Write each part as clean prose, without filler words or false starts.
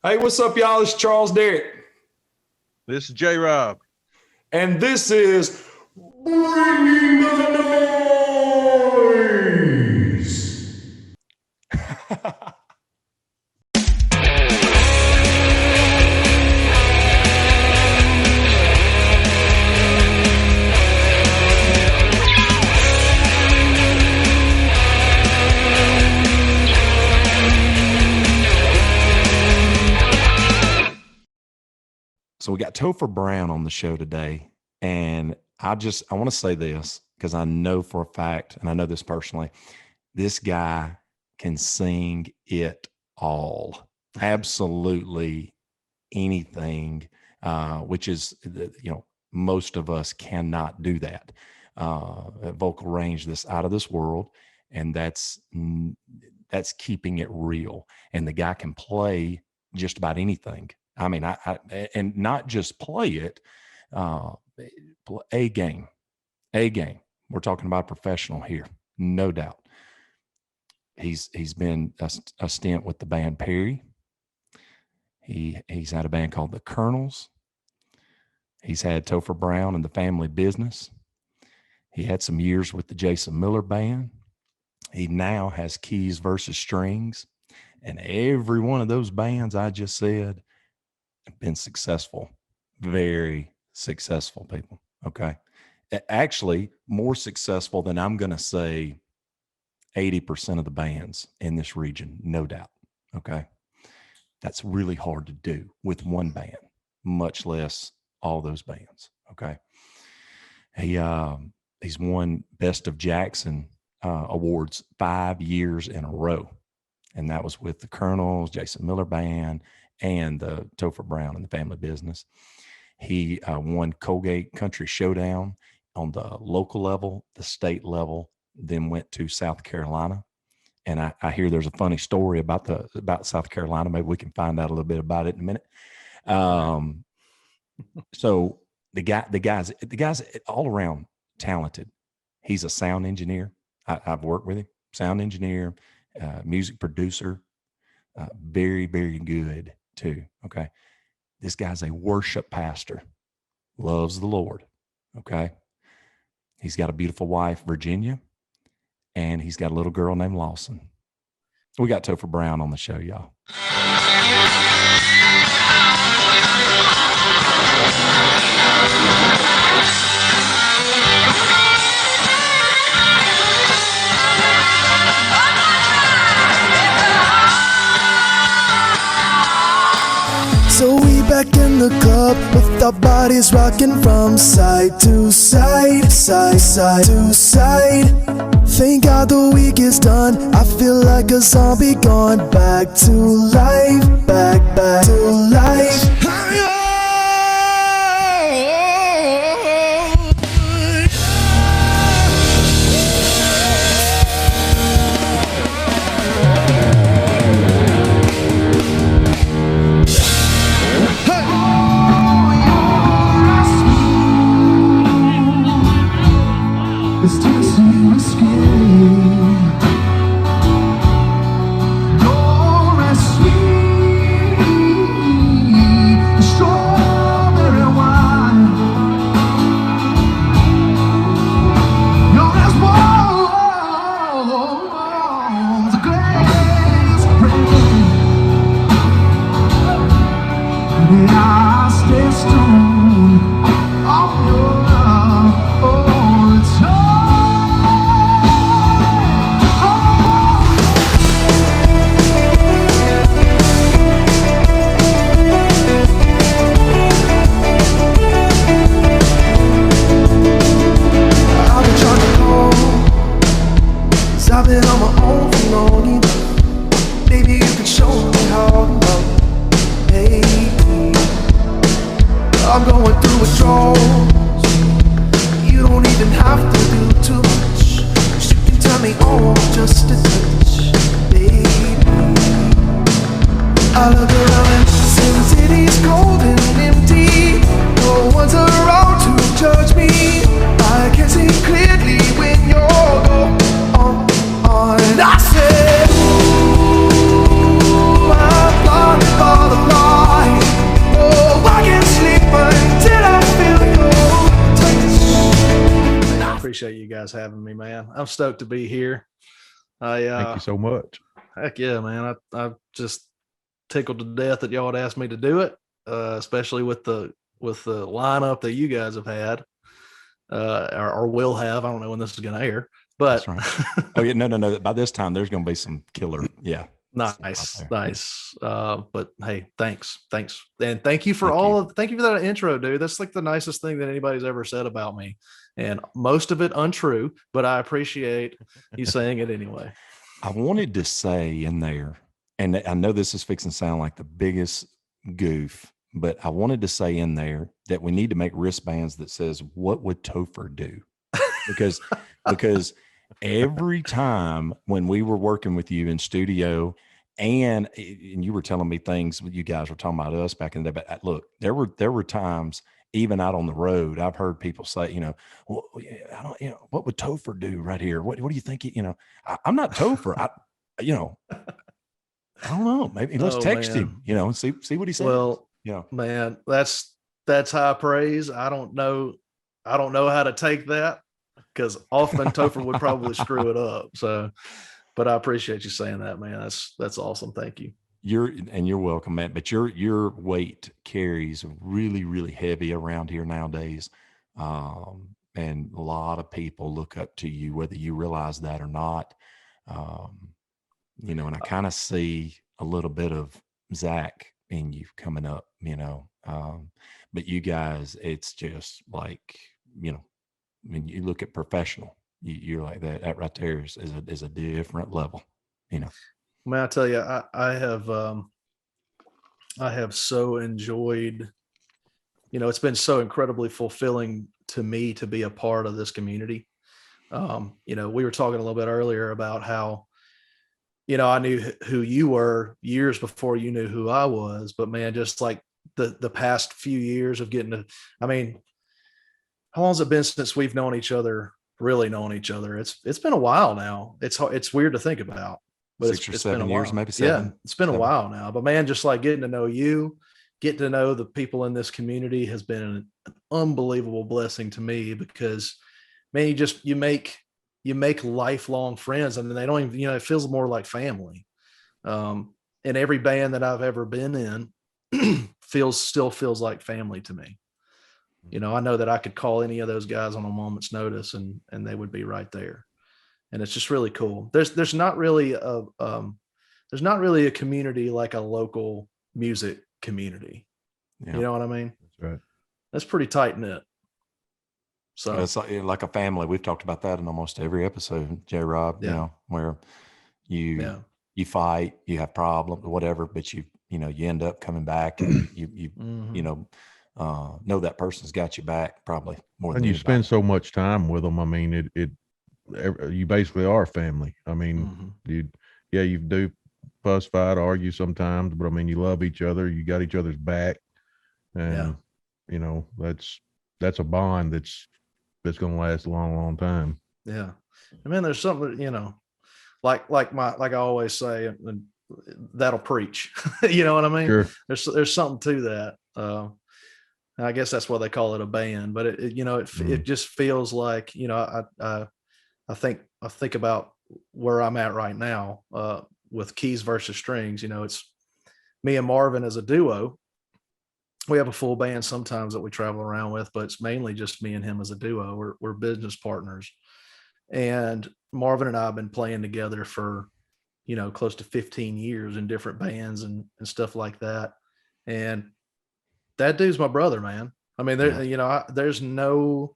Hey, what's up, y'all? It's Charles Derrick. This is J-Rob. And this is Bringing the Noise. So we got Topher Brown on the show today, and I want to say this because I know for a fact, and I know this personally, this guy can sing it all, absolutely anything, which is, most of us cannot do that. Vocal range that's out of this world, and that's keeping it real. And the guy can play just about anything. I mean, I and not just play it, a game. We're talking about professional here, no doubt. He's been a stint with the band Perry. He's had a band called the Colonels. He's had Topher Brown and the Family Business. He had some years with the Jason Miller Band. He now has Keys versus Strings, and every one of those bands I just said been successful, very successful people. Okay. Actually, more successful than I'm going to say 80% of the bands in this region, no doubt. Okay. That's really hard to do with one band, much less all those bands. Okay. He's won Best of Jackson awards 5 years in a row. And that was with the Colonels, Jason Miller Band, and the Topher Brown and the Family Business. He won Colgate Country Showdown on the local level, the state level, then went to South Carolina. And I hear there's a funny story about South Carolina. Maybe we can find out a little bit about it in a minute. So the guy's all around talented. He's a sound engineer. I've worked with him, sound engineer, music producer, very, very good too. Okay. This guy's a worship pastor, loves the Lord. Okay. He's got a beautiful wife, Virginia, and he's got a little girl named Lawson. We got Topher Brown on the show, y'all. So we back in the club with our bodies rocking from side to side, side to side. Thank God the week is done. I feel like a zombie gone back to life, back to life. I said, my God, all along. appreciate you guys having me, man. I'm stoked to be here. Thank you so much. Heck yeah, man. I just tickled to death that y'all had asked me to do it, especially with the lineup that you guys have had, or will have. I don't know when this is going to air, but That's right. Oh yeah, no. By this time, there's going to be some killer. Yeah. Nice. But hey, thanks. And thank you for thank you for that intro, dude. That's like the nicest thing that anybody's ever said about me. And most of it untrue, but I appreciate you saying it anyway. I wanted to say in there, and I know this is fixing to sound like the biggest goof, but I wanted to say in there that we need to make wristbands that says, "What would Topher do?" Because every time when we were working with you in studio, and you were telling me things, you guys were talking about us back in the day, but look, there were times even out on the road, I've heard people say, well, I don't, what would Topher do right here? What do you think? I'm not Topher. I don't know. Maybe let's text him, see what he says. Well, man, that's high praise. I don't know how to take that, because often Topher would probably screw it up. So, but I appreciate you saying that, man. That's awesome. Thank you. You're welcome, Matt. But your weight carries really, really heavy around here nowadays. And a lot of people look up to you, whether you realize that or not. And I kind of see a little bit of Zac in you coming up, but you guys, it's just like, when you look at professional, you're like that right there is a different level, Man, I tell you, I have so enjoyed, it's been so incredibly fulfilling to me to be a part of this community. We were talking a little bit earlier about how, I knew who you were years before you knew who I was, but man, just like the past few years of getting to, how long has it been since we've really known each other? It's been a while now. It's weird to think about, but 6 or 7 years, maybe 7. Yeah, it's been a while now, but man, just like getting to know you, getting to know the people in this community has been an unbelievable blessing to me, because man, you make lifelong friends, and they don't even, it feels more like family. And every band that I've ever been in still feels like family to me. I know that I could call any of those guys on a moment's notice and they would be right there. And it's just really cool. There's not really a community like a local music community. Yeah. You know what I mean? That's right. That's pretty tight knit. So it's like a family. We've talked about that in almost every episode, J-Rob, where you fight, you have problems, whatever, but you end up coming back, and you know that person's got your back probably more than you spend so much time with them. I mean, you basically are family. I mean, you do fuss, fight, argue sometimes, but I mean, you love each other. You got each other's back, and that's a bond that's going to last a long, long time. Yeah, I mean, there's something, like I always say, and that'll preach. You know what I mean? Sure. There's something to that. I guess that's why they call it a band, but it just feels like, I think about where I'm at right now, with keys versus strings. It's me and Marvin as a duo. We have a full band sometimes that we travel around with, but it's mainly just me and him as a duo. We're business partners, and Marvin and I have been playing together for, close to 15 years in different bands and stuff like that. And that dude's my brother, man. I mean, there's no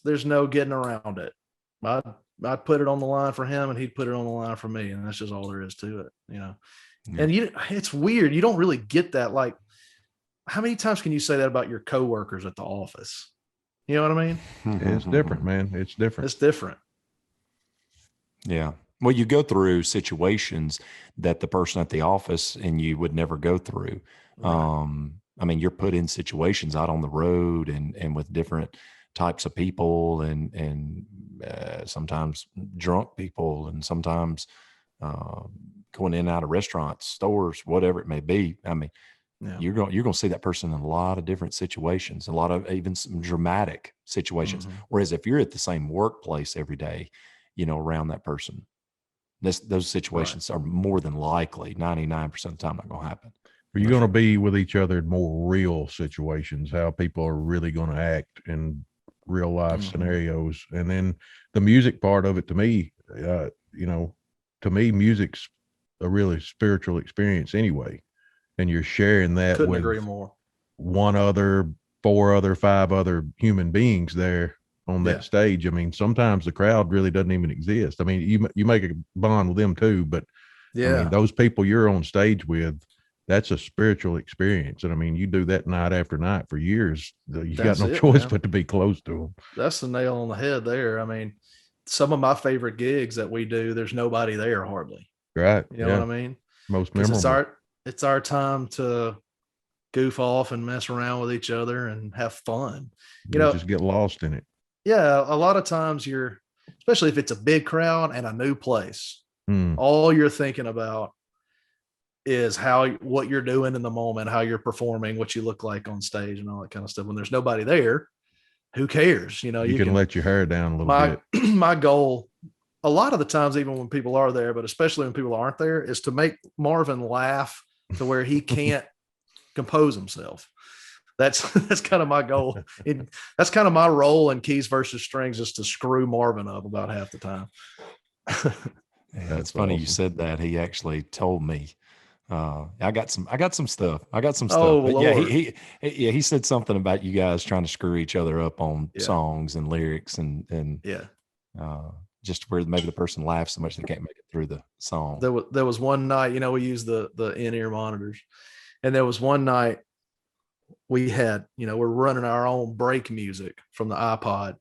getting around it. I'd put it on the line for him, and he'd put it on the line for me, and that's just all there is to it, Yeah. And it's weird. You don't really get that. Like, how many times can you say that about your coworkers at the office? You know what I mean? It's different, man. It's different. It's different. Yeah. Well, you go through situations that the person at the office and you would never go through. Right. I mean, you're put in situations out on the road and with different types of people and sometimes drunk people, and sometimes going in and out of restaurants, stores, whatever it may be. I mean, Yeah. you're going to see that person in a lot of different situations, a lot of even some dramatic situations. Whereas if you're at the same workplace every day, around that person, those situations are more than likely 99% of the time not going to happen. Are you going to be with each other in more real situations, how people are really going to act in real life scenarios? And then the music part of it, to me, music's a really spiritual experience anyway. And you're sharing that Couldn't with agree more. 4 other, 5 other human beings there on that stage. I mean, sometimes the crowd really doesn't even exist. I mean, you make a bond with them too, but I mean, those people you're on stage with, that's a spiritual experience. And I mean, you do that night after night for years. You got no choice but to be close to them. That's the nail on the head there. I mean, some of my favorite gigs that we do, there's nobody there hardly. Right. You know what I mean? Most memorable. It's our time to goof off and mess around with each other and have fun. Just get lost in it. Yeah. A lot of times especially if it's a big crowd and a new place, all you're thinking about is what you're doing in the moment, how you're performing, what you look like on stage and all that kind of stuff. When there's nobody there, who cares? You can let your hair down a little bit. My goal, a lot of the times, even when people are there, but especially when people aren't there, is to make Marvin laugh to where he can't compose himself. That's kind of my goal. That's kind of my role in Keys versus Strings, is to screw Marvin up about half the time. It's funny you said that. He actually told me. I got some stuff. Oh, but Lord. he said something about you guys trying to screw each other up on songs and lyrics and just where maybe the person laughs so much they can't make it through the song. There was one night, we use the in-ear monitors, and there was one night we had, we're running our own break music from the iPod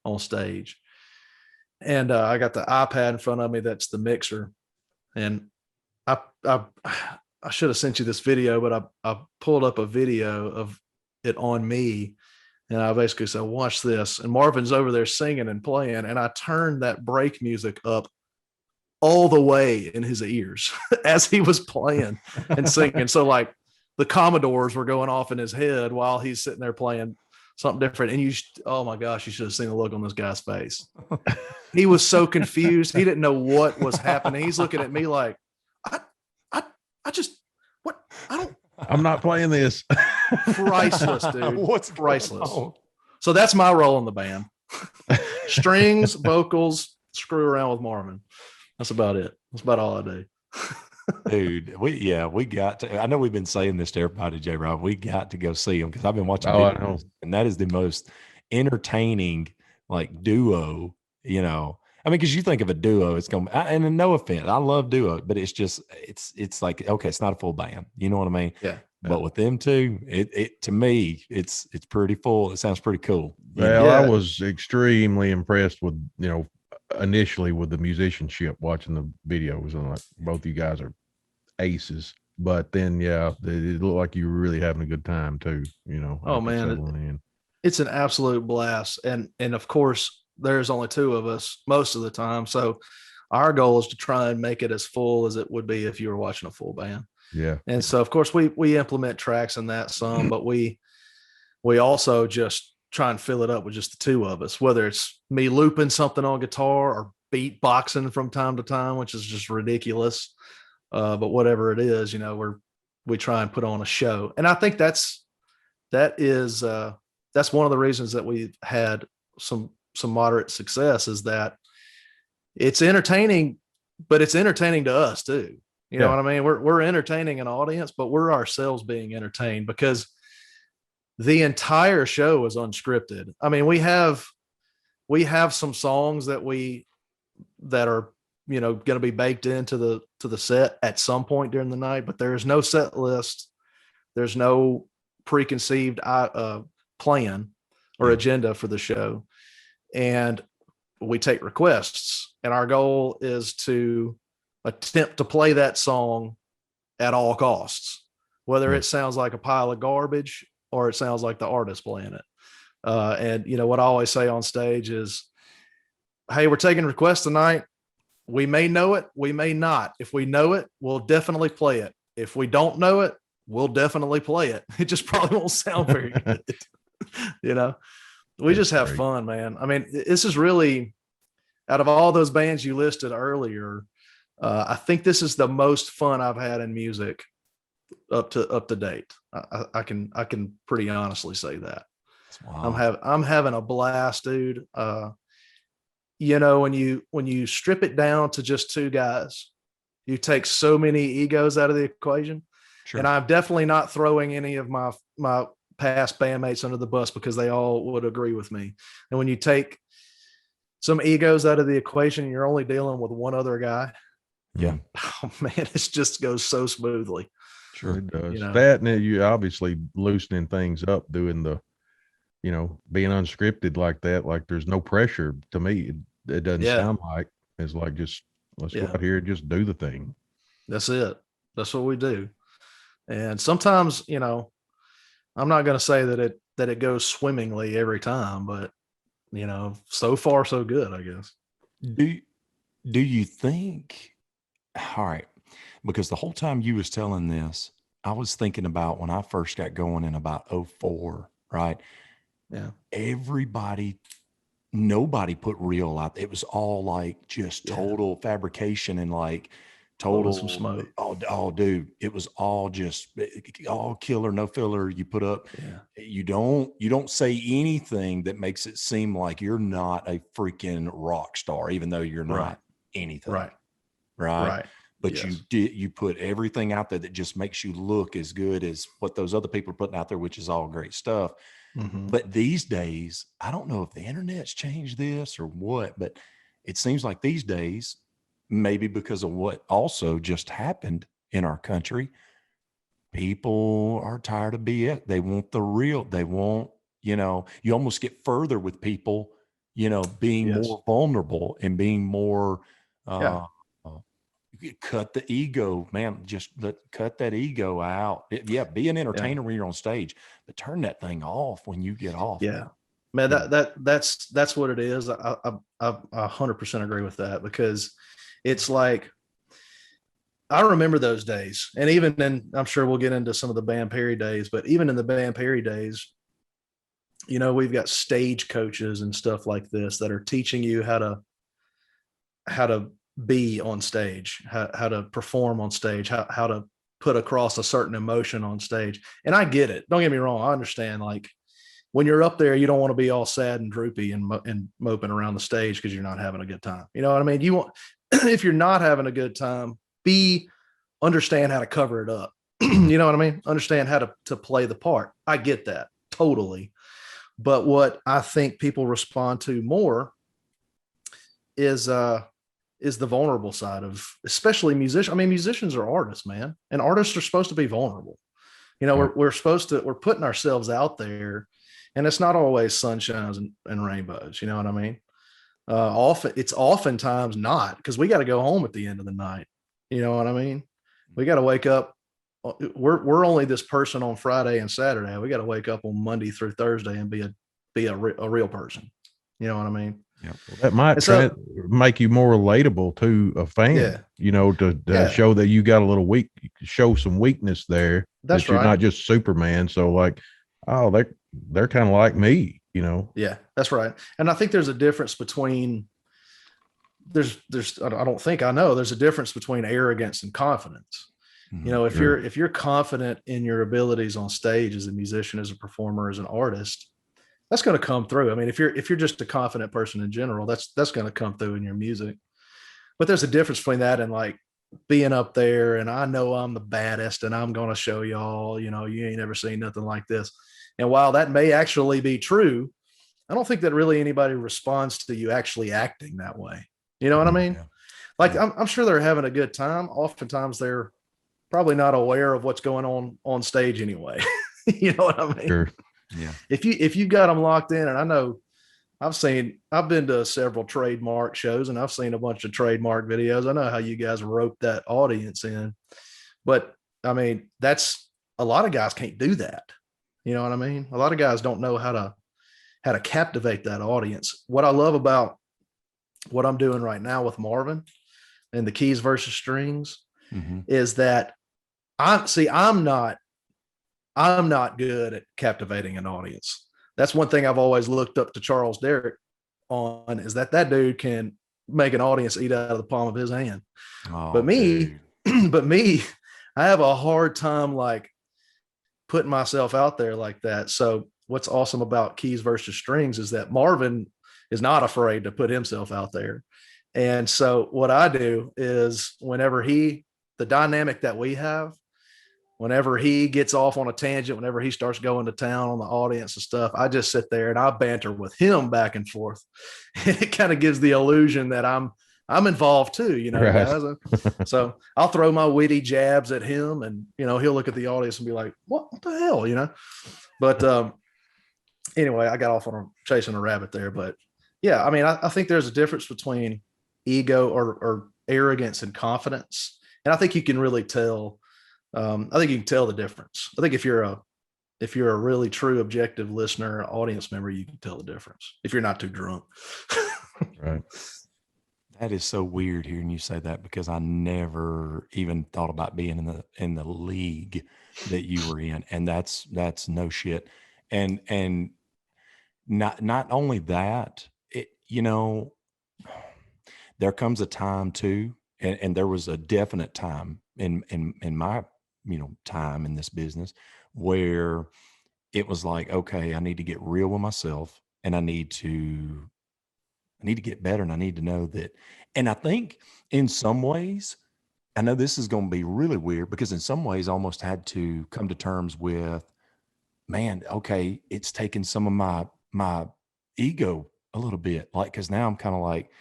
on stage, and I got the iPad in front of me. That's the mixer, and I should have sent you this video, but I pulled up a video of it on me, and I basically said, watch this. And Marvin's over there singing and playing, and I turned that break music up all the way in his ears as he was playing and singing. So like the Commodores were going off in his head while he's sitting there playing something different. And oh my gosh, you should have seen the look on this guy's face. He was so confused. He didn't know what was happening. He's looking at me like, I'm not playing this. Priceless, dude. What's priceless? So that's my role in the band. Strings, vocals, screw around with Marvin. That's about it. That's about all I do. Dude, we got to. I know we've been saying this to everybody, J. Rob. We got to go see him because I've been watching videos, and that is the most entertaining duo. I mean, because you think of a duo, it's going. And no offense, I love duo, but it's like, okay, it's not a full band. You know what I mean? Yeah. But with them two, it to me, it's pretty full. It sounds pretty cool. Well, I was extremely impressed with initially with the musicianship, watching the videos, and like both you guys are aces. But then, it looked like you were really having a good time too. Oh man, it's an absolute blast, and of course, there's only 2 of us most of the time, so our goal is to try and make it as full as it would be if you were watching a full band. Yeah. And so of course we implement tracks in that some, but we also just try and fill it up with just the 2 of us, whether it's me looping something on guitar or beatboxing from time to time, which is just ridiculous. But whatever it is, we try and put on a show. And I think that's one of the reasons that we've had some moderate success, is that it's entertaining, but it's entertaining to us too. You know what I mean? We're entertaining an audience, but we're ourselves being entertained, because the entire show is unscripted. I mean, we have some songs that are, going to be baked into the set at some point during the night, but there's no set list. There's no preconceived plan or agenda for the show. And we take requests, and our goal is to attempt to play that song at all costs, whether it sounds like a pile of garbage or it sounds like the artist playing it. And what I always say on stage is, hey, we're taking requests tonight. We may know it, we may not. If we know it, we'll definitely play it. If we don't know it, we'll definitely play it. It just probably won't sound very good. You know, we just have fun, man. I mean, this is really, out of all those bands you listed earlier, I think this is the most fun I've had in music up to date. I can pretty honestly say that. I'm having a blast, dude. You know, when you strip it down to just two guys, you take so many egos out of the equation. Sure. And I'm definitely not throwing any of my past bandmates under the bus, because they all would agree with me. And when you take some egos out of the equation, you're only dealing with one other guy. Yeah. Oh man, it just goes so smoothly. Sure it does. You know? That, and you obviously loosening things up, doing the, you know, being unscripted like that. Like there's no pressure to me. It doesn't sound like. It's like, just let's go out here and just do the thing. That's it. That's what we do. And sometimes, you know, I'm not going to say that it goes swimmingly every time, but you know, so far so good, I guess. Do you think, all right, because the whole time you was telling this, I was thinking about when I first got going in about 2004, right? Yeah. Nobody put real out. It was all like just total fabrication and like total some smoke. Oh, dude, it was all just all killer, no filler. You put up, you don't say anything that makes it seem like you're not a freaking rock star, even though you're not anything. Right. But you put everything out there that just makes you look as good as what those other people are putting out there, which is all great stuff. Mm-hmm. But these days, I don't know if the internet's changed this or what, but it seems like these days, maybe because of what also just happened in our country, people are tired of BS. They want the real. They want, you know, you almost get further with people, you know, being more vulnerable and being more, cut the ego, man. Just cut that ego out. Be an entertainer when you're on stage, but turn that thing off when you get off. Yeah, man. That's what it is. I 100% agree with that, because it's like, I remember those days, and even then, I'm sure we'll get into some of the Band Perry days, but even in the Band Perry days, you know, we've got stage coaches and stuff like this that are teaching you how to be on stage, how to perform on stage, how to put across a certain emotion on stage. And I get it. Don't get me wrong. I understand, like, when you're up there, you don't want to be all sad and droopy and moping around the stage because you're not having a good time. You know what I mean? You want, if you're not having a good time, understand how to cover it up. You know what I mean? Understand how to play the part. I get that totally. But what I think people respond to more is the vulnerable side of, especially musicians. I mean, musicians are artists, man, and artists are supposed to be vulnerable. You know, we're putting ourselves out there, and it's not always sunshines and rainbows. You know what I mean? It's oftentimes not, because we got to go home at the end of the night. You know what I mean? We got to wake up. We're only this person on Friday and Saturday. We got to wake up on Monday through Thursday and be a real person. You know what I mean? Yeah, well, that might make you more relatable to a fan. You know, to show that you got a little show some weakness there. That's that you're not just Superman. So like, oh, they're kind of like me. You know? Yeah, that's right. And I think there's a difference between there's I don't think I know there's a difference between arrogance and confidence. Mm-hmm. You know, if you're confident in your abilities on stage as a musician, as a performer, as an artist, that's going to come through. I mean, if you're just a confident person in general, that's going to come through in your music. But there's a difference between that and like being up there and I know I'm the baddest and I'm going to show y'all, you know, you ain't ever seen nothing like this. And while that may actually be true, I don't think that really anybody responds to you actually acting that way. You know what I mean? Yeah. Like, I'm sure they're having a good time. Oftentimes they're probably not aware of what's going on stage anyway. You know what I mean? Sure. Yeah. If you got them locked in, and I know I've been to several trademark shows and I've seen a bunch of trademark videos. I know how you guys rope that audience in, but I mean, a lot of guys can't do that. You know what I mean? A lot of guys don't know how to captivate that audience. What I love about what I'm doing right now with Marvin and the keys versus strings is that I'm not I'm not good at captivating an audience. That's one thing I've always looked up to Charles Derrick on, is that dude can make an audience eat out of the palm of his hand. Oh, But me, dude. but me, I have a hard time like putting myself out there like that. So what's awesome about keys versus strings is that Marvin is not afraid to put himself out there. And so what I do is whenever the dynamic that we have, whenever he gets off on a tangent, whenever he starts going to town on the audience and stuff, I just sit there and I banter with him back and forth. It kind of gives the illusion that I'm involved too, you know, Right. guys. So I'll throw my witty jabs at him, and you know, he'll look at the audience and be like, "What the hell?" You know. But anyway, I got off on chasing a rabbit there. But yeah, I mean, I think there's a difference between ego or arrogance and confidence, and I think you can really tell. I think you can tell the difference. I think if you're a really true objective listener, audience member, you can tell the difference if you're not too drunk. Right. That is so weird hearing you say that, because I never even thought about being in the league that you were in, and that's no shit. And not only that, you know, there comes a time too, and there was a definite time in my, you know, time in this business where it was like, okay, I need to get real with myself, and I need to get better, and I need to know that. And I think in some ways, I know this is going to be really weird, because in some ways I almost had to come to terms with, man, okay, it's taken some of my ego a little bit, like, because now I'm kind of like,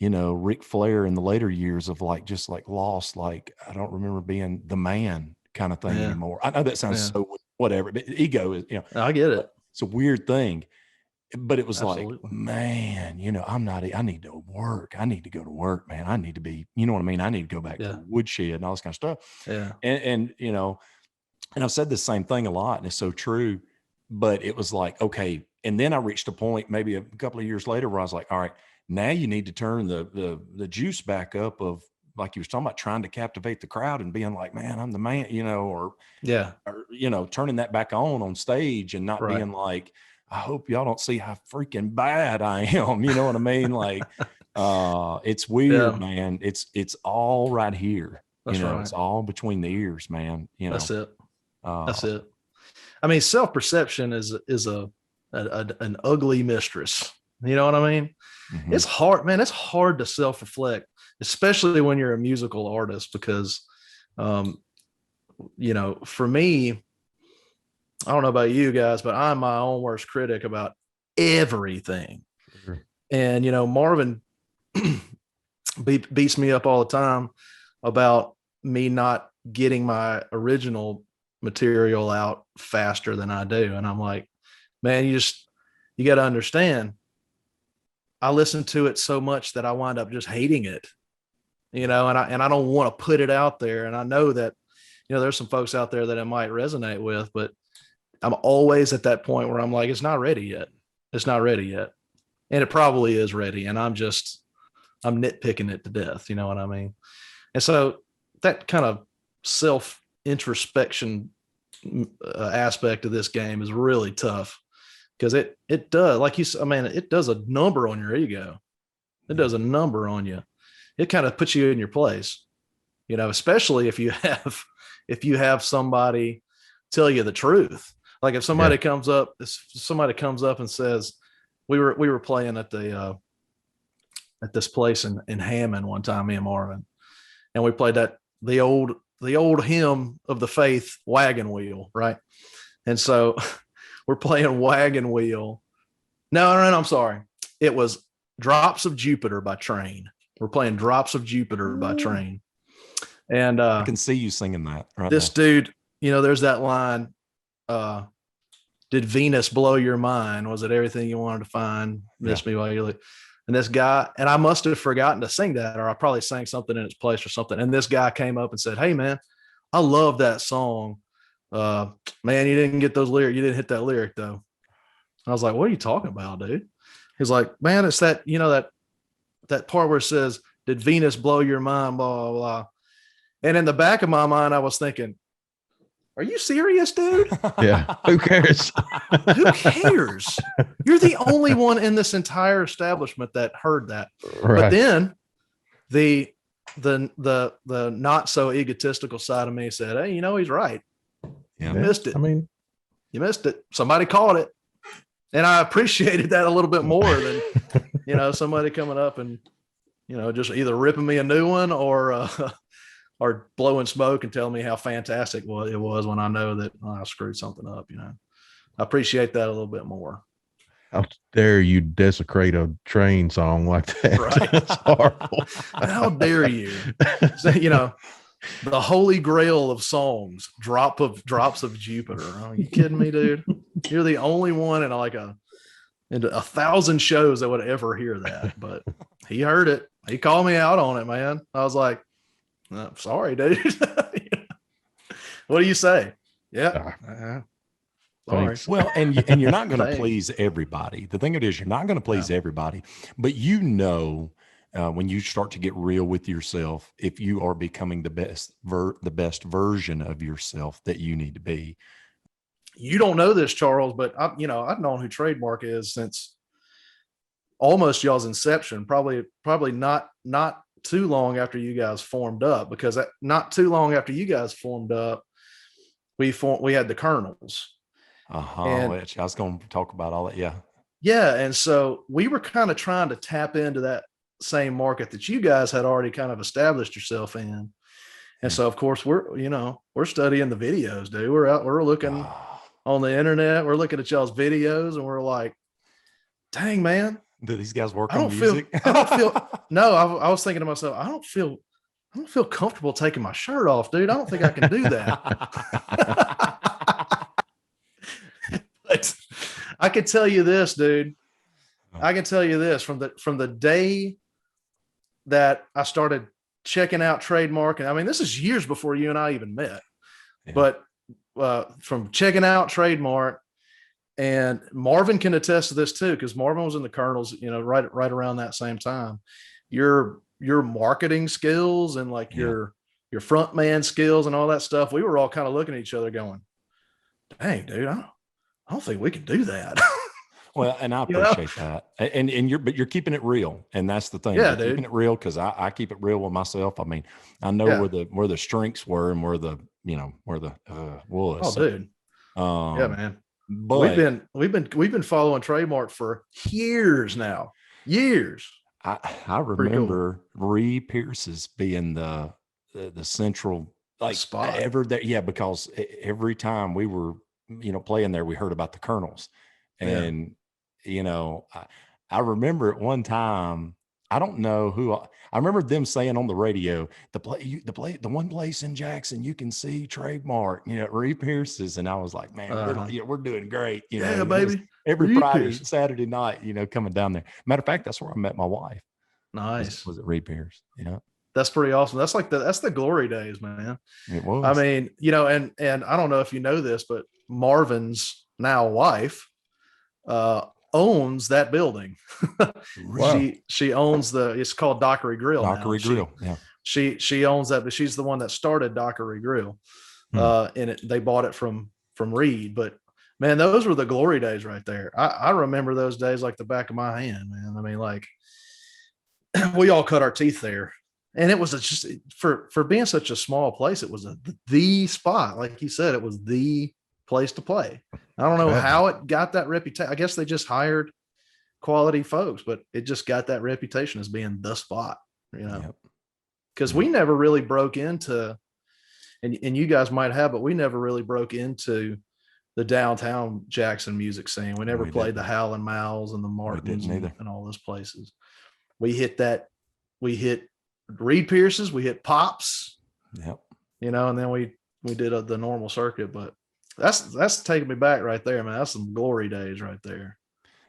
you know, Ric Flair in the later years of like, just like lost, like, I don't remember being the man kind of thing anymore. I know that sounds so whatever, but ego is, you know, I get it. It's a weird thing. But it was Absolutely. like, man, you know, I need to work. I need to go to work, man. I need to be, you know what I mean? I need to go back to the woodshed and all this kind of stuff. Yeah. And, you know, and I've said the same thing a lot, and it's so true, but it was like, okay. And then I reached a point maybe a couple of years later where I was like, all right, now you need to turn the juice back up of, like you were talking about, trying to captivate the crowd and being like, man, I'm the man, you know, or, you know, turning that back on stage and not being like, I hope y'all don't see how freaking bad I am. You know what I mean? Like, it's weird, man. It's all right here. That's you know, right. It's all between the ears, man. You know, that's it. That's it. I mean, self-perception is an ugly mistress. You know what I mean? Mm-hmm. It's hard, man. It's hard to self-reflect, especially when you're a musical artist, because, you know, for me, I don't know about you guys, but I'm my own worst critic about everything. Sure. And, you know, Marvin beats me up all the time about me not getting my original material out faster than I do. And I'm like, man, you got to understand, I listen to it so much that I wind up just hating it, you know, and I don't want to put it out there. And I know that, you know, there's some folks out there that it might resonate with, but I'm always at that point where I'm like, it's not ready yet. It's not ready yet. And it probably is ready. And I'm nitpicking it to death. You know what I mean? And so that kind of self introspection aspect of this game is really tough, because it does, like you said, I mean, it does a number on your ego. It does a number on you. It kind of puts you in your place, you know, especially if you have somebody tell you the truth. Like if somebody comes up and says, we were playing at this place in Hammond one time, me and Marvin, and we played the old hymn of the faith, Wagon Wheel, right? And so we're playing Wagon Wheel. No, I'm sorry. It was Drops of Jupiter by Train. We're playing Drops of Jupiter by Train. And I can see you singing that right this now. Dude, you know, there's that line, did Venus blow your mind? Was it everything you wanted to find? Miss me while you live. And this guy, and I must have forgotten to sing that, or I probably sang something in its place or something. And this guy came up and said, hey man, I love that song. Man, you didn't get those lyrics. You didn't hit that lyric though. I was like, what are you talking about, dude? He's like, man, it's that, you know, that part where it says, did Venus blow your mind? Blah, blah, blah. And in the back of my mind, I was thinking, are you serious, dude? Yeah. Who cares? Who cares? You're the only one in this entire establishment that heard that. Right. But then the not so egotistical side of me said, hey, he's right. Yeah. You missed it. I mean, you missed it. Somebody caught it. And I appreciated that a little bit more than, somebody coming up and, just either ripping me a new one or blowing smoke and telling me how fantastic it was when I know that I screwed something up. I appreciate that a little bit more. how dare you desecrate a train song like that? Right. That's horrible. How dare you? So, the holy grail of songs, drops of Jupiter. Are you kidding me, dude? You're the only one in a 1,000 shows that would ever hear that. But he heard it. He called me out on it, man. I was like, sorry, dude. What do you say? Yeah. Sorry. Thanks. Well, and you're not going to please everybody. The thing it is, you're not going to please everybody, but when you start to get real with yourself, if you are becoming the best version of yourself that you need to be. You don't know this, Charles, but I've known who Trademark is since almost y'all's inception. Probably not too long after you guys formed up, because not too long after you guys formed up, we had the Colonels. Which I was going to talk about all that. Yeah. Yeah. And so we were kind of trying to tap into that same market that you guys had already kind of established yourself in. And so, of course, we're studying the videos, dude. We're looking on the internet. We're looking at y'all's videos and we're like, dang, man. Do these guys work on music? No, I was thinking to myself, I don't feel comfortable taking my shirt off, dude. I don't think I can do that. But I can tell you this, dude. I can tell you this from the day that I started checking out Trademark. And I mean, this is years before you and I even met, but from checking out Trademark, and Marvin can attest to this too, because Marvin was in the Colonels, right around that same time. Your marketing skills and your front man skills and all that stuff, we were all kind of looking at each other going, dang, dude, I don't think we can do that. Well, and I appreciate that. And you're keeping it real. And that's the thing. Yeah, you're keeping it real, because I keep it real with myself. I mean, I know where the strengths were and where the was. Oh, dude. Yeah, man. But we've been following Trademark for years now. Years. I remember Reed Pierce's being the central spot ever there. Yeah, because every time we were playing there, we heard about the Colonels. And I remember at one time, I don't know who, I remember them saying on the radio, the one place in Jackson you can see Trademark, Reed Pierce's, and I was like, man, we're doing great, baby, every Reed Friday, Pierce. Saturday night, coming down there. Matter of fact, that's where I met my wife. Nice. Was it Reed Pierce? Yeah. That's pretty awesome. That's that's the glory days, man. It was. I mean, and I don't know if you know this, but Marvin's now wife owns that building. Wow. She owns it's called Dockery Grill. Dockery Grill. Yeah. She owns that, but she's the one that started Dockery Grill. And they bought it from Reed. But man, those were the glory days right there. I remember those days like the back of my hand, man. I mean, we all cut our teeth there. And it was just for being such a small place, it was the spot. Like you said, it was the place to play. I don't know how it got that reputation. I guess they just hired quality folks, but it just got that reputation as being the spot, because we never really broke into, and you guys might have, but we never really broke into the downtown Jackson music scene. We never played the Howlin' Mouse and the Martins and all those places. We hit Reed Pierce's, we hit Pops, and then we did the normal circuit. But that's taking me back right there, man. That's some glory days right there.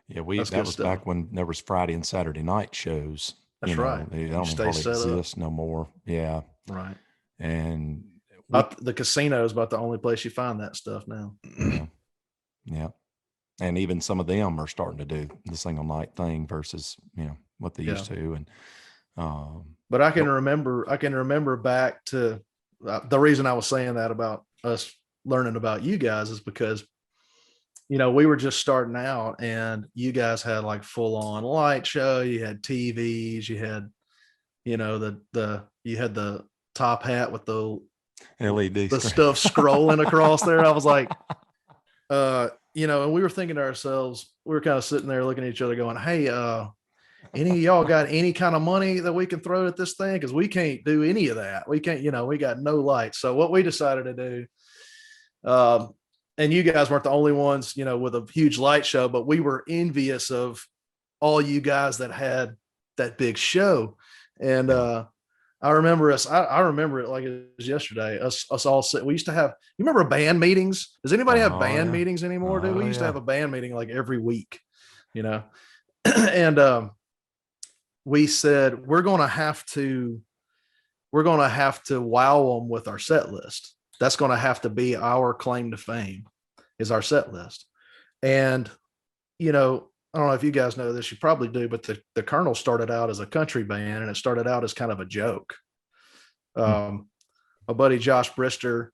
Yeah, that was back when there was Friday and Saturday night shows. That's right. They don't probably exist no more. Yeah, right. And the casino is about the only place you find that stuff now. Yeah. And even some of them are starting to do the single night thing versus what they used to. And but I can remember back to the reason I was saying that about us learning about you guys is because, you know, we were just starting out and you guys had like full on light show. You had TVs, you had, you know, you had the top hat with the LED stuff scrolling across there. I was like, you know, and we were thinking to ourselves, we were kind of sitting there looking at each other going, hey, any of y'all got any kind of money that we can throw at this thing? Cause we can't do any of that. We can't, you know, we got no lights. So what we decided to do, and you guys weren't the only ones, you know, with a huge light show, but we were envious of all you guys that had that big show. And I remember I remember it like it was yesterday. Us all we used to have, you remember band meetings? Does anybody have band meetings anymore? Dude, we used to have a band meeting like every week, you know? And we said, we're going to have to wow them with our set list. That's going to have to be our claim to fame, is our set list. And, you know, I don't know if you guys know this, you probably do, but the Colonel started out as a country band, and it started out as kind of a joke. My buddy Josh Brister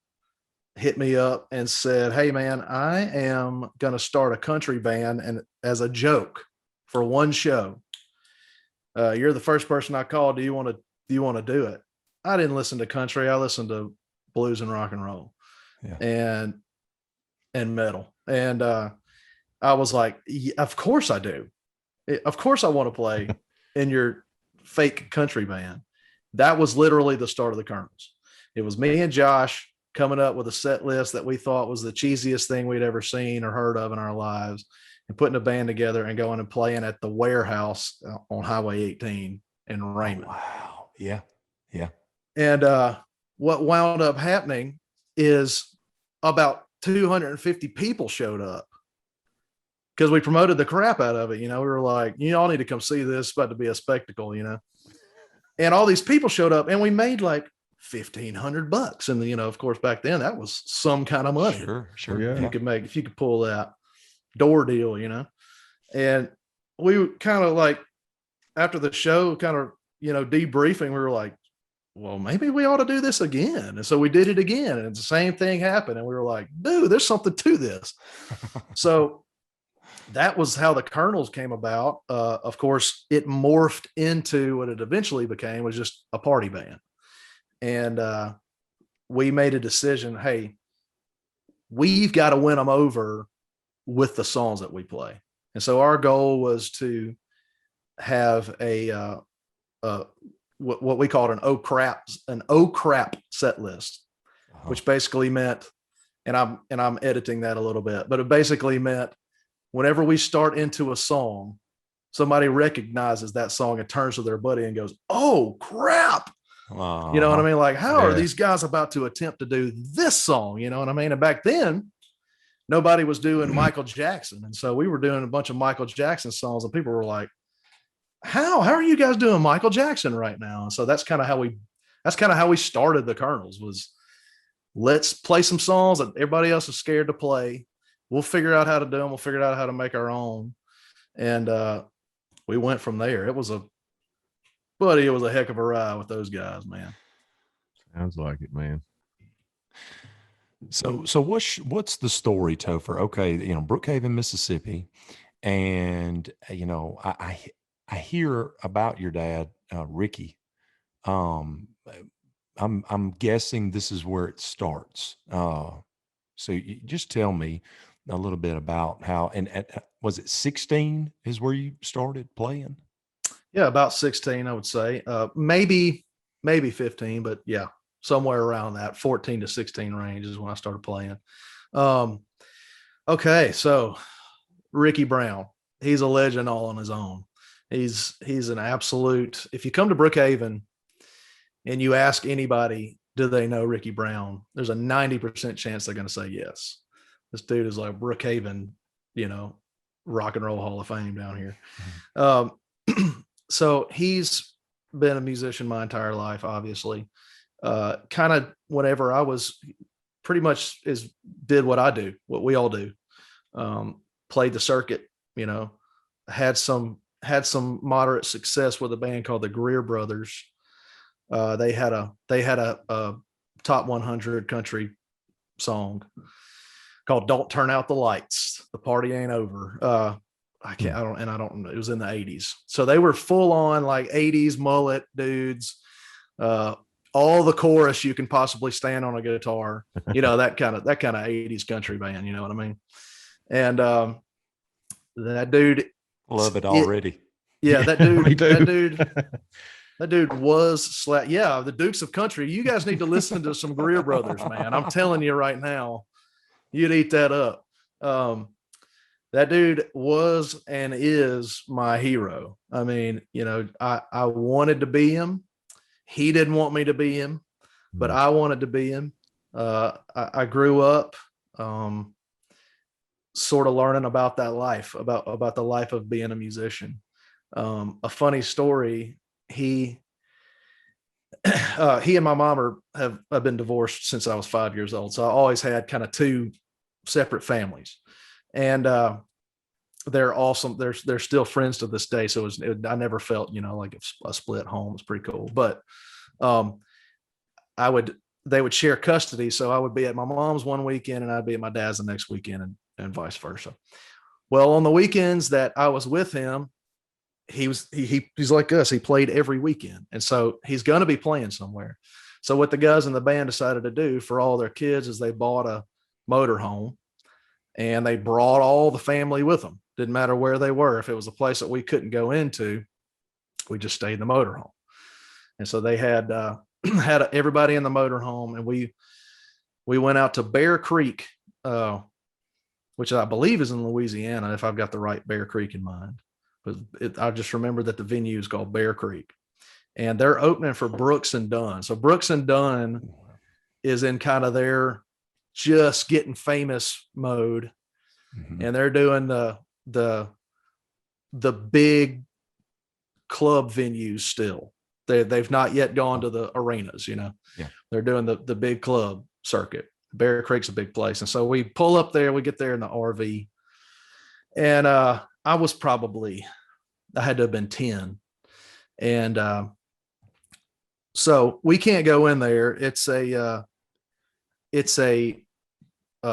hit me up and said, hey man, I am going to start a country band, and as a joke for one show, you're the first person I called. Do you want to do it? I didn't listen to country. I listened to blues and rock and roll and metal. And I was like, of course I do. Of course I want to play in your fake country band. That was literally the start of the Colonels. It was me and Josh coming up with a set list that we thought was the cheesiest thing we'd ever seen or heard of in our lives, and putting a band together and going and playing at the Warehouse on Highway 18 in Raymond. Oh, wow. Yeah. Yeah. And what wound up happening is about 250 people showed up because we promoted the crap out of it. You know, we were like, you all need to come see this. It's about to be a spectacle, you know? And all these people showed up, and we made like $1,500. And, you know, of course, back then that was some kind of money. Sure. Yeah. If you could pull that door deal, you know? And we kind of like, after the show, kind of, you know, debriefing, we were like, well, maybe we ought to do this again. And so we did it again, and the same thing happened. And we were like, dude, there's something to this. So that was how the Colonels came about. Of course, it morphed into what it eventually became, was just a party band. And we made a decision, hey, we've got to win them over with the songs that we play. And so our goal was to have what we called an oh crap set list, which basically meant, and I'm editing that a little bit, but it basically meant whenever we start into a song, somebody recognizes that song and turns to their buddy and goes, oh crap. You know what I mean? Like, how are these guys about to attempt to do this song? You know what I mean? And back then, nobody was doing Michael Jackson. And so we were doing a bunch of Michael Jackson songs, and people were like, how are you guys doing Michael Jackson right now? And so that's kind of how we started the Colonels, was let's play some songs that everybody else is scared to play. We'll figure out how to do them. We'll figure out how to make our own. And we went from there. It was a heck of a ride with those guys, man. Sounds like it, man. So what's the story, Topher? Okay, you know, Brookhaven, Mississippi, and you know, I hear about your dad, Ricky. I'm guessing this is where it starts. So you just tell me a little bit about how, and was it 16 is where you started playing? Yeah, about 16, I would say. Maybe 15, but yeah, somewhere around that 14 to 16 range is when I started playing. Okay, so Ricky Brown, he's a legend all on his own. He's an absolute, if you come to Brookhaven and you ask anybody, do they know Ricky Brown? There's a 90% chance they're going to say yes. This dude is like Brookhaven, you know, rock and roll Hall of Fame down here. So he's been a musician my entire life, obviously. Kind of whenever I was pretty much did what I do, what we all do. Played the circuit, you know, had some moderate success with a band called the Greer Brothers. They had a top 100 country song called "Don't Turn Out the Lights. The Party Ain't Over." It was in the 80s. So they were full on like 80s mullet dudes. All the chorus you can possibly stand on a guitar, that kind of 80s country band, you know what I mean? And that dude, love it already. That dude was the Dukes of Country. You guys need to listen to some Greer Brothers, man. I'm telling you right now, you'd eat that up. That dude was and is my hero. I mean, I wanted to be him. He didn't want me to be him, but I wanted to be him. I grew up sort of learning about that life, about the life of being a musician. A funny story, he and my mom have been divorced since I was 5 years old. So I always had kind of two separate families, and they're awesome. They're still friends to this day. So I never felt, like a split home was pretty cool, but they would share custody. So I would be at my mom's one weekend and I'd be at my dad's the next weekend, and vice versa. Well, on the weekends that I was with him, he's like us. He played every weekend. And so he's going to be playing somewhere. So what the guys in the band decided to do for all their kids is they bought a motorhome and they brought all the family with them. Didn't matter where they were. If it was a place that we couldn't go into, we just stayed in the motorhome. And so they had had everybody in the motorhome, and we went out to Bear Creek, which I believe is in Louisiana, if I've got the right Bear Creek in mind. But I just remember that the venue is called Bear Creek, and they're opening for Brooks and Dunn. So Brooks and Dunn is in kind of their just getting famous mode, and they're doing the big club venues still. They've not yet gone to the arenas, They're doing the big club circuit. Bear Creek's a big place. And so we pull up there, we get there in the RV, and I had to have been 10. And so we can't go in there. It's a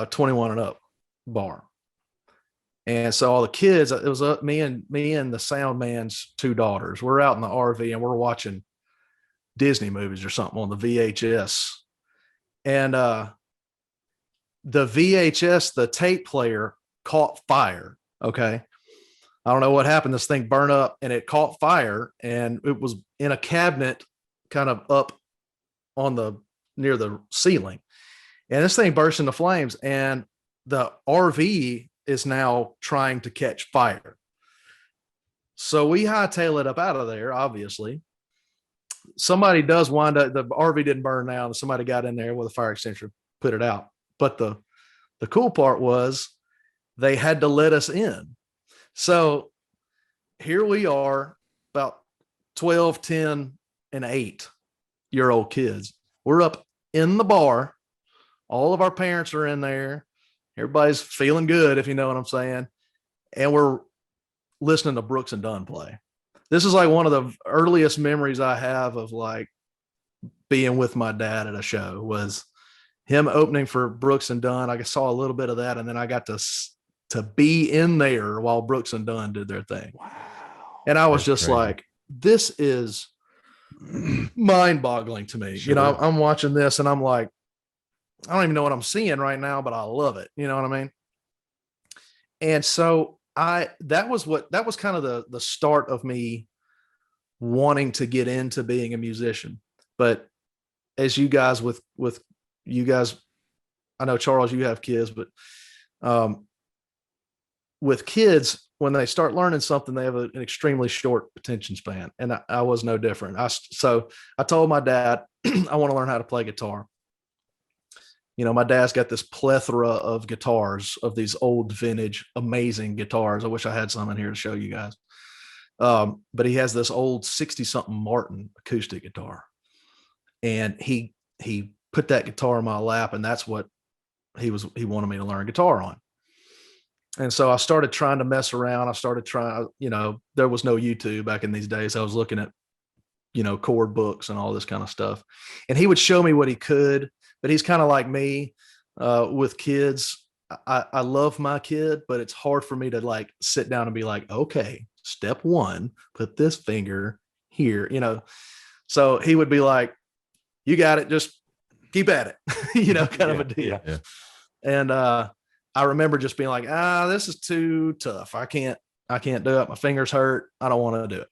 21 and up bar. And so all the kids, it was me and the sound man's two daughters. We're out in the RV and we're watching Disney movies or something on the VHS. And the VHS, the tape player, caught fire. Okay. I don't know what happened. This thing burned up and it caught fire, and it was in a cabinet kind of up on near the ceiling. And this thing burst into flames, and the RV is now trying to catch fire. So we hightail it up out of there, obviously. Somebody does wind up, the RV didn't burn down, somebody got in there with a fire extinguisher, put it out. But the cool part was they had to let us in. So here we are, about 12, 10, and 8-year-old kids. We're up in the bar. All of our parents are in there. Everybody's feeling good, if you know what I'm saying. And we're listening to Brooks and Dunn play. This is like one of the earliest memories I have of like being with my dad at a show, was him opening for Brooks and Dunn. I saw a little bit of that, and then I got to be in there while Brooks and Dunn did their thing. Wow. And I was just crazy. Like, this is mind-boggling to me. Sure. I'm watching this and I'm like, I don't even know what I'm seeing right now, but I love it. You know what I mean? And so that was kind of the start of me wanting to get into being a musician. But as you guys with you guys, I know, Charles, you have kids, but with kids, when they start learning something, they have an extremely short attention span. And I was no different. So I told my dad, I want to learn how to play guitar. My dad's got this plethora of guitars, of these old vintage, amazing guitars. I wish I had some in here to show you guys. But he has this old 60-something Martin acoustic guitar. And he put that guitar in my lap, and that's what he wanted me to learn guitar on. And so I started trying to mess around. I started trying, there was no YouTube back in these days. I was looking at, chord books and all this kind of stuff. And he would show me what he could, but he's kind of like me. with kids. I love my kid, but it's hard for me to like sit down and be like, okay, step one, put this finger here, you know. So he would be like, you got it, just keep at it, you know, kind of a deal. Yeah. And I remember just being like, this is too tough. I can't do it. My fingers hurt. I don't want to do it.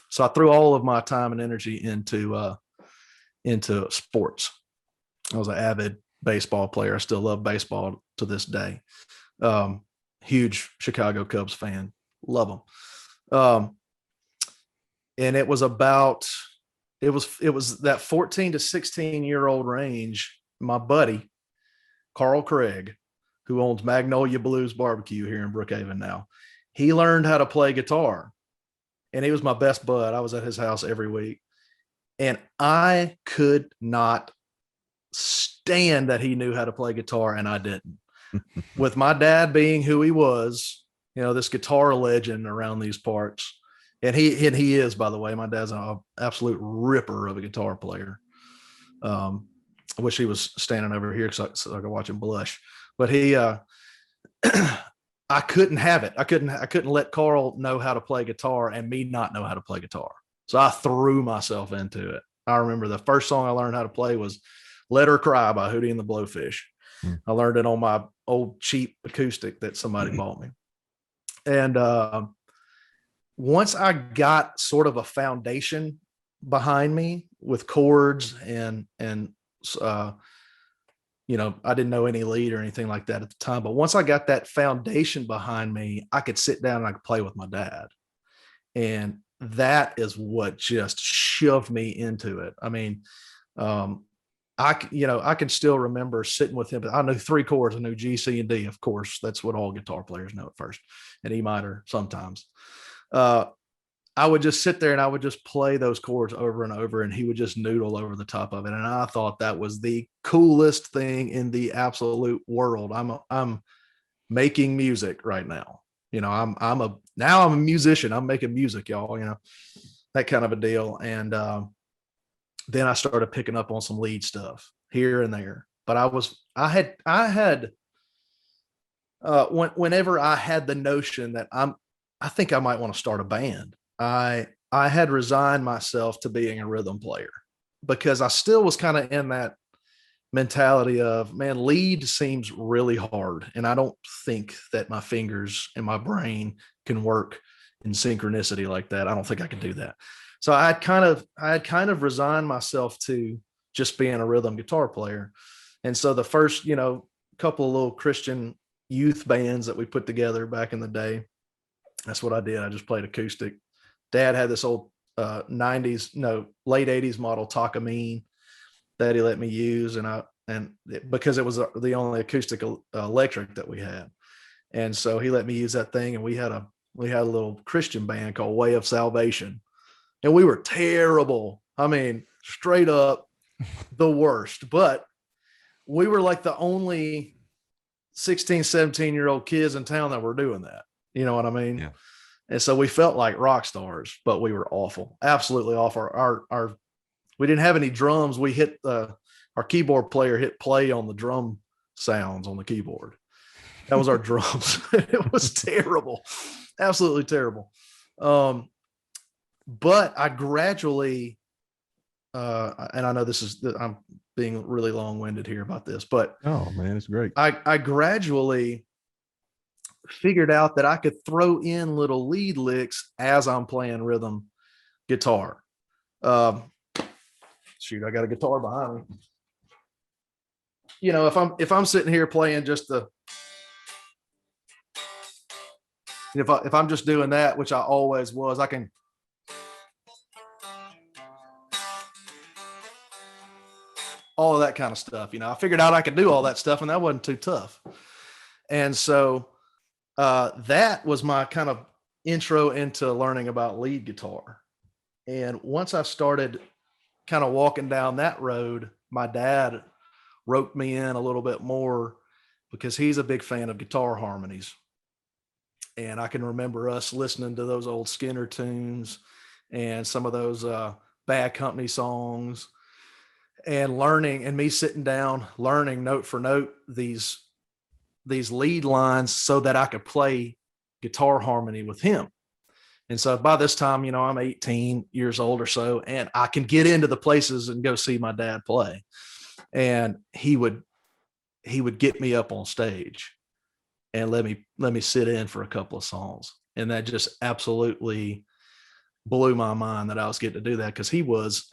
So I threw all of my time and energy into sports. I was an avid baseball player. I still love baseball to this day. Huge Chicago Cubs fan. Love them. And it was that 14 to 16-year-old range. My buddy, Carl Craig, who owns Magnolia Blues Barbecue here in Brookhaven now, he learned how to play guitar. And he was my best bud. I was at his house every week. And I could not stand that he knew how to play guitar and I didn't. With my dad being who he was, you know, this guitar legend around these parts. And he is, by the way, my dad's an absolute ripper of a guitar player. I wish he was standing over here so I could watch him blush. But he, I couldn't have it. I couldn't let Carl know how to play guitar and me not know how to play guitar. So I threw myself into it. I remember the first song I learned how to play was Let Her Cry by Hootie and the Blowfish. I learned it on my old cheap acoustic that somebody bought me. And once I got sort of a foundation behind me with chords and you know, I didn't know any lead or anything like that at the time. But once I got that foundation behind me, I could sit down and I could play with my dad. And that is what just shoved me into it. I mean, I can still remember sitting with him, but I knew 3 chords. I knew G, C, and D, of course. That's what all guitar players know at first, and E minor sometimes. I would just sit there and I would just play those chords over and over, and he would just noodle over the top of it. And I thought that was the coolest thing in the absolute world. I'm making music right now. You know, I'm a musician. I'm making music, y'all, you know, that kind of a deal. And then I started picking up on some lead stuff here and there. But whenever I had the notion that I think I might want to start a band, I had resigned myself to being a rhythm player because I still was kind of in that mentality of, man, lead seems really hard. And I don't think that my fingers and my brain can work in synchronicity like that. I don't think I can do that. So I had kind of resigned myself to just being a rhythm guitar player. And so the first, you know, couple of little Christian youth bands that we put together back in the day, that's what I did. I just played acoustic. Dad had this old late 80s model Takamine that he let me use. And because it was the only acoustic electric that we had. And so he let me use that thing. And we had a little Christian band called Way of Salvation. And we were terrible. I mean, straight up the worst. But we were like the only 16, 17-year-old kids in town that were doing that. You know what I mean? Yeah. And so we felt like rock stars, but we were awful, absolutely awful. We didn't have any drums. We hit our keyboard player hit play on the drum sounds on the keyboard. That was our drums. It was terrible, absolutely terrible. But I gradually, and I know I'm being really long-winded here about this, but oh man, it's great. I gradually figured out that I could throw in little lead licks as I'm playing rhythm guitar. Shoot, I got a guitar behind me. You know, if I'm sitting here playing just if I'm just doing that, which I always was, I can all of that kind of stuff. You know, I figured out I could do all that stuff, and that wasn't too tough. And so that was my kind of intro into learning about lead guitar. And once I started kind of walking down that road, my dad roped me in a little bit more because he's a big fan of guitar harmonies. And I can remember us listening to those old Skinner tunes and some of those Bad Company songs. and learning, and me sitting down, learning note for note these lead lines so that I could play guitar harmony with him. And so by this time, you know, I'm 18 years old or so, and I can get into the places and go see my dad play. And he would get me up on stage and let me sit in for a couple of songs. And that just absolutely blew my mind that I was getting to do that, because he was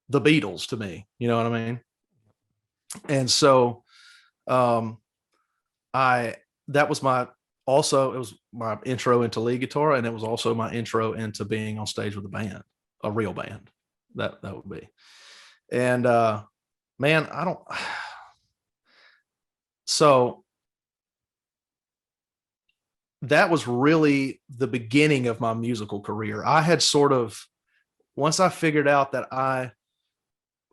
the Beatles to me. You know what I mean? And so that was it was my intro into lead guitar, and it was also my intro into being on stage with a band, a real band. That would be. And man, so that was really the beginning of my musical career. I had once I figured out that I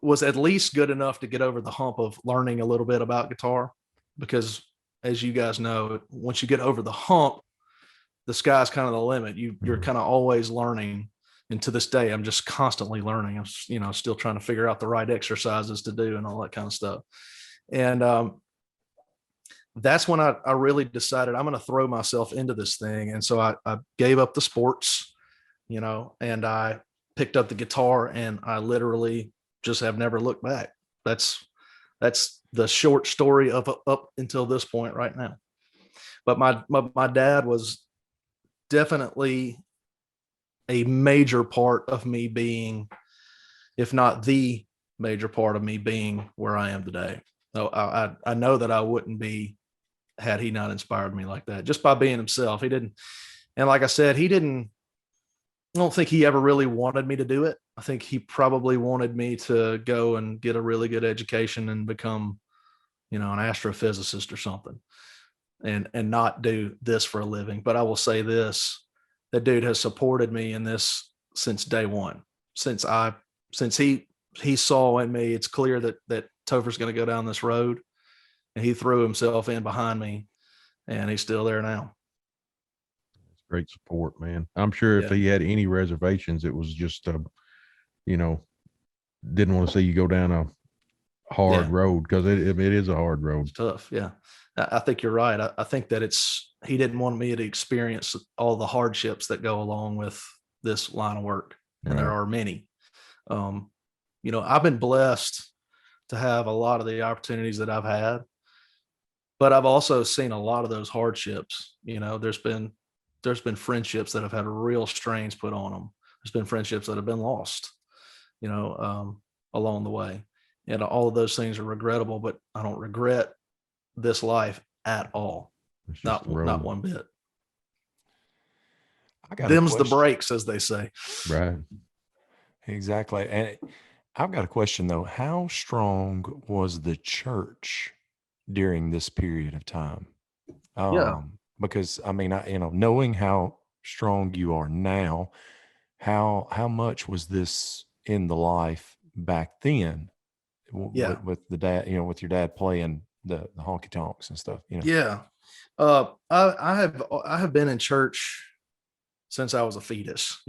was at least good enough to get over the hump of learning a little bit about guitar, because as you guys know, once you get over the hump, the sky's kind of the limit. You're kind of always learning. And to this day, I'm just constantly learning. I'm, still trying to figure out the right exercises to do and all that kind of stuff. And that's when I really decided I'm going to throw myself into this thing. And so I gave up the sports, and I picked up the guitar, and I literally just have never looked back. That's the short story of up until this point right now. But my dad was definitely a major part of me being, if not the major part of me being where I am today. So I know that I wouldn't be had he not inspired me like that, just by being himself. He didn't, and like I said, I don't think he ever really wanted me to do it. I think he probably wanted me to go and get a really good education and become, an astrophysicist or something, and not do this for a living. But I will say this, that dude has supported me in this since day one. Since he saw in me, it's clear that Topher's going to go down this road, and he threw himself in behind me, and he's still there now. Great support, man. I'm sure if he had any reservations, it was just, didn't want to see you go down a hard road, because it is a hard road. It's tough. Yeah. I think you're right. I think that he didn't want me to experience all the hardships that go along with this line of work. And there are many. I've been blessed to have a lot of the opportunities that I've had, but I've also seen a lot of those hardships. There's been friendships that have had real strains put on them. There's been friendships that have been lost, along the way. And all of those things are regrettable, but I don't regret this life at all. Not one bit. Them's the breaks, as they say. Right. Exactly. And I've got a question though. How strong was the church during this period of time? Because knowing how strong you are now, how much was this in the life back then? With the dad, with your dad playing the honky tonks and stuff. Yeah. I have been in church since I was a fetus,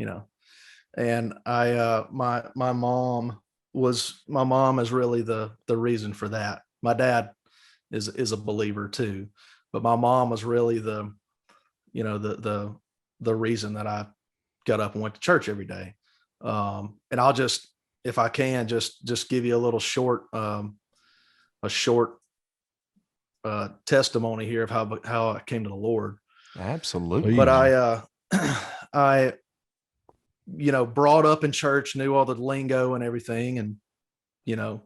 and my mom is really the reason for that. My dad is a believer too, but my mom was really the reason that I got up and went to church every day. And I'll just, if I can, just give you a little short testimony here of how I came to the Lord. Absolutely. But I brought up in church, knew all the lingo and everything. And, a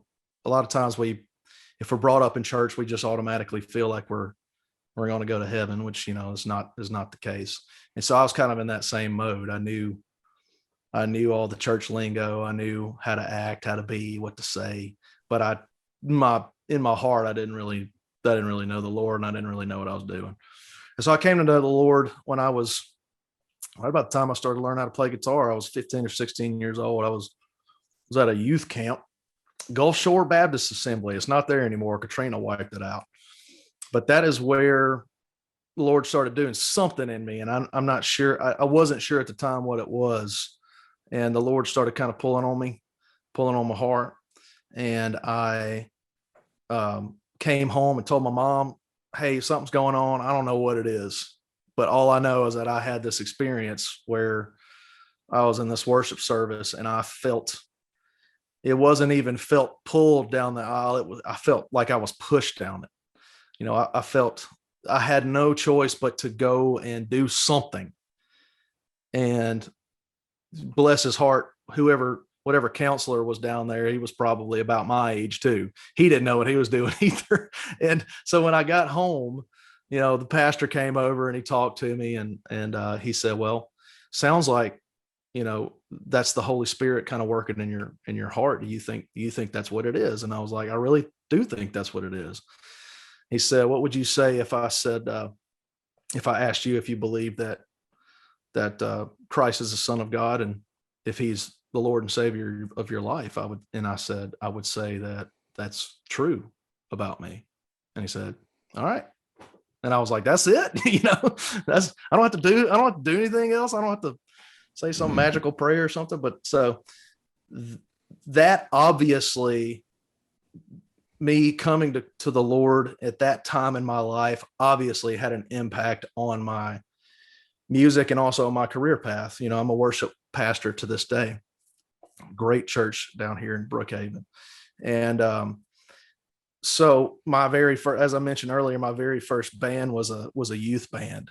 lot of times if we're brought up in church, we just automatically feel like we're going to go to heaven, which, is not the case. And so I was kind of in that same mode. I knew all the church lingo. I knew how to act, how to be, what to say, but in my heart, I didn't really know the Lord, and I didn't really know what I was doing. And so I came to know the Lord when I was right about the time I started learning how to play guitar. I was 15 or 16 years old. I was at a youth camp, Gulf Shore Baptist Assembly. It's not there anymore. Katrina wiped it out. But that is where the Lord started doing something in me. And I'm not sure. I wasn't sure at the time what it was. And the Lord started kind of pulling on me. pulling on my heart. And I came home and told my mom, hey, something's going on. I don't know what it is, but all I know is that I had this experience where I was in this worship service and I felt, it wasn't even felt pulled down the aisle. I felt like I was pushed down it. You know, I felt I had no choice but to go and do something. And bless his heart, whatever counselor was down there, he was probably about my age too. He didn't know what he was doing either. And so when I got home, you know, the pastor came over and he talked to me and he said, well, sounds like, you know, that's the Holy Spirit kind of working in your heart. Do you think that's what it is? And I was like, I really do think that's what it is. He said, what would you say if I said, if I asked you if you believe that Christ is the Son of God, and if he's the Lord and Savior of your life? I said, I would say that that's true about me. And he said, all right. And I was like, that's it. You know, I don't have to do anything else. I don't have to say some magical prayer or something. But so that obviously, me coming to the Lord at that time in my life obviously had an impact on my music and also my career path. You know, I'm a worship pastor to this day, great church down here in Brookhaven. And so my very first, as I mentioned earlier, my very first band was a youth band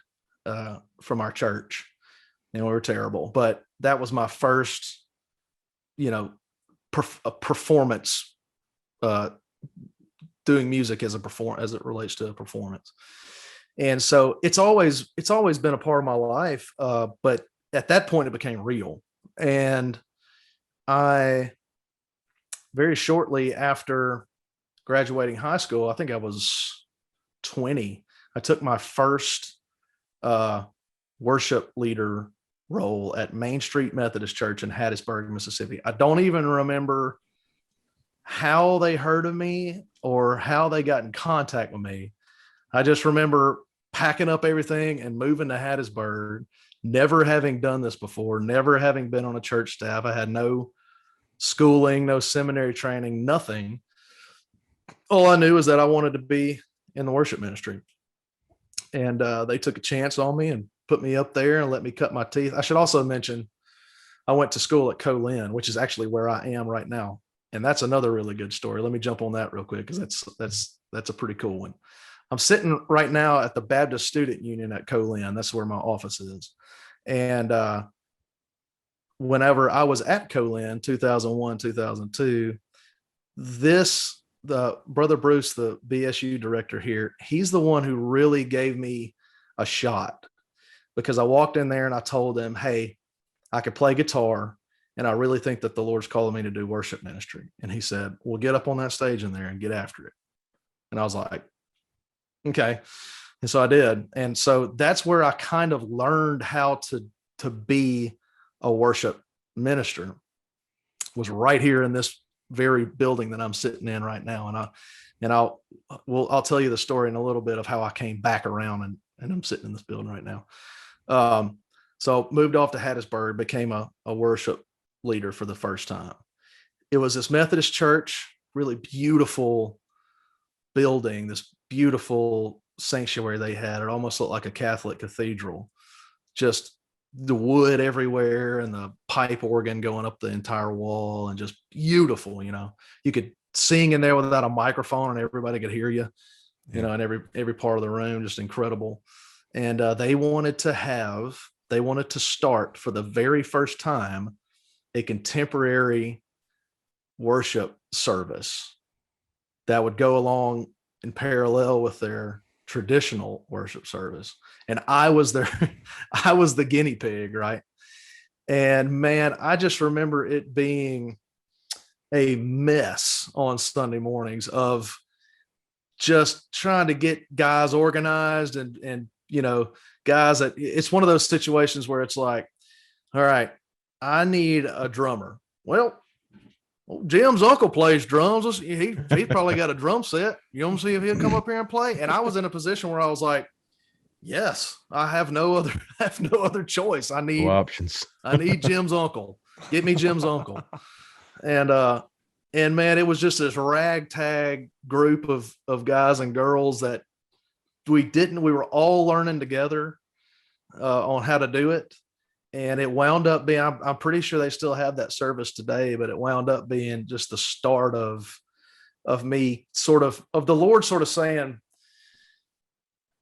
from our church. And we were terrible, but that was my first, you know, performance, doing music as it relates to a performance. And so it's always been a part of my life. But at that point it became real. And I, very shortly after graduating high school, I think I was 20, I took my first worship leader role at Main Street Methodist Church in Hattiesburg, Mississippi. I don't even remember how they heard of me or how they got in contact with me. I just remember packing up everything and moving to Hattiesburg, never having done this before, never having been on a church staff. I had no schooling, no seminary training, nothing. All I knew is that I wanted to be in the worship ministry. And they took a chance on me and put me up there and let me cut my teeth. I should also mention I went to school at Co-Lin, which is actually where I am right now. And that's another really good story. Let me jump on that real quick, because that's a pretty cool one. I'm sitting right now at the Baptist Student Union at Co-Lin. That's where my office is. And whenever I was at Co-Lin, 2001, 2002, the Brother Bruce, the BSU director here, he's the one who really gave me a shot, because I walked in there and I told him, hey, I could play guitar and I really think that the Lord's calling me to do worship ministry. And he said, well, get up on that stage in there and get after it. And I was like, okay. And so I did. And so that's where I kind of learned how to be a worship minister, was right here in this very building that I'm sitting in right now. And I'll tell you the story in a little bit of how I came back around and I'm sitting in this building right now. So moved off to Hattiesburg, became a worship leader for the first time. It was this Methodist church, really beautiful building, this beautiful sanctuary they had. It almost looked like a Catholic cathedral, just the wood everywhere and the pipe organ going up the entire wall, and just beautiful. You know, you could sing in there without a microphone and everybody could hear you, you know, in every part of the room, just incredible. And they wanted to start for the very first time a contemporary worship service that would go along in parallel with their traditional worship service. And I was the guinea pig, right? And man, I just remember it being a mess on Sunday mornings of just trying to get guys organized and you know, guys, that it's one of those situations where it's like, all right, I need a drummer. Well, Jim's uncle plays drums. He probably got a drum set. You want to see if he'll come up here and play? And I was in a position where I was like, yes, I have no other choice. I need options. I need Jim's uncle. Get me Jim's uncle. And man, it was just this ragtag group of guys and girls that we were all learning together on how to do it. And it wound up being, I'm pretty sure they still have that service today, but it wound up being just the start of me of the Lord sort of saying,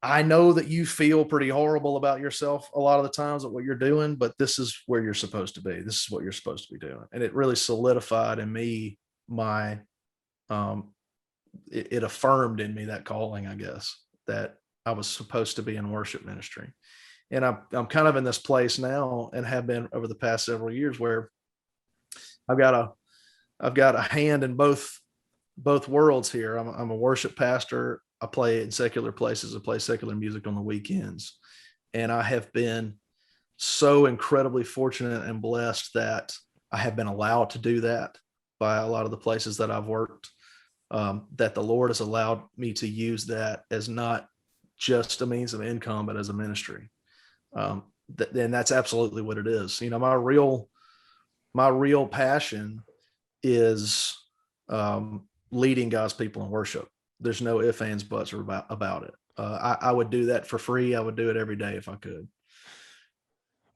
I know that you feel pretty horrible about yourself a lot of the times at what you're doing, but this is where you're supposed to be. This is what you're supposed to be doing. And it really solidified in me it affirmed in me that calling, I guess, that I was supposed to be in worship ministry. And I'm kind of in this place now, and have been over the past several years, where I've got a hand in both worlds here. I'm a worship pastor. I play in secular places. I play secular music on the weekends. And I have been so incredibly fortunate and blessed that I have been allowed to do that by a lot of the places that I've worked, that the Lord has allowed me to use that as not just a means of income, but as a ministry. And that's absolutely what it is. You know, my real passion is leading God's people in worship. There's no ifs, ands, buts about it. I would do that for free. I would do it every day if I could.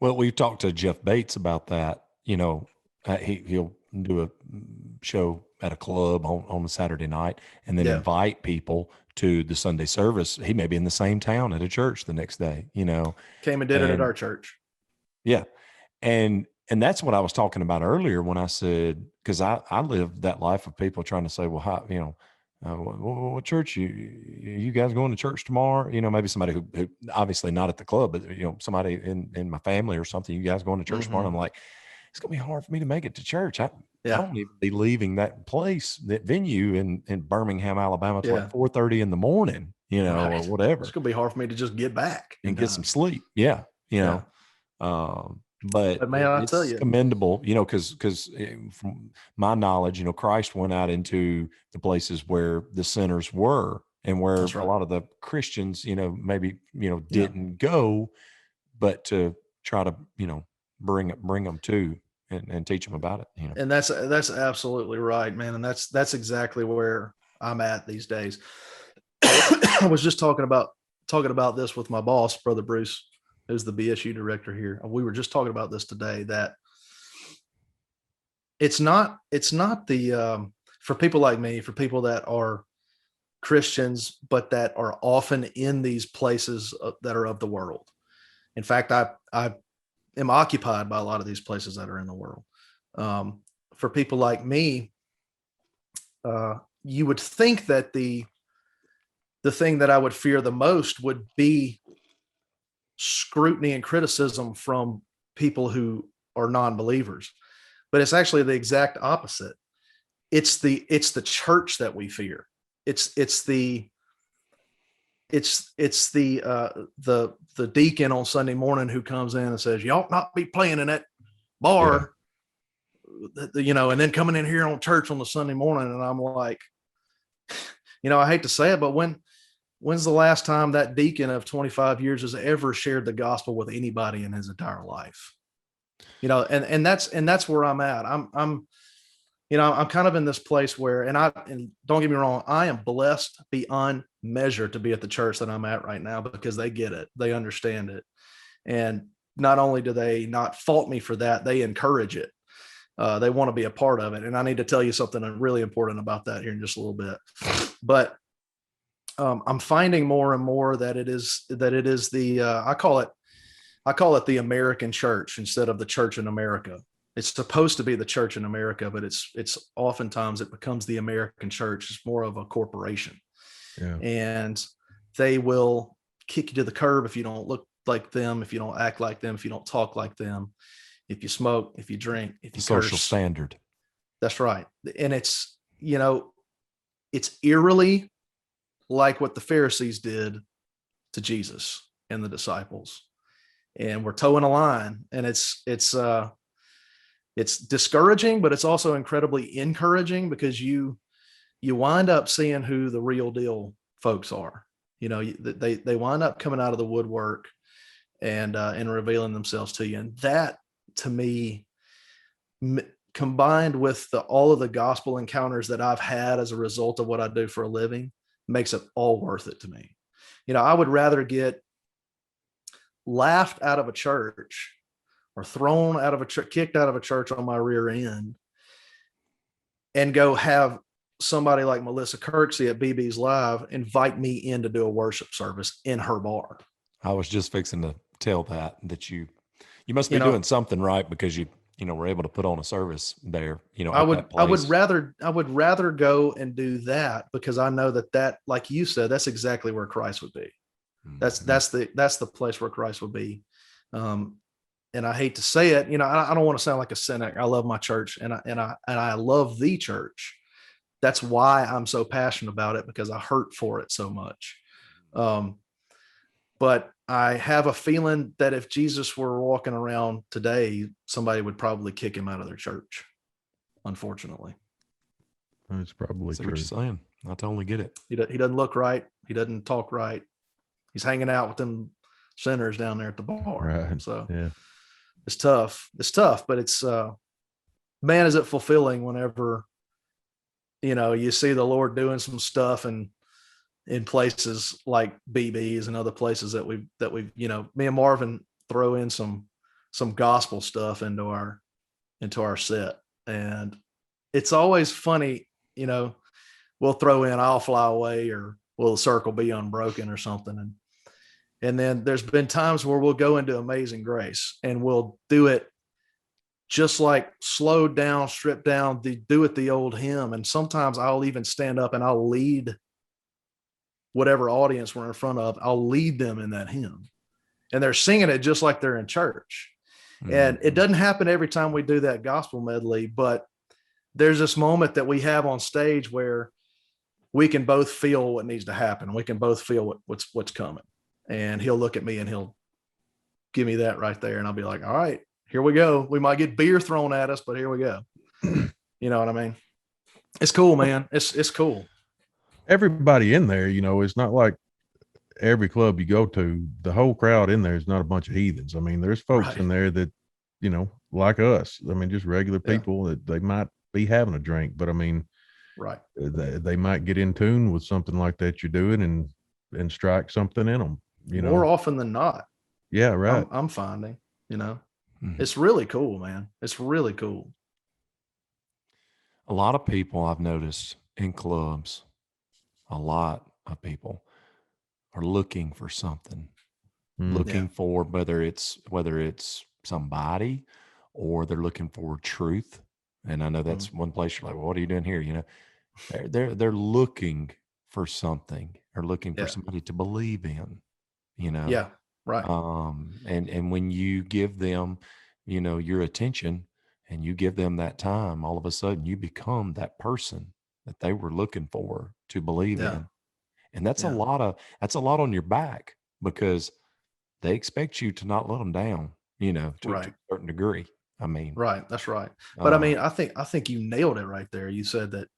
Well, we talked to Jeff Bates about that. You know, he'll do a show at a club on a Saturday night, and then invite people to the Sunday service. He may be in the same town at a church the next day, you know. Came and did it at our church. Yeah. And that's what I was talking about earlier when I said, because I lived that life of people trying to say, well, how, you know, what church you guys going to church tomorrow? You know, maybe somebody who obviously not at the club, but you know, somebody in my family or something. You guys going to church tomorrow? I'm like, it's gonna be hard for me to make it to church. I don't even be leaving that place, that venue in Birmingham, Alabama, till like 4:30 in the morning. You know, or whatever. It's gonna be hard for me to just get back and get some sleep. Yeah, you know. But man, I tell you, commendable, you know, because from my knowledge, you know, Christ went out into the places where the sinners were, and where a lot of the Christians, you know, maybe, you know, didn't go, but to try to, you know, bring them to and teach them about it, you know. And that's absolutely right, man. And that's exactly where I'm at these days. I was just talking about this with my boss, Brother Bruce, who's the BSU director here. We were just talking about this today, that it's not the for people like me, for people that are Christians, but that are often in these places that are of the world. In fact, I am occupied by a lot of these places that are in the world. For people like me, you would think that the thing that I would fear the most would be scrutiny and criticism from people who are non-believers, but it's actually the exact opposite. It's the church that we fear. It's the deacon on Sunday morning who comes in and says, you ought not be playing in that bar, you know, and then coming in here on church on the Sunday morning. And I'm like, you know, I hate to say it, but when's the last time that deacon of 25 years has ever shared the gospel with anybody in his entire life? You know, and that's where I'm at. I'm you know, I'm kind of in this place where, and don't get me wrong, I am blessed beyond measure to be at the church that I'm at right now, because they get it, they understand it. And not only do they not fault me for that, they encourage it. They want to be a part of it. And I need to tell you something really important about that here in just a little bit. But I'm finding more and more that it is the I call it the American church instead of the church in America. It's supposed to be the church in America, but it's oftentimes it becomes the American church. It's more of a corporation, and they will kick you to the curb if you don't look like them, if you don't act like them, if you don't talk like them, if you smoke, if you drink, if you social curse. Standard. That's right. And it's, you know, it's eerily like what the Pharisees did to Jesus and the disciples, and we're towing a line, and it's discouraging, but it's also incredibly encouraging, because you wind up seeing who the real deal folks are. You know, they wind up coming out of the woodwork and revealing themselves to you. And that, to me, combined with all of the gospel encounters that I've had as a result of what I do for a living, makes it all worth it to me. I would rather get laughed out of a church or thrown out of a church, kicked out of a church on my rear end, and go have somebody like Melissa Kirksey at BB's Live invite me in to do a worship service in her bar. I was just fixing to tell that you must be doing something right, because you were able to put on a service there. I would rather go and do that, because I know that, like you said, that's exactly where Christ would be. Mm-hmm. That's the place where Christ would be. And I hate to say it, I don't want to sound like a cynic. I love my church, and I love the church. That's why I'm so passionate about it, because I hurt for it so much. But I have a feeling that if Jesus were walking around today, somebody would probably kick him out of their church, unfortunately. That's probably true. What you're saying. I totally get it. He doesn't look right. He doesn't talk right. He's hanging out with them sinners down there at the bar. Right. So yeah, it's tough. It's tough, but it's, man, is it fulfilling whenever, you see the Lord doing some stuff and in places like BB's and other places that we've, me and Marvin throw in some gospel stuff into our set. And it's always funny, we'll throw in I'll Fly Away, or Will the Circle Be Unbroken, or something. And then there's been times where we'll go into Amazing Grace and we'll do it just like slowed down, stripped down, do it the old hymn. And sometimes I'll even stand up and I'll lead whatever audience we're in front of. I'll lead them in that hymn, and they're singing it just like they're in church. Mm-hmm. And it doesn't happen every time we do that gospel medley, but there's this moment that we have on stage where we can both feel what needs to happen. We can both feel what's coming. And he'll look at me and he'll give me that right there. And I'll be like, all right, here we go. We might get beer thrown at us, but here we go. You know what I mean? It's cool, man. It's cool. Everybody in there, it's not like every club you go to, the whole crowd in there is not a bunch of heathens. I mean, there's folks in there that, like us. I mean, just regular people that they might be having a drink, but I mean, right. They might get in tune with something like that you're doing and strike something in them, more often than not. Yeah. Right. I'm finding, it's really cool, man. It's really cool. A lot of people I've noticed in clubs, a lot of people are looking for something, looking for whether it's somebody, or they're looking for truth. And I know that's one place you're like, well, what are you doing here? They're looking for something, or looking for somebody to believe in, Yeah. Right. And when you give them, your attention, and you give them that time, all of a sudden you become that person that they were looking for to believe in. And that's a lot on your back, because they expect you to not let them down, to a certain degree. I mean, right. That's right. But I mean, I think you nailed it right there. You said that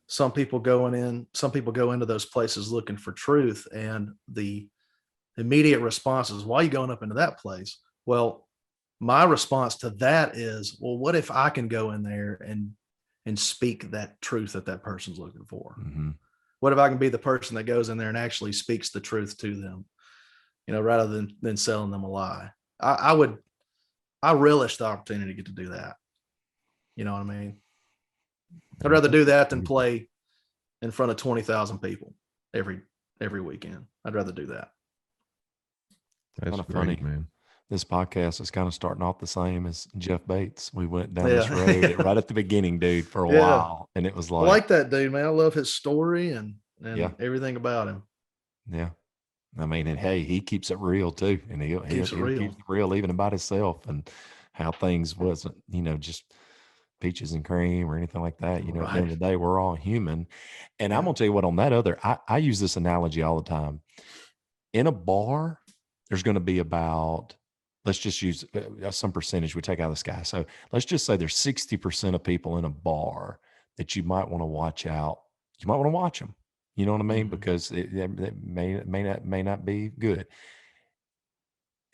some people go into those places looking for truth, and the immediate response is, why are you going up into that place? Well, my response to that is, well, what if I can go in there and speak that truth that person's looking for? Mm-hmm. What if I can be the person that goes in there and actually speaks the truth to them, rather than selling them a lie? I relish the opportunity to get to do that. You know what I mean? I'd rather do that than play in front of 20,000 people every weekend. I'd rather do that. That's kind of great, funny, man. This podcast is kind of starting off the same as Jeff Bates. We went down this road right at the beginning, dude, for a while, and it was I like that dude, man. I love his story and everything about him. Yeah. I mean, and hey, he keeps it real too. And he'll keep it real even about himself and how things wasn't, just peaches and cream or anything like that. At the end of the day, we're all human. And I'm going to tell you what, on that I use this analogy all the time. In a bar, there's going to be about, let's just use some percentage we take out of the sky. So let's just say there's 60% of people in a bar that you might want to watch out. You might want to watch them. You know what I mean? Mm-hmm. Because it may not be good.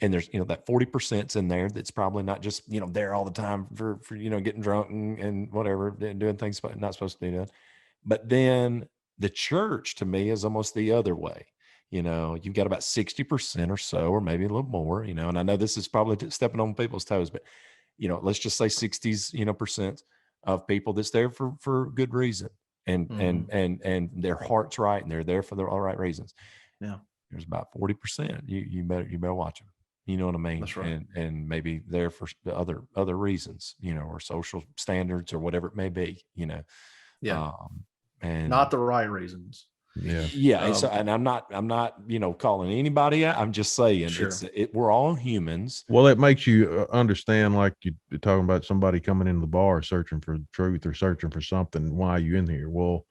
And there's, that 40%'s in there that's probably not just, there all the time for getting drunk and whatever, doing things not supposed to be done. But then the church to me is almost the other way. You've got about 60% or so, or maybe a little more, and I know this is probably stepping on people's toes, but let's just say 60s, percent of people that's there for good reason. And and their heart's right, and they're there for the all right reasons. Yeah. There's about 40%. You better watch them. You know what I mean? That's right. And maybe there for the other reasons, or social standards or whatever it may be, Yeah. And not the right reasons. Yeah. And so, and I'm not, calling anybody out. I'm just saying Sure. we're all humans. Well, it makes you understand, like you're talking about somebody coming into the bar searching for truth or searching for something. Why are you in here? Well,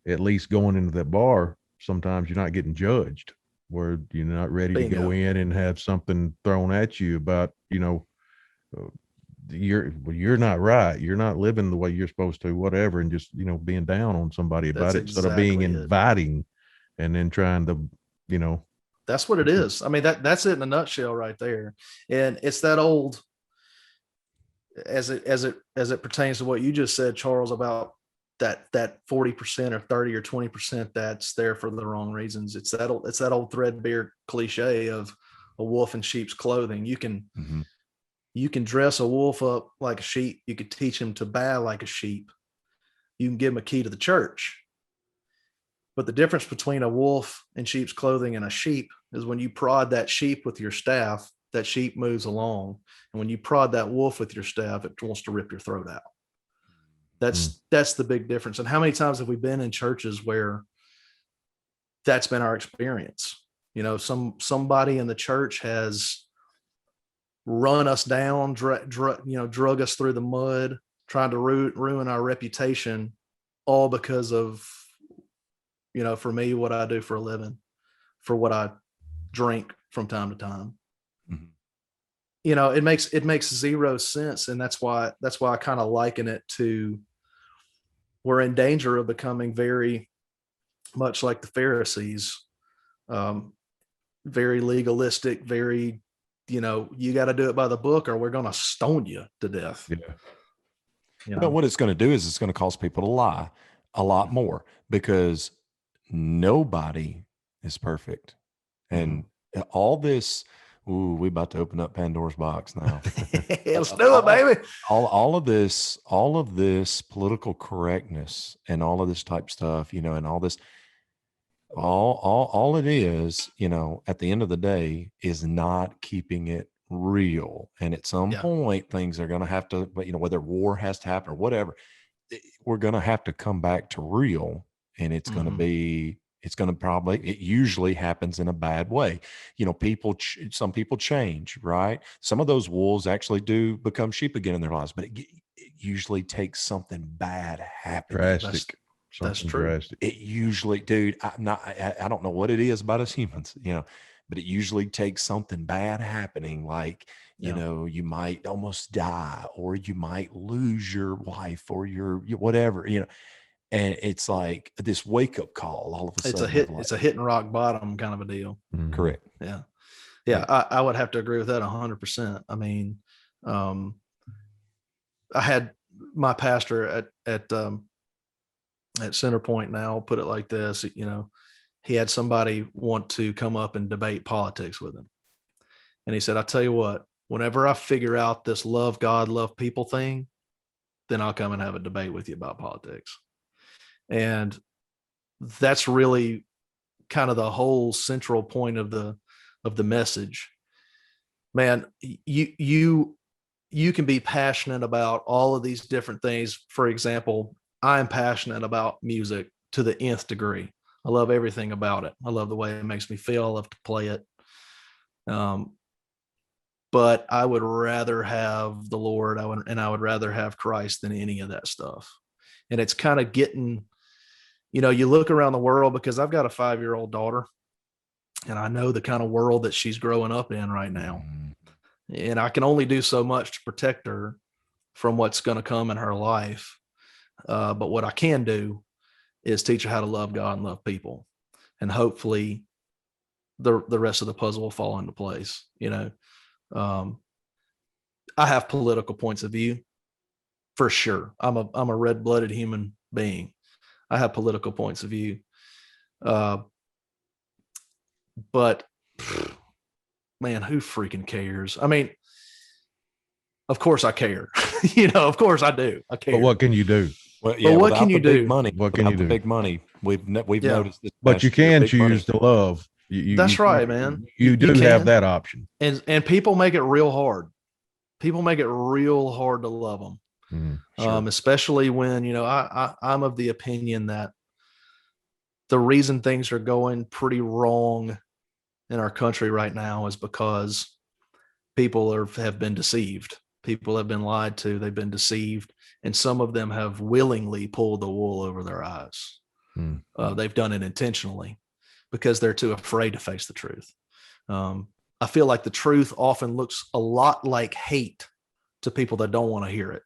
at least going into that bar, sometimes you're not getting judged, where you're not ready to go in and have something thrown at you about, you're not right. You're not living the way you're supposed to, whatever. And just, being down on somebody about it instead of being inviting and then trying to, That's what it is. I mean, that's it in a nutshell right there. And it's that old, as it pertains to what you just said, Charles, about that 40% or 30 or 20% that's there for the wrong reasons. It's that old threadbare cliche of a wolf in sheep's clothing. You can dress a wolf up like a sheep. You could teach him to baa like a sheep. You can give him a key to the church. But the difference between a wolf in sheep's clothing and a sheep is when you prod that sheep with your staff, that sheep moves along. And when you prod that wolf with your staff, it wants to rip your throat out. That's the big difference. And how many times have we been in churches where that's been our experience? Somebody in the church has run us down, drug us through the mud, trying to ruin our reputation, all because of, for me, what I do for a living, for what I drink from time to time. Mm-hmm. It makes zero sense. And that's why I kind of liken it to, we're in danger of becoming very much like the Pharisees, very legalistic, very, you got to do it by the book or we're going to stone you to death. Yeah. But what it's going to do is it's going to cause people to lie a lot more, because nobody is perfect. And all this, we about to open up Pandora's box now. Let's do it, baby. All of this political correctness and all of this type stuff, and all this, all it is, at the end of the day, is not keeping it real. And at some point, things are going to have to, whether war has to happen or whatever, we're going to have to come back to real. And it's going to be, it usually happens in a bad way. Some people change, right? Some of those wolves actually do become sheep again in their lives, but it usually takes something bad happening. Drastic. That's true. Drastic. It usually, dude, I don't know what it is about us humans, but it usually takes something bad happening. Like, you might almost die, or you might lose your wife or your whatever, and it's like this wake up call all of a sudden. It's a hit and rock bottom kind of a deal. Mm-hmm. Correct. Yeah. I would have to agree with that 100%. I mean, I had my pastor at Centerpoint, now, I'll put it like this, he had somebody want to come up and debate politics with him. And he said, I tell you what, whenever I figure out this love God, love people thing, then I'll come and have a debate with you about politics. And that's really kind of the whole central point of the message. Man, you can be passionate about all of these different things. For example, I'm passionate about music to the nth degree. I love everything about it. I love the way it makes me feel. I love to play it. But I would rather have the Lord, I would rather have Christ than any of that stuff. And it's kind of getting, you look around the world, because I've got a 5-year-old daughter, and I know the kind of world that she's growing up in right now. And I can only do so much to protect her from what's going to come in her life. But what I can do is teach her how to love God and love people. And hopefully the rest of the puzzle will fall into place. I have political points of view for sure. I'm a red-blooded human being. I have political points of view. But man, who freaking cares? I mean, of course I care. Of course I do. I care. But what can you do? Well, yeah, but what can you do? What can you do? Big money, we've noticed this. But you can choose to love. That's right, man. You do have that option. And people make it real hard. People make it real hard to love them. Sure. Especially when, I'm of the opinion that the reason things are going pretty wrong in our country right now is because people have been deceived. People have been lied to. They've been deceived. And some of them have willingly pulled the wool over their eyes. They've done it intentionally because they're too afraid to face the truth. I feel like the truth often looks a lot like hate to people that don't want to hear it.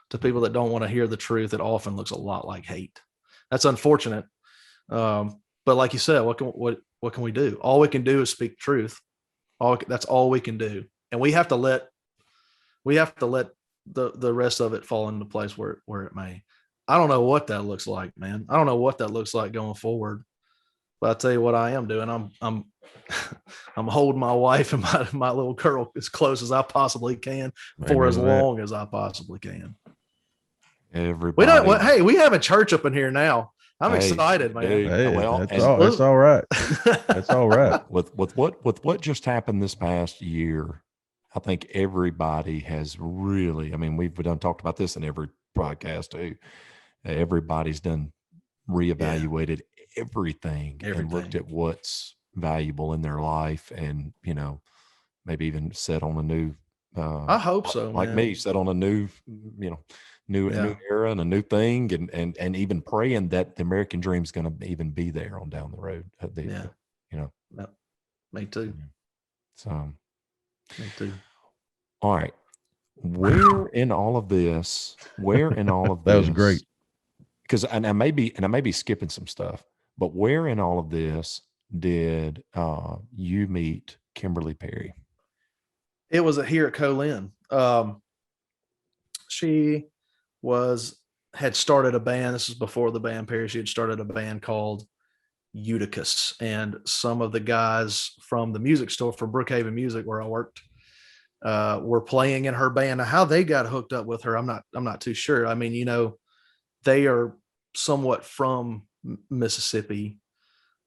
To people that don't want to hear the truth, it often looks a lot like hate. That's unfortunate. But like you said, what can we do? All we can do is speak truth. That's all we can do. And we have to let the rest of it fall into place where it may. I don't know what that looks like, man. I don't know what that looks like going forward. But I'll tell you what I am doing. I'm holding my wife and my little girl as close as I possibly can for as long as I possibly can. Everybody. We have a church up in here now. I'm excited, man. Hey, that's all right. That's all right. With what just happened this past year, I think everybody has really, I mean, we've done talked about this in every podcast too. Everybody's done reevaluated everything and looked at what's valuable in their life, and maybe even set on a new I hope so, like man. me, set on a new new era and a new thing, and even praying that the American dream is going to even be there on down the road. Me too. So me too. All right, where in all of this that was great, because I may be skipping some stuff, but where in all of this did you meet Kimberly Perry? It was here at Colin. She had started a band. This is before the band Perry. She had started a band called Eutychus, and some of the guys from the music store for Brookhaven Music, where I worked, were playing in her band. Now, how they got hooked up with her, I'm not too sure. I mean, they are somewhat from Mississippi.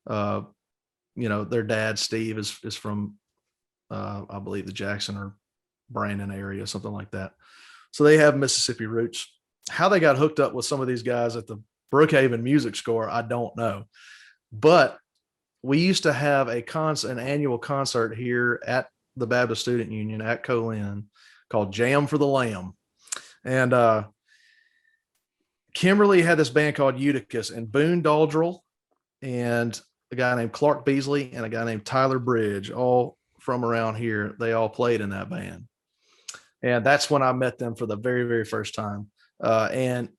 Their dad Steve is from I believe the Jackson or Brandon area, something like that. So they have Mississippi roots. How they got hooked up with some of these guys at the Brookhaven Music Store, I don't know. But we used to have an annual concert here at the Baptist Student Union at Colin called Jam for the Lamb. And Kimberly had this band called Eutychus, and Boone Daldrell and a guy named Clark Beasley and a guy named Tyler Bridge, all from around here, they all played in that band. And that's when I met them for the very, very first time. And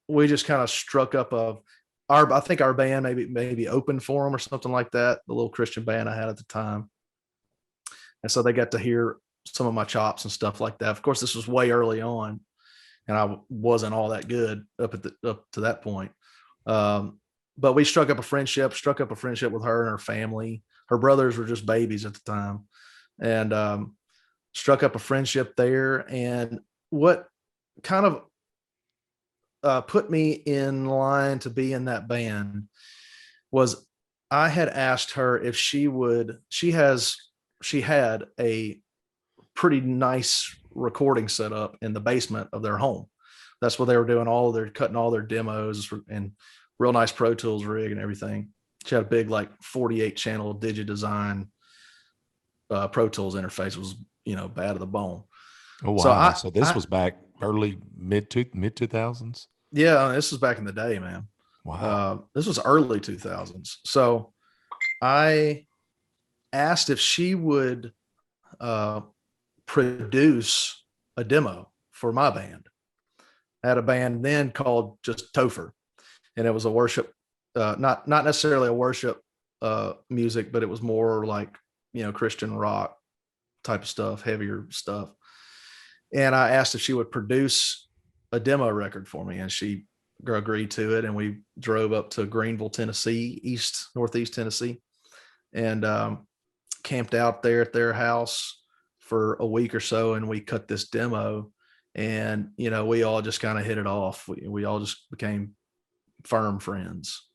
we just kind of struck up I think our band maybe opened for them or something like that, the little Christian band I had at the time. And so they got to hear some of my chops and stuff like that. Of course, this was way early on, and I wasn't all that good up to that point. But we struck up a friendship with her and her family. Her brothers were just babies at the time, and struck up a friendship there. And what kind of put me in line to be in that band was I had asked her if she had a pretty nice recording set up in the basement of their home. That's where they were doing cutting all their demos, and real nice Pro Tools rig and everything. She had a big 48 channel Digidesign Pro Tools interface. It was bad to the bone. Oh wow! So this was back early mid 2000s. Yeah, this was back in the day, man. Wow. This was early 2000s. So I asked if she would produce a demo for my band. I had a band then called just Topher, and it was a worship, not necessarily a worship music, but it was more like, Christian rock type of stuff, heavier stuff. And I asked if she would produce a demo record for me, and she agreed to it. And we drove up to Greenville, Tennessee, northeast Tennessee, and camped out there at their house for a week or so. And we cut this demo, and, we all just kind of hit it off. We all just became firm friends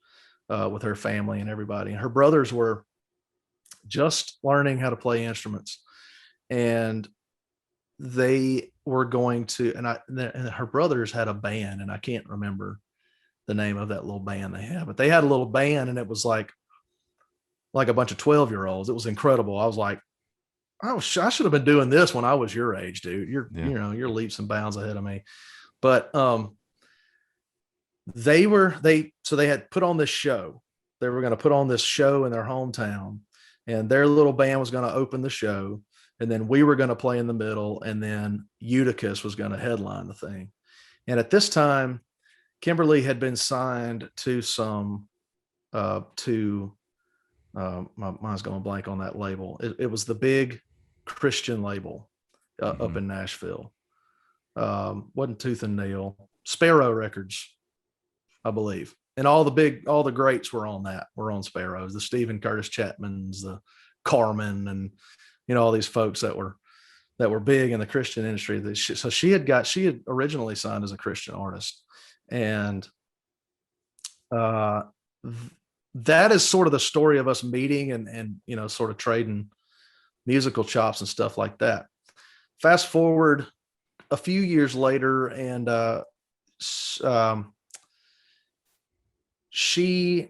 with her family and everybody. And her brothers were just learning how to play instruments, and they were going to, and her brothers had a band, and I can't remember the name of that little band they had, but they had a little band, and it was like a bunch of 12-year-olds. It was incredible. I was like, I should have been doing this when I was your age, dude. You're leaps and bounds ahead of me. But they had put on this show. They were going to put on this show in their hometown, and their little band was going to open the show. And then we were going to play in the middle, and then Eutychus was going to headline the thing. And at this time, Kimberly had been signed to my mind's going blank on that label. It was the big Christian label up in Nashville. Wasn't Tooth and Nail, Sparrow Records, I believe. And all the greats were on Sparrows, the Stephen Curtis Chapmans, the Carmen, and all these folks that were big in the Christian industry. So she had originally signed as a Christian artist, and that is sort of the story of us meeting and sort of trading musical chops and stuff like that. Fast forward a few years later, and she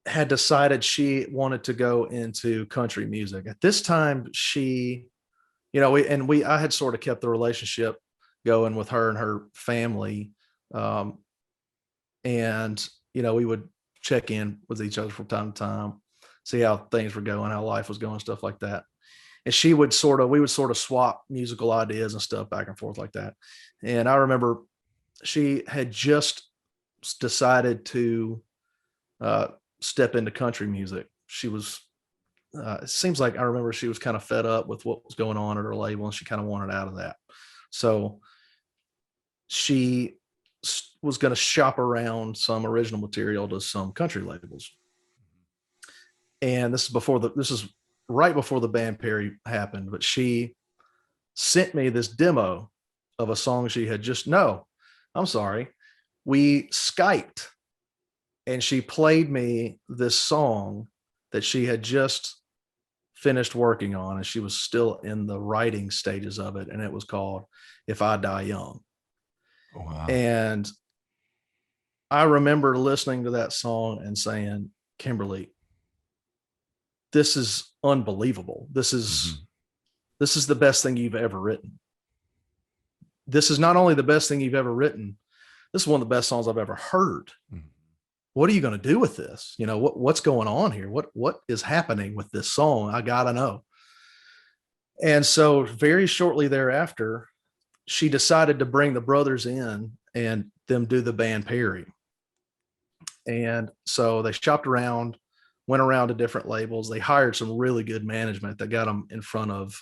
had decided she wanted to go into country music. At this time, I had sort of kept the relationship going with her and her family. And we would check in with each other from time to time, see how things were going, how life was going, stuff like that. And we would sort of swap musical ideas and stuff back and forth like that. And I remember she had just decided to step into country music. She was, it seems like I remember she was kind of fed up with what was going on at her label, and she kind of wanted out of that. So she was going to shop around some original material to some country labels. And this is right before the band Perry happened, but she sent me this demo of a song she had we Skyped, and she played me this song that she had just finished working on, and she was still in the writing stages of it. And it was called If I Die Young. Oh, wow. And I remember listening to that song and saying, Kimberly, this is unbelievable. This is the best thing you've ever written. This is not only the best thing you've ever written, this is one of the best songs I've ever heard. Mm-hmm. What are you going to do with this? What's going on here? What is happening with this song? I got to know. And so very shortly thereafter, she decided to bring the brothers in and them do the band Perry. And so they shopped around, went around to different labels. They hired some really good management that got them in front of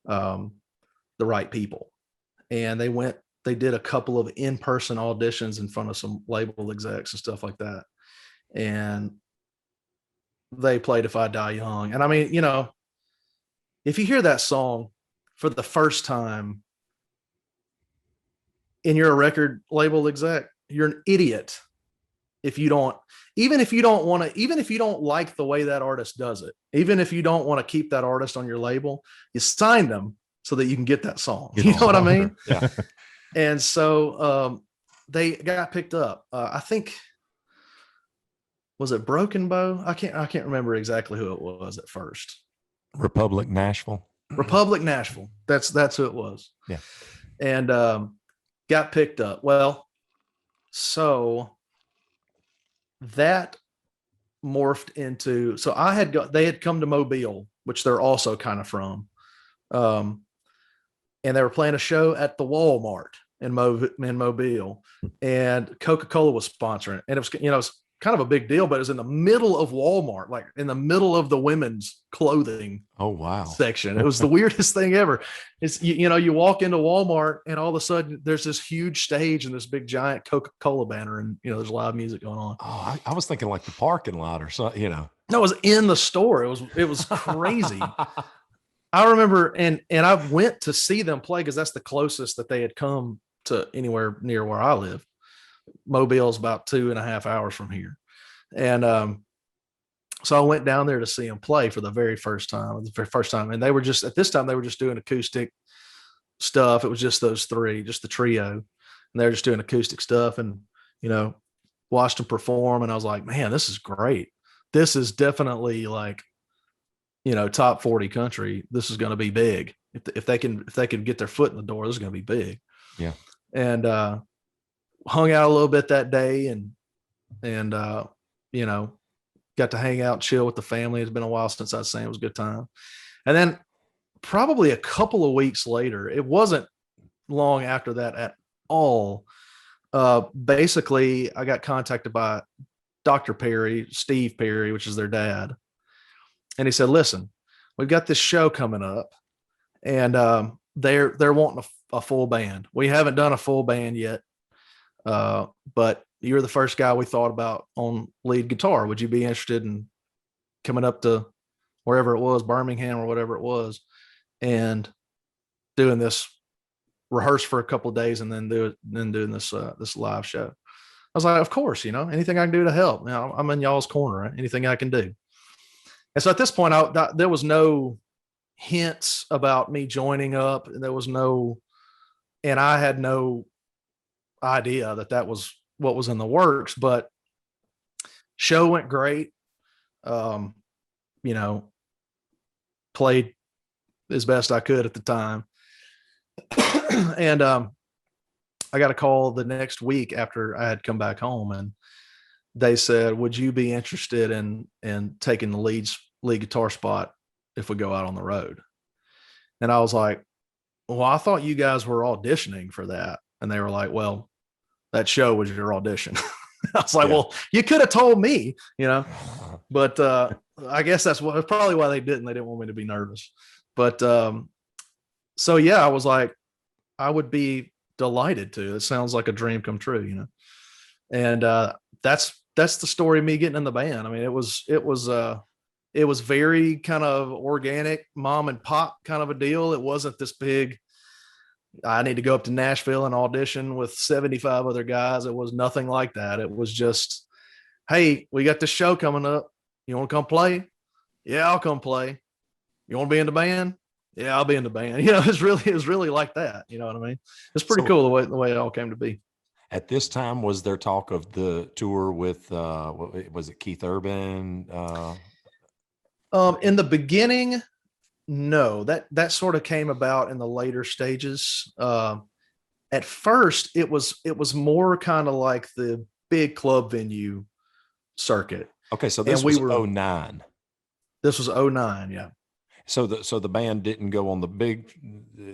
the right people. And they did a couple of in-person auditions in front of some label execs and stuff like that. And they played If I Die Young. And I mean, if you hear that song for the first time and you're a record label exec, you're an idiot. Even if you don't like the way that artist does it, even if you don't want to keep that artist on your label, you sign them so that you can get that song. You know what I mean? Yeah. And so they got picked up. I think, was it Broken Bow? I can't remember exactly who it was at first. Republic Nashville. That's who it was. Yeah. And got picked up. Well, so that morphed into, they had come to Mobile, which they're also kind of from. And they were playing a show at the Walmart in Mobile, and Coca-Cola was sponsoring it. And it was, kind of a big deal, but it was in the middle of Walmart, like in the middle of the women's clothing Oh, wow. section. It was the weirdest thing ever. It's, you know, you walk into Walmart and all of a sudden there's this huge stage and this big giant Coca-Cola banner, and, you know, there's live music going on. Oh, I was thinking like the parking lot or something, you know. No, it was in the store. It was crazy. I remember, and I went to see them play because that's the closest that they had come to anywhere near where I live. Mobile's about 2.5 hours from here. And so I went down there to see them play for the very first time. And they were just, at this time, they were just doing acoustic stuff. It was just those three, just the trio. And they were just doing acoustic stuff, and, you know, watched them perform. And I was like, man, this is great. This is definitely like, you know, top 40 country. This is going to be big. If they can get their foot in the door, this is going to be big. Yeah. And hung out a little bit that day, and you know, got to hang out and chill with the family. It's been a while since I'd seen it. It was a good time. And then probably a couple of weeks later, it wasn't long after that at all. Basically, I got contacted by Dr. Perry, Steve Perry, which is their dad. And he said, listen, we've got this show coming up, and they're wanting a full band. We haven't done a full band yet, but you're the first guy we thought about on lead guitar. Would you be interested in coming up to wherever it was, Birmingham or whatever it was, and doing this, rehearse for a couple of days, and then doing this live show? I was like, of course, you know, anything I can do to help. You know, I'm in y'all's corner. Right? Anything I can do. And so at this point, there was no hints about me joining up. There was no, and I had no idea that was what was in the works. But show went great. You know, played as best I could at the time. And I got a call the next week after I had come back home, and they said, would you be interested in taking the lead guitar spot if we go out on the road? And I was like, well, I thought you guys were auditioning for that. And they were like, well, that show was your audition. I was like, well, you could have told me, you know, but I guess that's probably why they didn't. They didn't want me to be nervous. But so, yeah, I was like, I would be delighted to. It sounds like a dream come true, you know. And that's the story of me getting in the band. I mean, it was very kind of organic, mom and pop kind of a deal. It wasn't this big, I need to go up to Nashville and audition with 75 other guys. It was nothing like that. It was just, hey, we got this show coming up. You want to come play? Yeah, I'll come play. You want to be in the band? Yeah, I'll be in the band. You know, it was really like that. You know what I mean? It's pretty cool the way it all came to be. At this time, was there talk of the tour with, was it Keith Urban? In the beginning, no, that sort of came about in the later stages. At first it was more kind of like the big club venue circuit. Okay. So this was 09. This was 09. Yeah. So the band didn't go on the big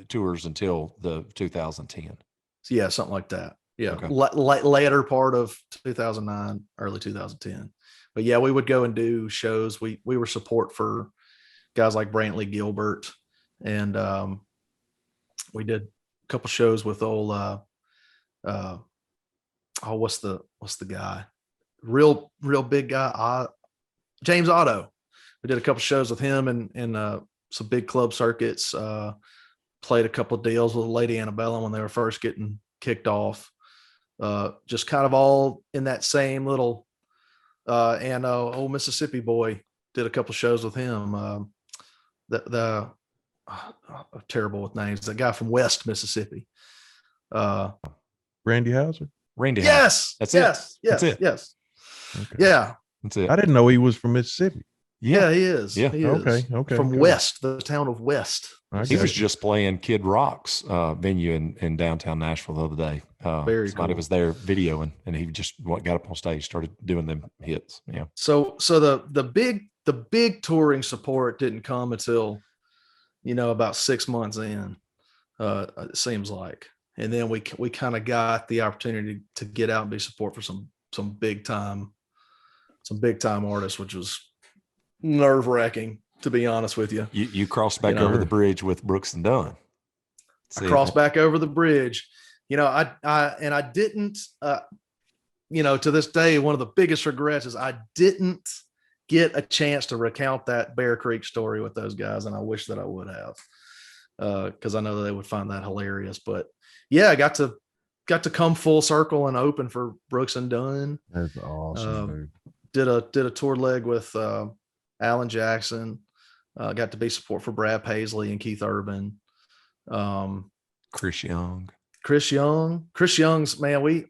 tours until the 2010. Yeah. Something like that. Yeah. Okay. Later part of 2009, early 2010. But yeah, we would go and do shows. We were support for guys like Brantley Gilbert, and we did a couple shows with old what's the guy, real big guy, James Otto. We did a couple shows with him and some big club circuits. Played a couple of deals with Lady Annabella when they were first getting kicked off. Just kind of all in that same little. And old Mississippi boy, did a couple shows with him. I'm terrible with names. The guy from West Mississippi. Randy Houser. Randy. Yes. That's yes. it. That's it. Yes. Okay. Yeah. That's it. I didn't know he was from Mississippi. Yeah, he is. Yeah. He is. Okay. From good. West, the town of West. He was just playing Kid Rock's venue in downtown Nashville the other day. Very somebody cool. was there videoing, and he just got up on stage, started doing them hits. Yeah. So the big touring support didn't come until, you know, about 6 months in. It seems like, and then we kind of got the opportunity to get out and be support for some big time big time artists, which was nerve wracking, to be honest with you. You crossed back over the bridge with Brooks and Dunn. I crossed back over the bridge. I didn't, to this day, one of the biggest regrets is I didn't get a chance to recount that Bear Creek story with those guys. And I wish that I would have, because I know that they would find that hilarious. But yeah, I got to come full circle and open for Brooks and Dunn. That's awesome. Did a tour leg with Alan Jackson. Got to be support for Brad Paisley and Keith Urban. Chris Young's, man, we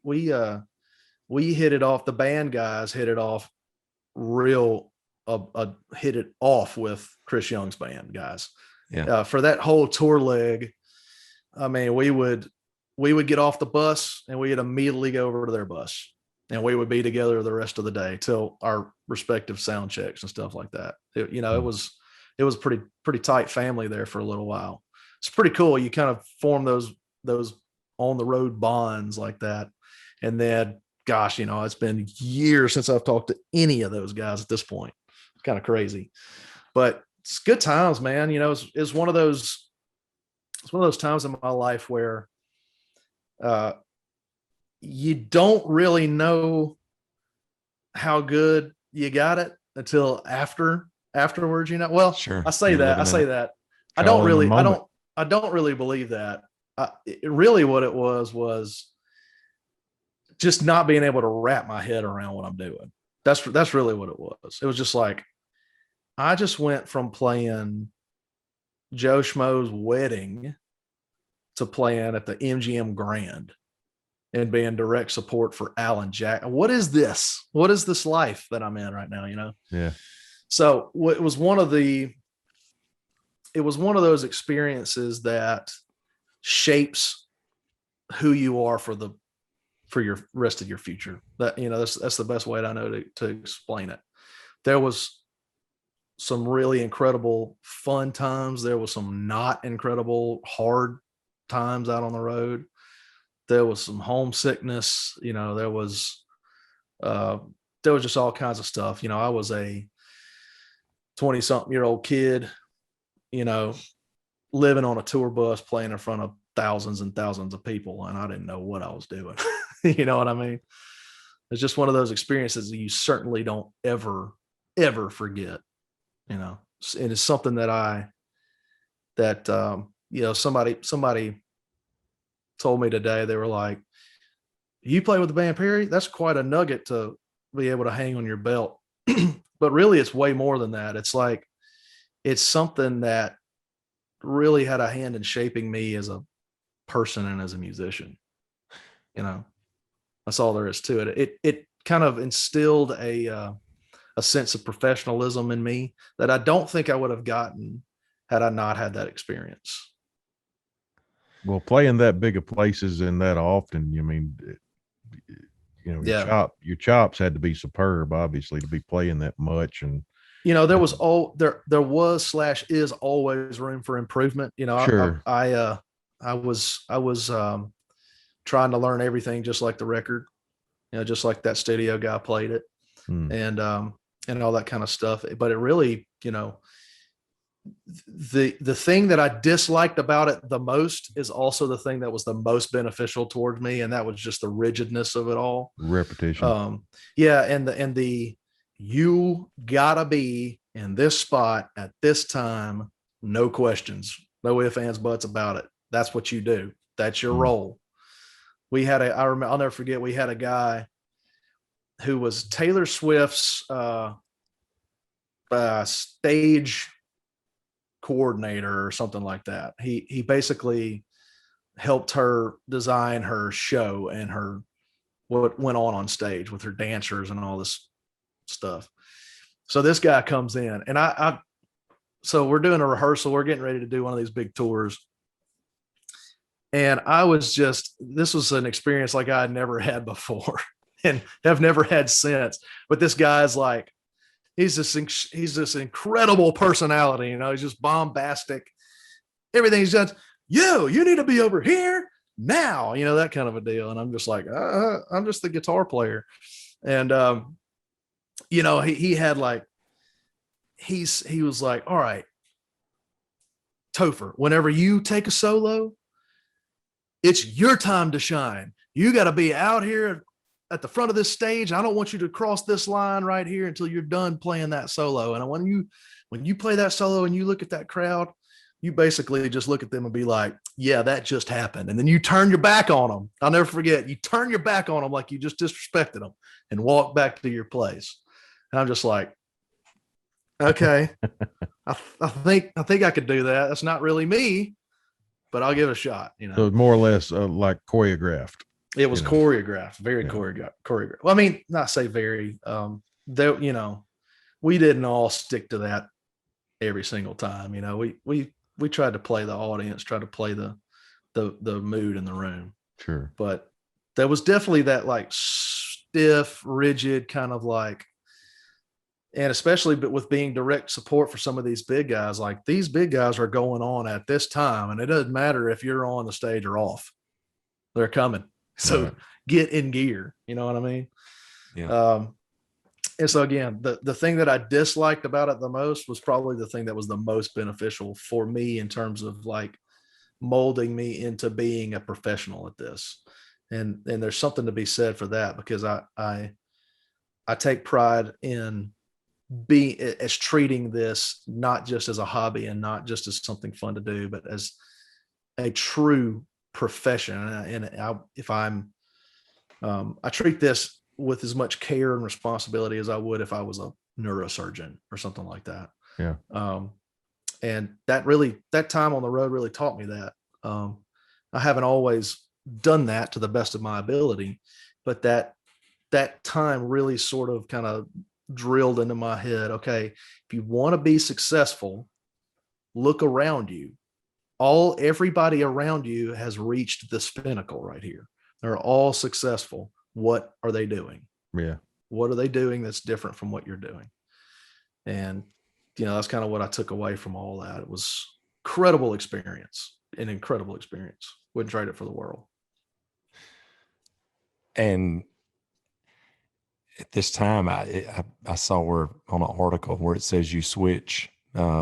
hit it off. The band guys hit it off hit it off with Chris Young's band guys. Yeah. For that whole tour leg, I mean, we would get off the bus and we'd immediately go over to their bus, and we would be together the rest of the day till our respective sound checks and stuff like that. It was a pretty tight family there for a little while. It's pretty cool. You kind of form those on the road bonds like that. And then, gosh, it's been years since I've talked to any of those guys at this point. It's kind of crazy, but it's good times, man. It's one of those times in my life where you don't really know how good you got it until afterwards, Well, sure. I say that. I don't really believe that. Really what it was just not being able to wrap my head around what I'm doing. That's really what it was. It was just like, I just went from playing Joe Schmo's wedding to playing at the MGM Grand and being direct support for Alan Jack. What is this? What is this life that I'm in right now? Yeah. So it was one of those experiences that shapes who you are for your rest of your future. That, that's the best way that I know to explain it. There was some really incredible fun times. There was some not incredible hard times out on the road. There was some homesickness, there was just all kinds of stuff. I was a 20-something-year-old kid, living on a tour bus, playing in front of thousands and thousands of people, and I didn't know what I was doing. You know what I mean? It's just one of those experiences that you certainly don't ever forget. And it's something that somebody told me today. They were like, "You play with the band Perry? That's quite a nugget to be able to hang on your belt." But really, it's way more than that. It's like, it's something that really had a hand in shaping me as a person and as a musician. That's all there is to it. It kind of instilled a sense of professionalism in me that I don't think I would have gotten had I not had that experience. Well, playing that big of places and that often, your chops had to be superb, obviously, to be playing that much. And there was is always room for improvement. Sure. I was trying to learn everything just like the record, just like that studio guy played it. And all that kind of stuff. But it really, the thing that I disliked about it the most is also the thing that was the most beneficial towards me. And that was just the rigidness of it all. Repetition. And you gotta be in this spot at this time. No questions, no ifs, ands, buts about it. That's what you do. That's your role. I'll never forget, we had a guy who was Taylor Swift's stage coordinator or something like that. He basically helped her design her show and what went on stage with her dancers and all this stuff. So this guy comes in, and so we're doing a rehearsal. We're getting ready to do one of these big tours. And this was an experience like I had never had before and have never had since. But this guy's like, he's this incredible personality, he's just bombastic. Everything's just, you need to be over here now, that kind of a deal. And I'm just like, I'm just the guitar player. And, you know, he had like, he was like, all right, Topher, whenever you take a solo, it's your time to shine. You got to be out here at the front of this stage. I don't want you to cross this line right here until you're done playing that solo. And when you play that solo and you look at that crowd, you basically just look at them and be like, yeah, that just happened. And then you turn your back on them. I'll never forget. You turn your back on them like you just disrespected them and walk back to your place. And I'm just like, okay, I think I could do that. That's not really me, but I'll give it a shot. You know, So more or less like choreographed. it was choreographed, very choreographed. Well, I mean, not say very. There, you know, we didn't all stick to that every single time. You know, we tried to play the audience, tried to play the mood in the room. Sure. But there was definitely that like stiff, rigid kind of like, and especially but with being direct support for some of these big guys, like these big guys are going on at this time, and it doesn't matter if you're on the stage or off, they're coming. So get in gear. You know what I mean? Yeah. And so again, the thing that I disliked about it the most was probably the thing that was the most beneficial for me in terms of like molding me into being a professional at this. And there's something to be said for that, because I take pride in treating this not just as a hobby and not just as something fun to do, but as a true profession. I treat this with as much care and responsibility as I would if I was a neurosurgeon or something like that. Yeah. And that time on the road really taught me that. I haven't always done that to the best of my ability, but that time really sort of kind of drilled into my head. Okay, if you want to be successful, look around you. Everybody around you has reached this pinnacle right here. They're all successful. What are they doing? Yeah. What are they doing that's different from what you're doing? And, you know, that's kind of what I took away from all that. It was an incredible experience. Wouldn't trade it for the world. And at this time, I saw on an article where it says you switch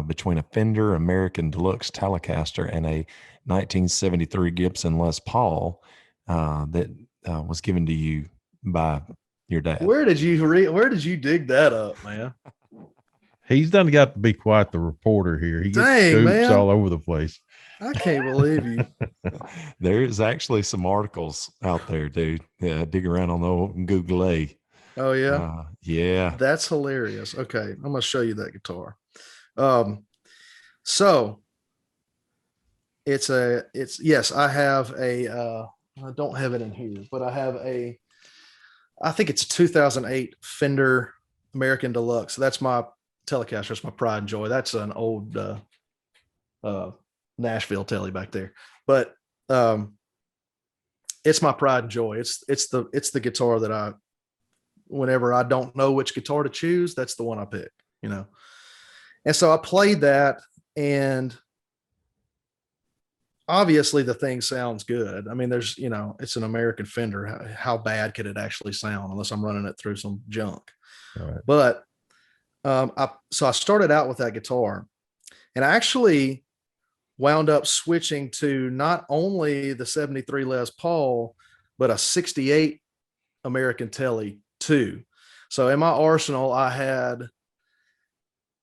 between a Fender American Deluxe Telecaster and a 1973 Gibson Les Paul that was given to you by your dad. Where did you dig that up, man? He's got to be quite the reporter here. He gets Dang, scoops man. all over the place. I can't believe you. There's actually some articles out there, dude. Yeah, dig around on the old Google. Oh yeah. Yeah. That's hilarious. Okay. I'm going to show you that guitar. So yes, I have I don't have it in here, but I have I think it's a 2008 Fender American Deluxe. That's my Telecaster. That's my pride and joy. That's an old Nashville Telly back there, but it's my pride and joy. It's the guitar that whenever I don't know which guitar to choose, that's the one I pick, you know? And so I played that, and obviously the thing sounds good. I mean, there's, you know, it's an American Fender. How bad could it actually sound unless I'm running it through some junk? All right. But so I started out with that guitar, and I actually wound up switching to not only the 73 Les Paul, but a 68 American Telly too. So in my arsenal, I had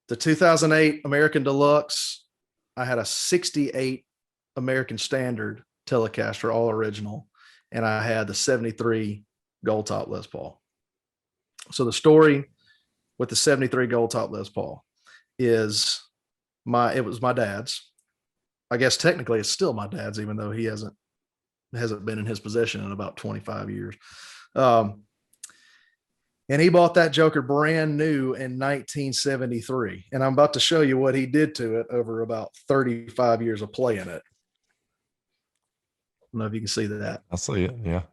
the 2008 American Deluxe. I had a 68 American Standard Telecaster, all original, and I had the 73 Gold Top Les Paul. So the story with the 73 Gold Top Les Paul is it was my dad's. I guess technically it's still my dad's, even though he hasn't been in his possession in about 25 years. And he bought that joker brand new in 1973. And I'm about to show you what he did to it over about 35 years of playing it. I don't know if you can see that. I see it. Yeah.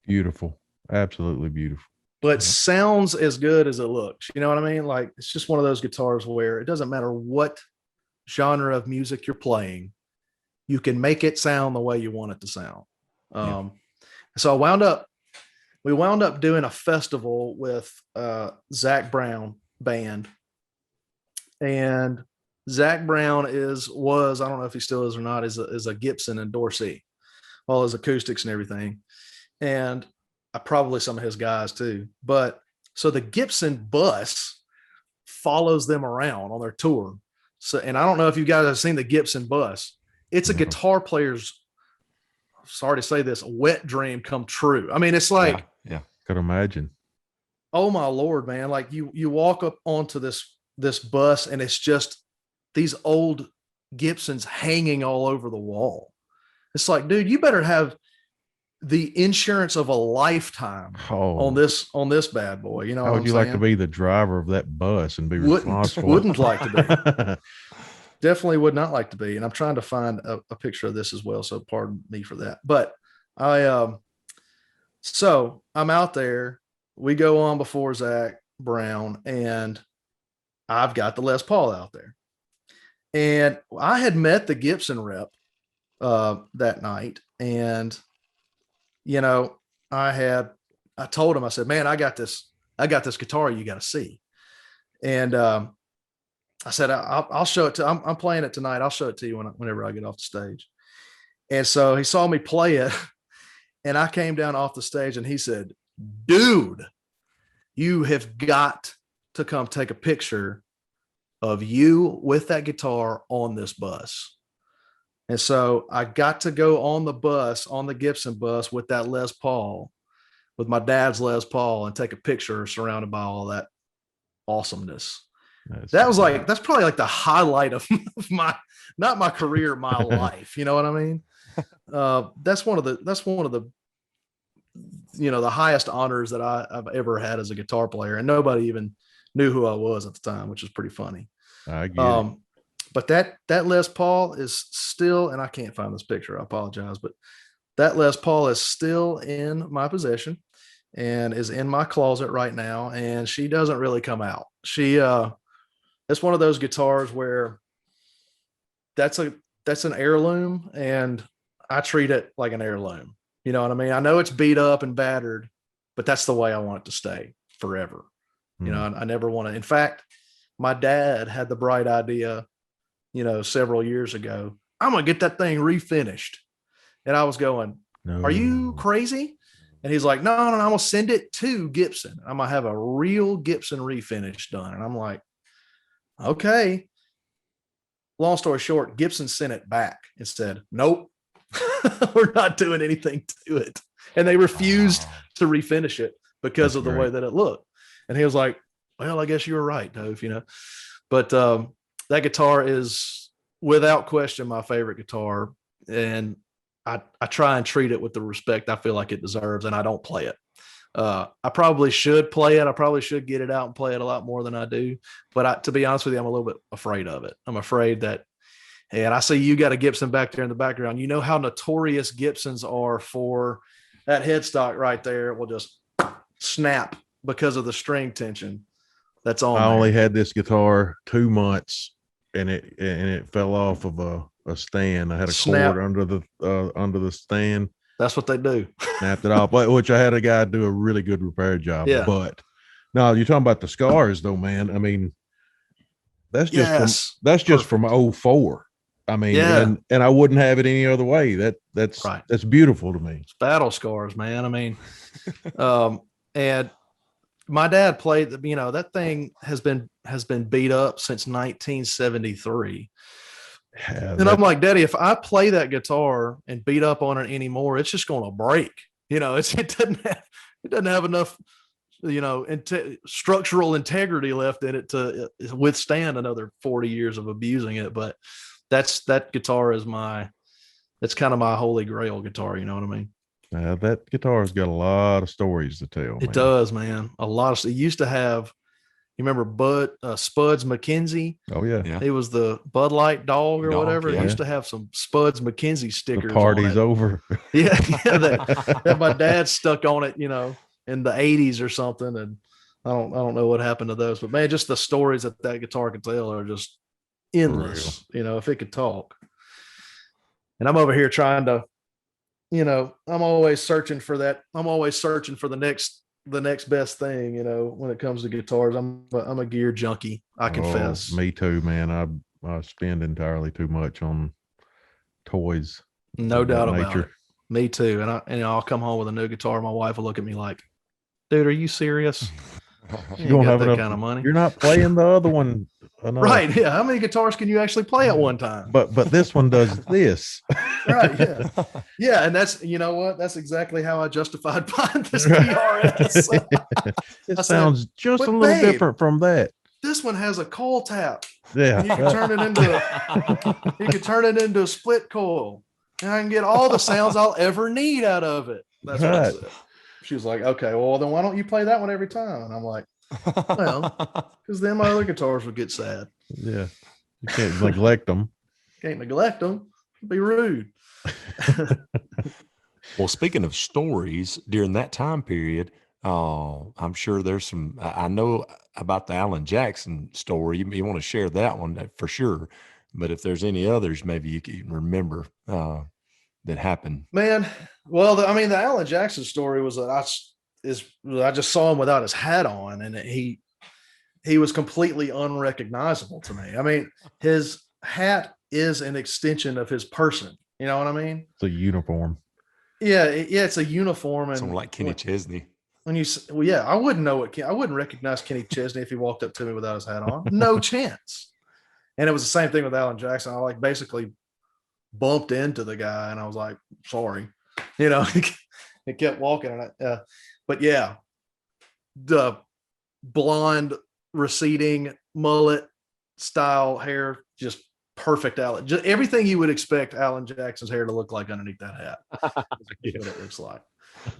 Beautiful. Absolutely beautiful. But sounds as good as it looks. You know what I mean? Like, it's just one of those guitars where it doesn't matter what genre of music you're playing, you can make it sound the way you want it to sound. So I wound up we wound up doing a festival with Zac Brown Band. And Zac Brown was, I don't know if he still is or not, is a Gibson in Dorsey, all his acoustics and everything. And probably some of his guys too. But so the Gibson bus follows them around on their tour. So, and I don't know if you guys have seen the Gibson bus. It's a guitar player's, sorry to say this, wet dream come true. I mean, it's like, yeah. Could imagine. Oh my Lord, man. Like you walk up onto this bus and it's just these old Gibsons hanging all over the wall. It's like, dude, you better have the insurance of a lifetime on this bad boy. You know, how would you like to be the driver of that bus and be responsible? Wouldn't like to be. Definitely would not like to be. And I'm trying to find a picture of this as well. So pardon me for that. But so I'm out there. We go on before Zac Brown, and I've got the Les Paul out there. And I had met the Gibson rep that night. And, you know, I told him, I said, man, I got this guitar you got to see. And I said, I'll show it to, I'm playing it tonight. I'll show it to you whenever I get off the stage. And so he saw me play it, and I came down off the stage and he said, dude, you have got to come take a picture of you with that guitar on this bus. And so I got to go on the bus, on the Gibson bus with that Les Paul, with my dad's Les Paul, and take a picture surrounded by all that awesomeness. That's probably like the highlight of my, not my career, my life. You know what I mean? That's one of the, you know, the highest honors that I've ever had as a guitar player. And nobody even knew who I was at the time, which is pretty funny. I get it. But that Les Paul is still, and I can't find this picture, I apologize, but that Les Paul is still in my possession and is in my closet right now. And she doesn't really come out. It's one of those guitars where that's an heirloom, and I treat it like an heirloom. You know what I mean? I know it's beat up and battered, but that's the way I want it to stay forever. You know, I never want to. In fact, my dad had the bright idea, you know, several years ago, I'm going to get that thing refinished. And I was going, Are you crazy? And he's like, no, I'm going to send it to Gibson. I'm going to have a real Gibson refinish done. And I'm like, okay. Long story short, Gibson sent it back and said, nope, we're not doing anything to it. And they refused to refinish it because of the way that it looked. And he was like, well, I guess you were right, Toph, you know. But that guitar is without question my favorite guitar. And I try and treat it with the respect I feel like it deserves, and I don't play it. I probably should play it. I probably should get it out and play it a lot more than I do. But to be honest with you, I'm a little bit afraid of it. I'm afraid that, and I see you got a Gibson back there in the background. You know how notorious Gibsons are for that headstock right there. It will just snap because of the string tension that's on. I only had this guitar 2 months, and it fell off of a stand. I had a cord under the stand. That's what they do. Snapped it off, which I had a guy do a really good repair job. Yeah. But no, you're talking about the scars though, man. I mean, that's just from 04. I mean, and I wouldn't have it any other way. That's right. That's beautiful to me. It's battle scars, man. I mean, and my dad played, you know, that thing has been beat up since 1973. Yeah, and I'm like, Daddy, if I play that guitar and beat up on it anymore, it's just going to break. You know, it doesn't have enough, you know, structural integrity left in it to withstand another 40 years of abusing it. But that guitar is it's kind of my holy grail guitar. You know what I mean? That guitar's got a lot of stories to tell. It does, man. A lot of. It used to have. You remember Spuds McKenzie? Oh yeah. He was the Bud Light dog or whatever. Yeah. He used to have some Spuds McKenzie stickers. The party's over. Yeah, that my dad stuck on it, you know, in the 80s or something. And I don't know what happened to those, but man, just the stories that guitar can tell are just endless. You know, if it could talk. And I'm over here trying to, I'm always searching for that. I'm always searching for the next best thing, when it comes to guitars. I'm a gear junkie. I confess. Me too, man. I spend entirely too much on toys. No doubt about it. Me too. And I'll come home with a new guitar. My wife will look at me like, dude, are you serious? You don't have that kind of money. You're not playing the other one enough. Right. Yeah. How many guitars can you actually play at one time? But this one does this. Right. Yeah. Yeah. And that's, you know what? That's exactly how I justified buying this PRS. It sounds just a little different from that. This one has a coil tap. Yeah. And you can turn it into a split coil. And I can get all the sounds I'll ever need out of it. That's what I said. She was like, okay, well, then why don't you play that one every time? And I'm like, well, because then my other guitars would get sad. Yeah. You can't neglect them. Can't neglect them. It'd be rude. Well, speaking of stories during that time period, I'm sure there's some, I know about the Alan Jackson story. You want to share that one for sure. But if there's any others, maybe you can remember that happened. Man, well, the Alan Jackson story was that I just saw him without his hat on, and he was completely unrecognizable to me. I mean, his hat is an extension of his person. You know what I mean? It's a uniform. Yeah, it's a uniform. And someone like Kenny Chesney. I wouldn't know I wouldn't recognize Kenny Chesney if he walked up to me without his hat on. No chance. And it was the same thing with Alan Jackson. I basically bumped into the guy, and I was like, sorry, it kept walking. And but yeah, the blonde receding mullet style hair, just perfect. Just everything you would expect Alan Jackson's hair to look like underneath that hat. That's what it looks like.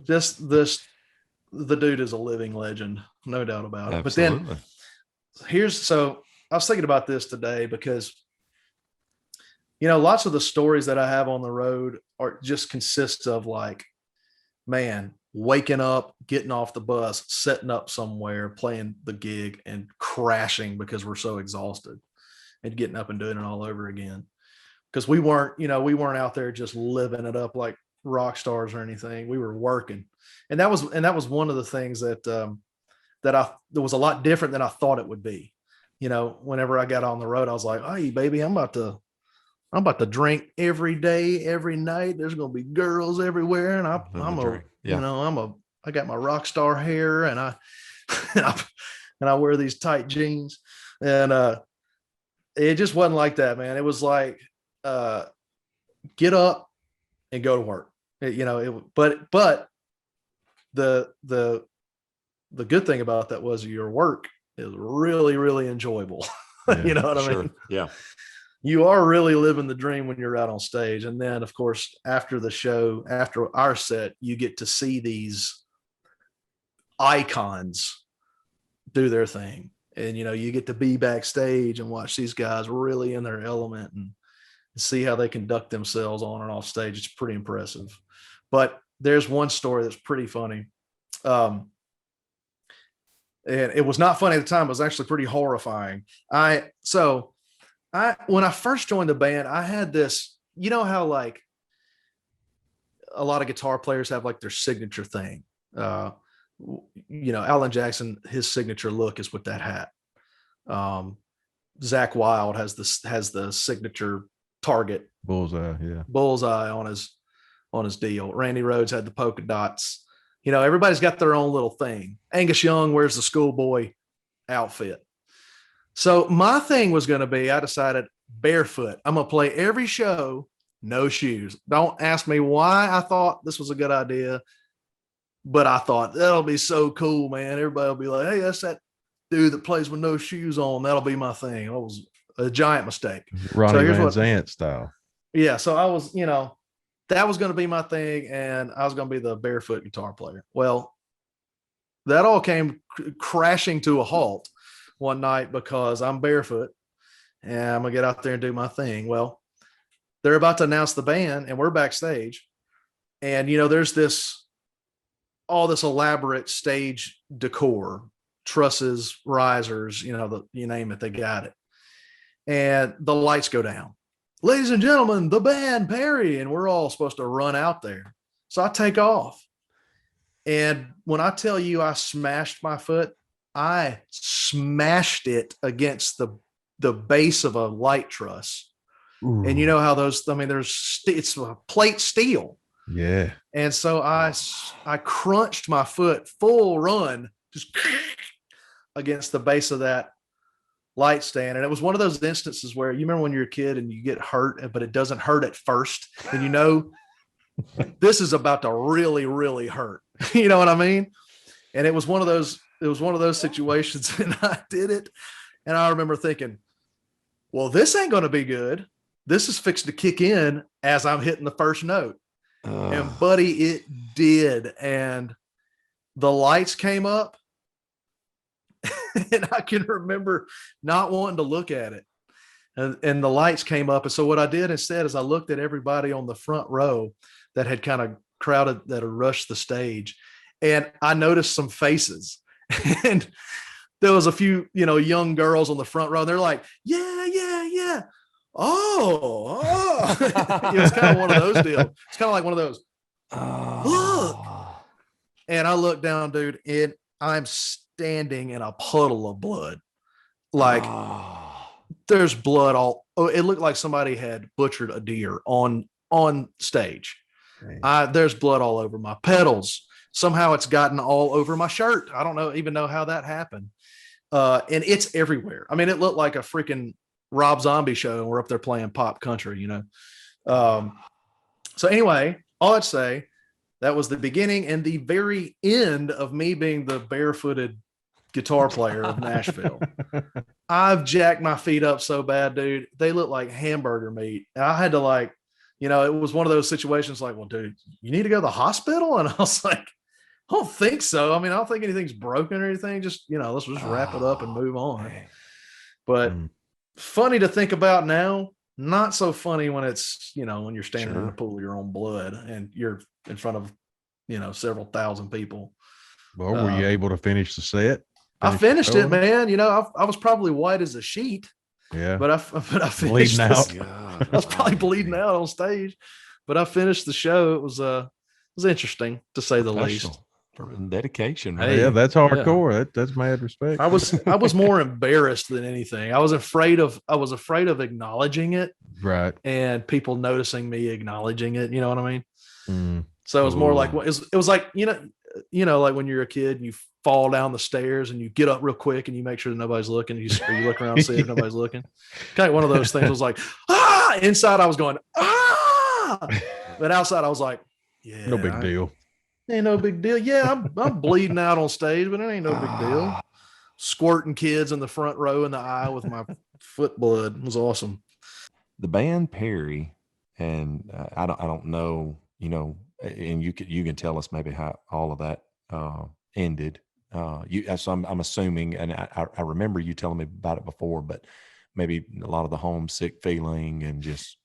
Just the dude is a living legend, no doubt about it. Absolutely. But then I was thinking about this today because, lots of the stories that I have on the road consist of waking up, getting off the bus, setting up somewhere, playing the gig, and crashing because we're so exhausted, and getting up and doing it all over again. Because we weren't out there just living it up like rock stars or anything. We were working, and that was one of the things that was a lot different than I thought it would be. Whenever I got on the road, I was like, hey, baby, I'm about to drink every day, every night. There's going to be girls everywhere. And I got my rock star hair, and I wear these tight jeans, and it just wasn't like that, man. It was like, get up and go to work. But the good thing about that was your work is really, really enjoyable. Yeah, you know what I mean? Yeah. You are really living the dream when you're out on stage. And then, of course, after the show, after our set, you get to see these icons do their thing. And, you get to be backstage and watch these guys really in their element and see how they conduct themselves on and off stage. It's pretty impressive. But there's one story that's pretty funny. And it was not funny at the time. It was actually pretty horrifying. When I first joined the band, I had this, how a lot of guitar players have their signature thing. Alan Jackson, his signature look is with that hat. Zach Wilde has the signature target bullseye on his deal. Randy Rhoads had the polka dots. Everybody's got their own little thing. Angus Young wears the schoolboy outfit. So my thing was going to be, I decided barefoot. I'm going to play every show, no shoes. Don't ask me why I thought this was a good idea, but I thought that'll be so cool, man. Everybody will be like, hey, that's that dude that plays with no shoes on. That'll be my thing. It was a giant mistake. Ronnie Van Zant style. Yeah. So I was, that was going to be my thing, and I was going to be the barefoot guitar player. Well, that all came crashing to a halt one night because I'm barefoot and I'm going to get out there and do my thing. Well, they're about to announce the band, and we're backstage, and, there's all this elaborate stage decor, trusses, risers, you name it, they got it. And the lights go down. Ladies and gentlemen, the band, Perry. And we're all supposed to run out there. So I take off. And when I tell you I smashed my foot, I smashed it against the base of a light truss. Ooh. And you know how those, I mean, it's a plate steel. Yeah. And so I crunched my foot full run, just against the base of that light stand. And it was one of those instances where you remember when you're a kid and you get hurt, but it doesn't hurt at first. And you know, this is about to really, really hurt. You know what I mean? And it was one of those situations, and I did it. And I remember thinking, well, this ain't going to be good. This is fixed to kick in as I'm hitting the first note. And buddy, it did. And the lights came up and I can remember not wanting to look at it. And the lights came up. And so what I did instead is I looked at everybody on the front row that had kind of crowded, that had rushed the stage. And I noticed some faces. And there was a few, you know, young girls on the front row. They're like, yeah, yeah, yeah. Oh. It was kind of one of those deals. It's kind of like one of those. Look. And I look down, dude, and I'm standing in a puddle of blood. Like there's blood all. Oh, it looked like somebody had butchered a deer on stage. There's blood all over my pedals. Somehow it's gotten all over my shirt. I don't even know how that happened. And it's everywhere. I mean, it looked like a freaking Rob Zombie show, and we're up there playing pop country, you know? So anyway, all I'd say, that was the beginning and the very end of me being the barefooted guitar player of Nashville. I've jacked my feet up so bad, dude. They look like hamburger meat. And I had to, like, you know, it was one of those situations like, well, dude, you need to go to the hospital? And I was like, I don't think so. I mean, I don't think anything's broken or anything. Just, you know, let's just wrap it up and move on. But funny to think about now, not so funny when it's, you know, when you're standing in the pool of your own blood and you're in front of, you know, several thousand people. Well, were you able to finish the set? I finished it, man. You know, I was probably white as a sheet. Yeah. But I finished bleeding out. I was probably bleeding out on stage, but I finished the show. It was interesting to say the least. For dedication. Hey, yeah, that's hardcore. Yeah. That's mad respect. I was more embarrassed than anything. I was afraid of acknowledging it. Right. And people noticing me acknowledging it. You know what I mean? So it was more like, it was like, you know, like when you're a kid and you fall down the stairs and you get up real quick and you make sure that nobody's looking. You look around and see if nobody's looking. Kind of one of those things. I was like, inside I was going, but outside I was like, yeah, no big deal. Ain't no big deal. Yeah, I'm bleeding out on stage, but it ain't no big deal. Squirting kids in the front row in the eye with my foot blood. It was awesome. The band Perry, and I don't know, you know, and you can tell us maybe how all of that ended. So I'm assuming, and I remember you telling me about it before, but maybe a lot of the homesick feeling and just.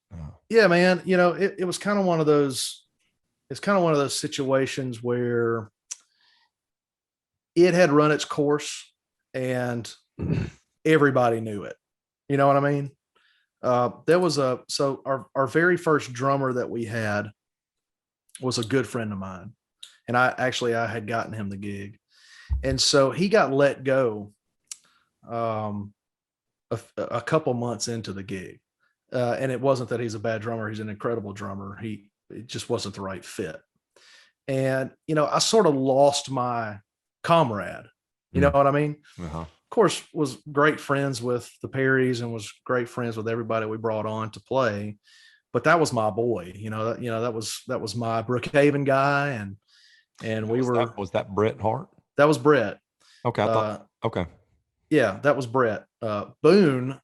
Yeah, man. You know, it was kind of one of those. It's kind of one of those situations where it had run its course and everybody knew it. You know what I mean? There was our very first drummer that we had was a good friend of mine. And I had gotten him the gig. And so he got let go a couple months into the gig. And it wasn't that he's a bad drummer. He's an incredible drummer. It just wasn't the right fit. And, you know, I sort of lost my comrade, you know what I mean? Of course, was great friends with the Perrys and was great friends with everybody we brought on to play, but that was my boy, that was my Brookhaven guy. And was that Bret Hart? That was Bret. Okay. Okay. Yeah, that was Bret. Boone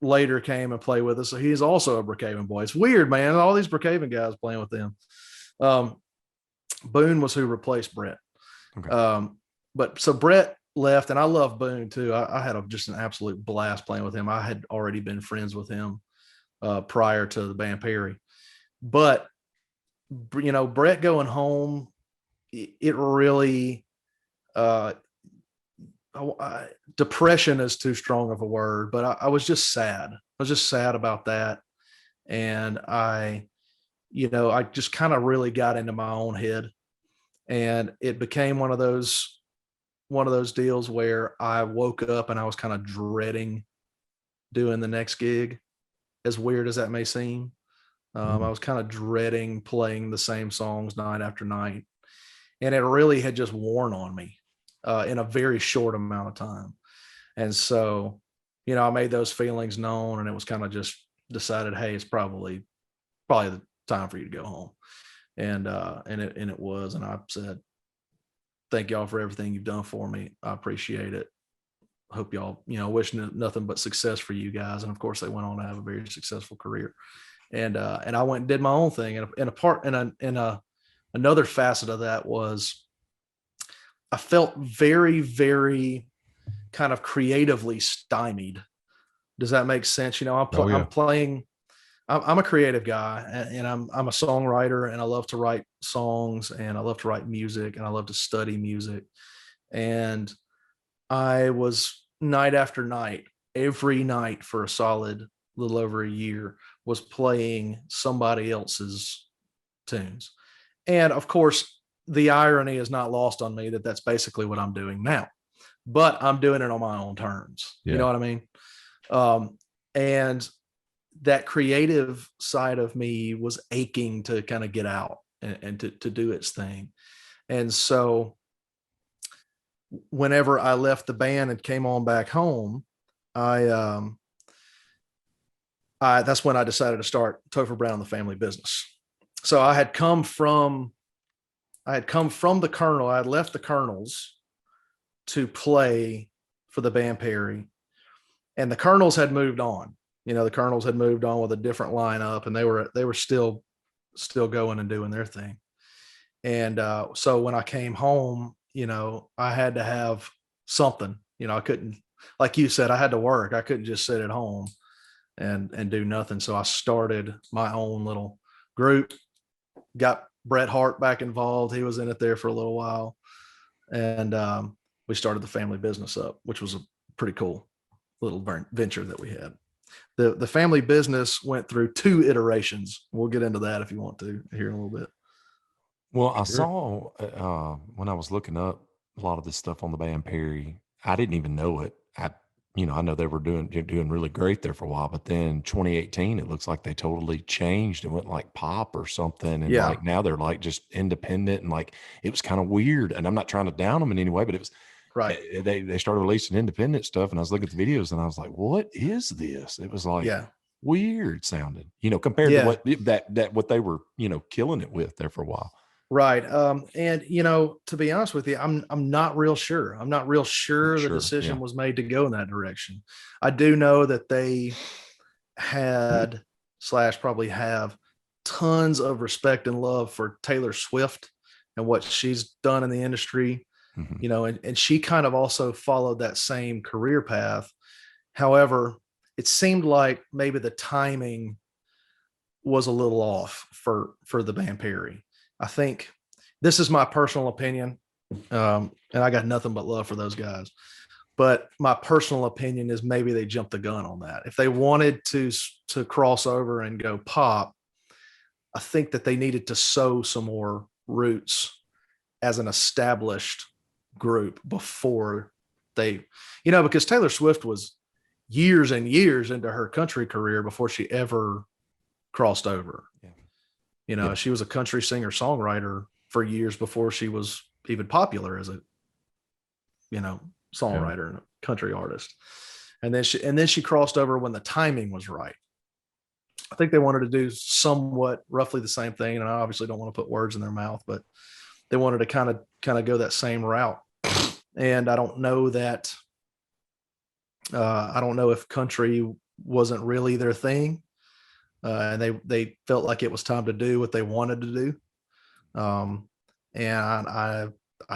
later came and played with us. So he's also a Brookhaven boy. It's weird, man. All these Brookhaven guys playing with them. Boone was who replaced Bret. Okay. But so Bret left, and I love Boone too. I had just an absolute blast playing with him. I had already been friends with him prior to the band Perry. But, you know, Bret going home, it really, depression is too strong of a word, but I was just sad. I was just sad about that. And I just kind of really got into my own head, and it became one of those deals where I woke up and I was kind of dreading doing the next gig, as weird as that may seem. I was kind of dreading playing the same songs night after night, and it really had just worn on me in a very short amount of time. And so, I made those feelings known, and it was kind of just decided, hey, it's probably the time for you to go home. And it was, and I said, thank y'all for everything you've done for me. I appreciate it. Hope y'all, wishing nothing but success for you guys. And of course they went on to have a very successful career. And I went and did my own thing. And another facet of that was I felt very, very kind of creatively stymied. Does that make sense? I'm playing, I'm a creative guy, and I'm a songwriter, and I love to write songs, and I love to write music, and I love to study music. And I was night after night, every night for a solid little over a year, was playing somebody else's tunes. And of course, the irony is not lost on me that that's basically what I'm doing now, but I'm doing it on my own terms. You know what I mean? And that creative side of me was aching to kind of get out and to do its thing. And so whenever I left the band and came on back home, that's when I decided to start Topher Brown, the family business. So I had come from the Colonel. I had left the Colonels to play for the band Perry, and the Colonels had moved on. The Colonels had moved on with a different lineup, and they were still going and doing their thing. And so when I came home, I had to have something. I couldn't, like you said, I had to work. I couldn't just sit at home and do nothing. So I started my own little group, got Bret Hart back involved. He was in it there for a little while. And we started the family business up, which was a pretty cool little venture that we had. The family business went through 2 iterations. We'll get into that if you want to here in a little bit. Well, I saw when I was looking up a lot of this stuff on the band Perry, I didn't even know it. I know they were doing really great there for a while, but then 2018, it looks like they totally changed and went like pop or something. And like now they're like just independent, and like it was kind of weird. And I'm not trying to down them in any way, but it was right. They started releasing independent stuff, and I was looking at the videos, and I was like, what is this? It was like weird sounding, compared to what they were, killing it with there for a while. Right. And to be honest with you, I'm not real sure. I'm not real sure the decision was made to go in that direction. I do know that they had / probably have tons of respect and love for Taylor Swift and what she's done in the industry, and she kind of also followed that same career path. However, it seemed like maybe the timing was a little off for the band Perry. I think this is my personal opinion, and I got nothing but love for those guys. But my personal opinion is maybe they jumped the gun on that. If they wanted to cross over and go pop, I think that they needed to sow some more roots as an established group before they, because Taylor Swift was years and years into her country career before she ever crossed over. She was a country singer songwriter for years before she was even popular as a, songwriter and a country artist. And then she crossed over when the timing was right. I think they wanted to do somewhat roughly the same thing. And I obviously don't want to put words in their mouth, but they wanted to kind of go that same route. And I don't know that, I don't know if country wasn't really their thing. And they felt like it was time to do what they wanted to do. And I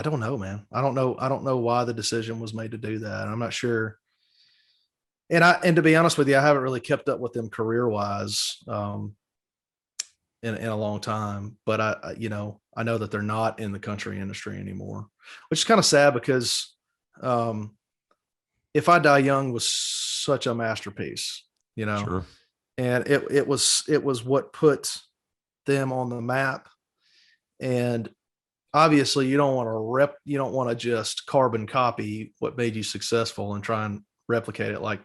don't know, man. I don't know why the decision was made to do that. I'm not sure. And to be honest with you, I haven't really kept up with them career wise, in a long time, but I know that they're not in the country industry anymore, which is kind of sad because, If I Die Young was such a masterpiece, Sure. and it was what put them on the map. And obviously you don't want to just carbon copy what made you successful and try and replicate it like,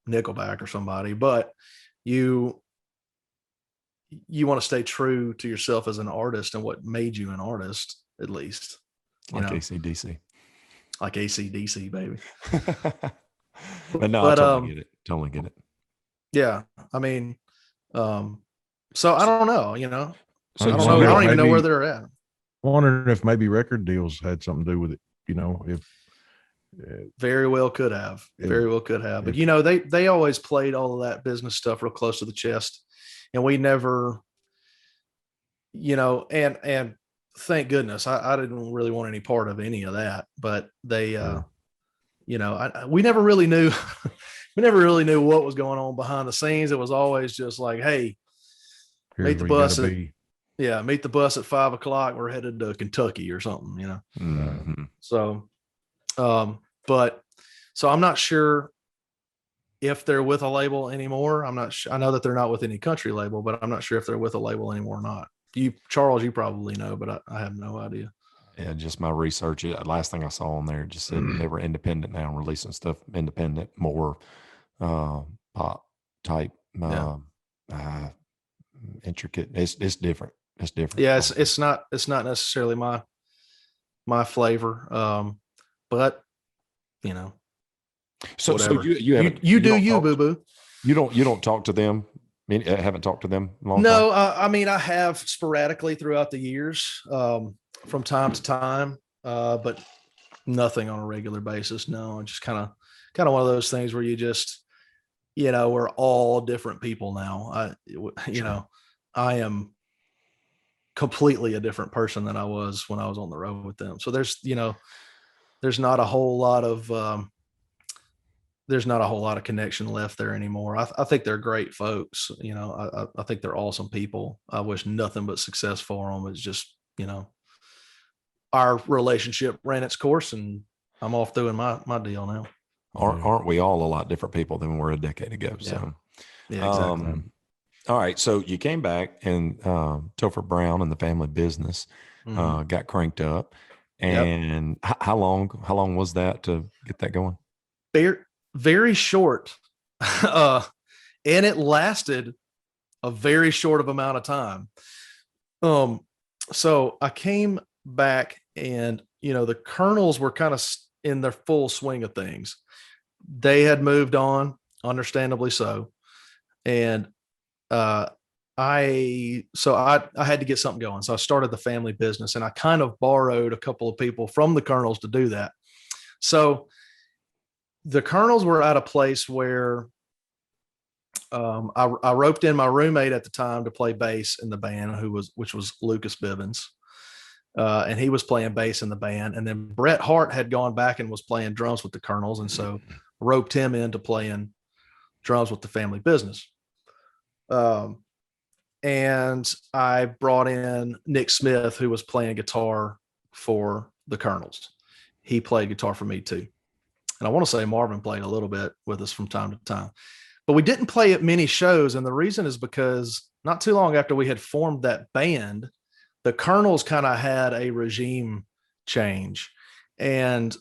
Nickelback or somebody, but you want to stay true to yourself as an artist and what made you an artist, at least. Like AC/DC. Like AC/DC, baby. But no, I totally get it. Totally get it. Yeah. I mean, so I don't know, So I don't even know where they're at. Wondering if maybe record deals had something to do with it, if very well could have. But they always played all of that business stuff real close to the chest, and we never, and thank goodness I didn't really want any part of any of that. But they, we never really knew. We never really knew what was going on behind the scenes. It was always just like, hey, meet the bus at 5:00. We're headed to Kentucky or something, Mm-hmm. So, so I'm not sure if they're with a label anymore. I'm not sure. I know that they're not with any country label, but I'm not sure if they're with a label anymore or not. Charles, you probably know, but I have no idea. Yeah, just my research. Last thing I saw on there just said they were independent now, releasing stuff independent, more pop type, intricate. It's different. It's different. Yeah, it's not necessarily my flavor. But so whatever. you haven't you do you boo boo. You don't talk to them. I mean, I haven't talked to them in a long No, time. I mean I have sporadically throughout the years, from time to time, but nothing on a regular basis. No, it's just kind of one of those things where you just, we're all different people now. I am completely a different person than I was when I was on the road with them. So there's not a whole lot of connection left there anymore. I think they're great folks. I think they're awesome people. I wish nothing but success for them. It's just, our relationship ran its course and I'm off doing my deal now. Aren't we all a lot different people than we were a decade ago? Yeah. So, Yeah, exactly. All right. So you came back and Topher Brown and the family business got cranked up. And how long was that to get that going? Very, very short. And it lasted a very short of amount of time. So I came back and, the Colonels were kind of in their full swing of things. They had moved on, understandably so. And I had to get something going. So I started the family business and I kind of borrowed a couple of people from the Colonels to do that. So the Colonels were at a place where I roped in my roommate at the time to play bass in the band, which was Lucas Bivens. And he was playing bass in the band. And then Bret Hart had gone back and was playing drums with the Colonels. And so roped him into playing drums with the family business. And I brought in Nick Smith, who was playing guitar for the Colonels. He played guitar for me too. And I want to say Marvin played a little bit with us from time to time, but we didn't play at many shows. And the reason is because not too long after we had formed that band, the Colonels kind of had a regime change. And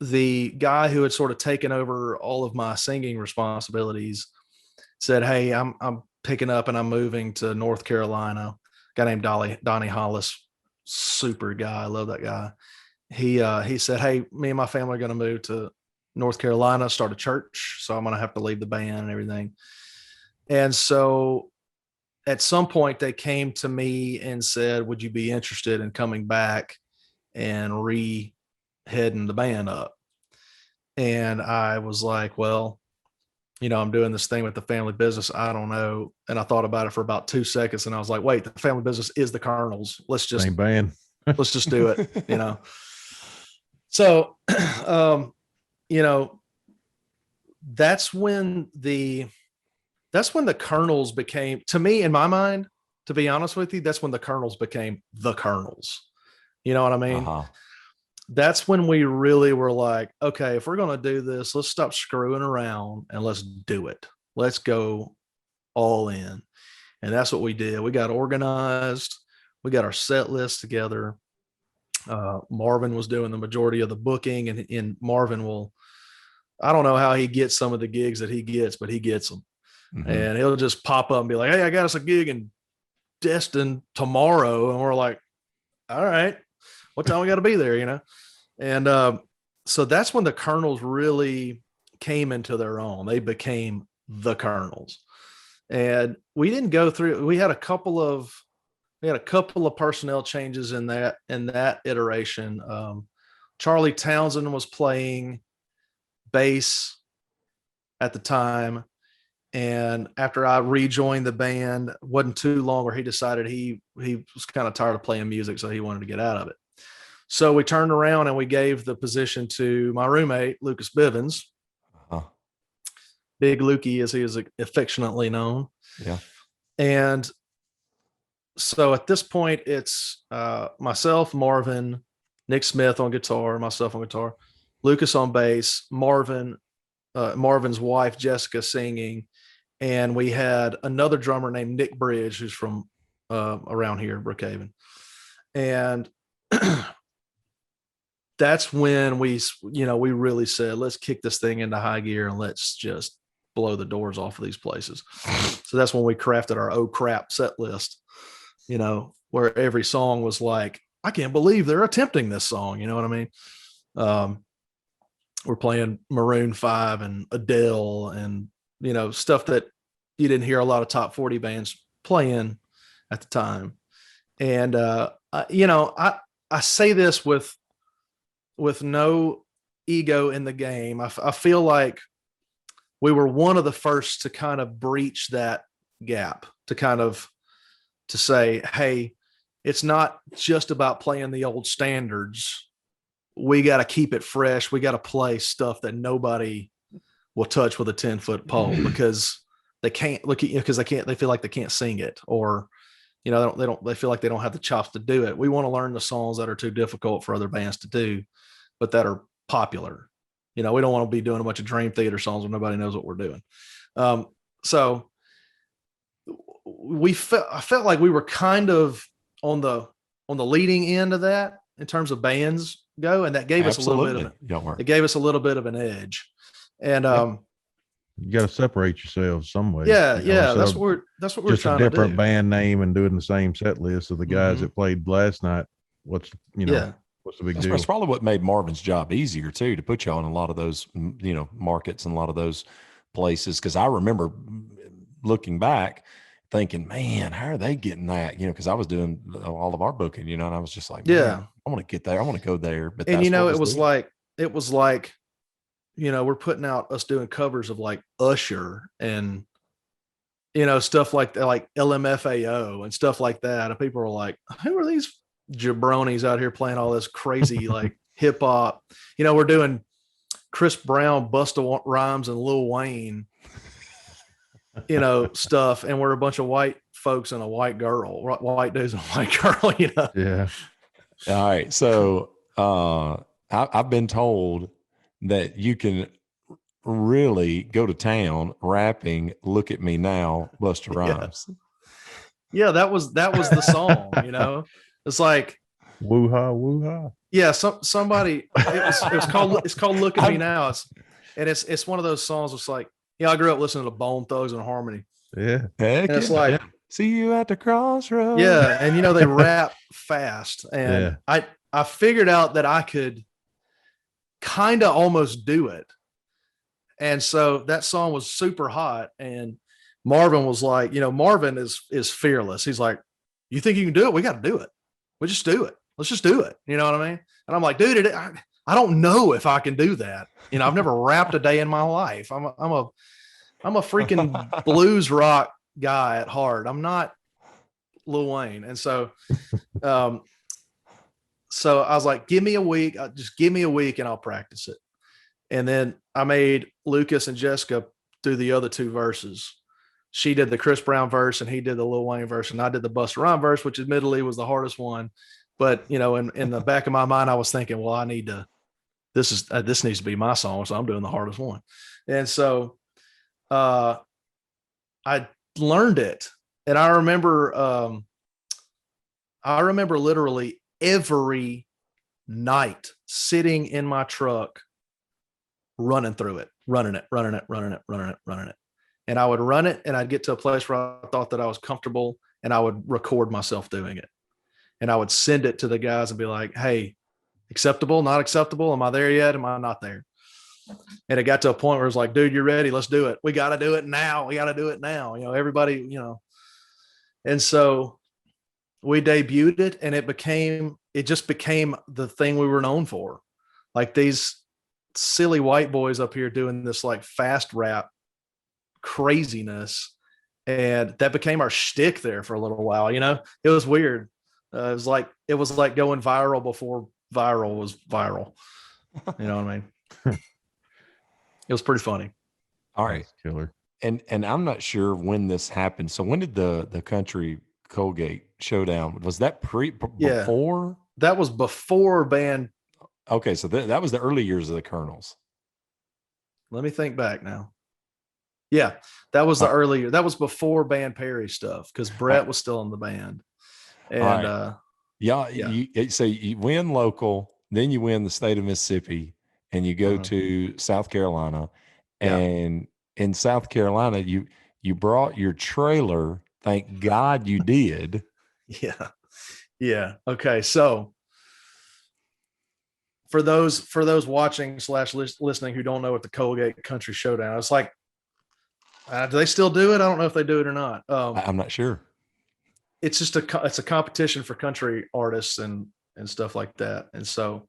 the guy who had sort of taken over all of my singing responsibilities said, "Hey, I'm picking up and I'm moving to North Carolina." A guy named Donnie Hollis, super guy. I love that guy. He said, "Hey, me and my family are going to move to North Carolina, start a church. So I'm going to have to leave the band and everything." And so at some point they came to me and said, "Would you be interested in coming back and re-heading the band up?" And I was like, "Well, I'm doing this thing with the family business. I don't know." And I thought about it for about 2 seconds and I was like, wait, the family business is the Colonels. Let's just do it, So, that's when the Colonels became, to me, in my mind, to be honest with you, that's when the Colonels became the Colonels. You know what I mean? That's when we really were like, okay, if we're going to do this, let's stop screwing around and let's do it. Let's go all in. And that's what we did. We got organized. We got our set list together. Marvin was doing the majority of the booking, and Marvin I don't know how he gets some of the gigs that he gets, but he gets them. Mm-hmm. And he'll just pop up and be like, hey, I got us a gig in Destin tomorrow. And we're like, all right, what time we got to be there, And so that's when the Colonels really came into their own. They became the Colonels. And we didn't go through, we had a couple of personnel changes in that iteration. Charlie Townsend was playing bass at the time. And after I rejoined the band, wasn't too long where he decided he was kind of tired of playing music, so he wanted to get out of it. So we turned around and we gave the position to my roommate, Lucas Bivens. Big Lukey, as he is affectionately known. Yeah. And so at this point, it's myself, Marvin, Nick Smith on guitar, myself on guitar, Lucas on bass, Marvin's wife, Jessica, singing. And we had another drummer named Nick Bridge, who's from around here, Brookhaven. And that's when we really said, let's kick this thing into high gear and let's just blow the doors off of these places. So that's when we crafted our oh crap set list, where every song was like, I can't believe they're attempting this song. You know what I mean? We're playing Maroon 5 and Adele and, stuff that you didn't hear a lot of top 40 bands playing at the time. And, I say this with no ego in the game. I feel like we were one of the first to kind of breach that gap, to say, hey, it's not just about playing the old standards. We got to keep it fresh. We got to play stuff that nobody will touch with a 10-foot pole because they can't look at you because they feel like they can't sing it, or, they feel like they don't have the chops to do it. We want to learn the songs that are too difficult for other bands to do, but that are popular. We don't want to be doing a bunch of Dream Theater songs when nobody knows what we're doing. So I felt like we were kind of on the leading end of that in terms of bands go, and that gave us a little bit of an edge. And you got to separate yourselves some way. Yeah, that's what we're trying to do. Just a different band name and doing the same set list of the guys that played last night. What's the big deal? That's probably what made Marvin's job easier too, to put y'all in a lot of those, markets and a lot of those places. Cause I remember looking back thinking, man, how are they getting that? Cause I was doing all of our booking, and I was just like, I want to get there. I want to go there. But it was like, we're putting out us doing covers of like Usher and, stuff like that, like LMFAO and stuff like that. And people were like, who are these jabronis out here playing all this crazy like hip hop? We're doing Chris Brown, Busta Rhymes, and Lil Wayne, stuff, and we're a bunch of white folks and a white girl, white dudes and a white girl. Yeah. All right. So I've been told that you can really go to town rapping "Look at Me Now," Busta Rhymes. Yeah, that was the song. It's like woo-ha, woo-ha. Yeah, somebody. It's called "Look at Me Now." It's one of those songs. It's like, I grew up listening to Bone Thugs and Harmony. Yeah, and it's like, see you at the crossroads. Yeah, and they rap fast, and I figured out that I could kind of almost do it. And so that song was super hot, and Marvin was like, Marvin is fearless. He's like, you think you can do it? We got to do it. We just do it. Let's just do it. You know what I mean? And I'm like, dude, I don't know if I can do that. I've never rapped a day in my life. I'm a freaking blues rock guy at heart. I'm not Lil Wayne. And so, so I was like, give me a week. Just give me a week and I'll practice it. And then I made Lucas and Jessica do the other two verses. She did the Chris Brown verse and he did the Lil Wayne verse, and I did the Busta Rhymes verse, which admittedly was the hardest one. But, in the back of my mind, I was thinking, well, this needs to be my song. So I'm doing the hardest one. And so I learned it And I remember literally every night sitting in my truck, running through it, running it. And I would run it, and I'd get to a place where I thought that I was comfortable, and I would record myself doing it. And I would send it to the guys and be like, hey, acceptable, not acceptable? Am I there yet? Am I not there? And it got to a point where it's like, dude, you're ready. Let's do it. We got to do it now. Everybody, and so we debuted it, and it just became the thing we were known for. Like these silly white boys up here doing this like fast rap craziness. And that became our shtick there for a little while. It was weird. It was like going viral before viral was viral. You know what I mean? It was pretty funny. All right. Killer. And I'm not sure when this happened. So when did the country Colgate showdown, was that before? That was before band. Okay. So that was the early years of the Colonels. Let me think back now. Yeah, that was the earlier. That was before Band Perry stuff, because Brett was still in the band. And so you win local, then you win the state of Mississippi, and you go to South Carolina. And in South Carolina, you brought your trailer. Thank God you did. Yeah. Yeah. Okay. So for those watching / listening who don't know what the Colgate Country Showdown, it's like, do they still do it? I don't know if they do it or not. I'm not sure. It's just it's a competition for country artists and stuff like that. And so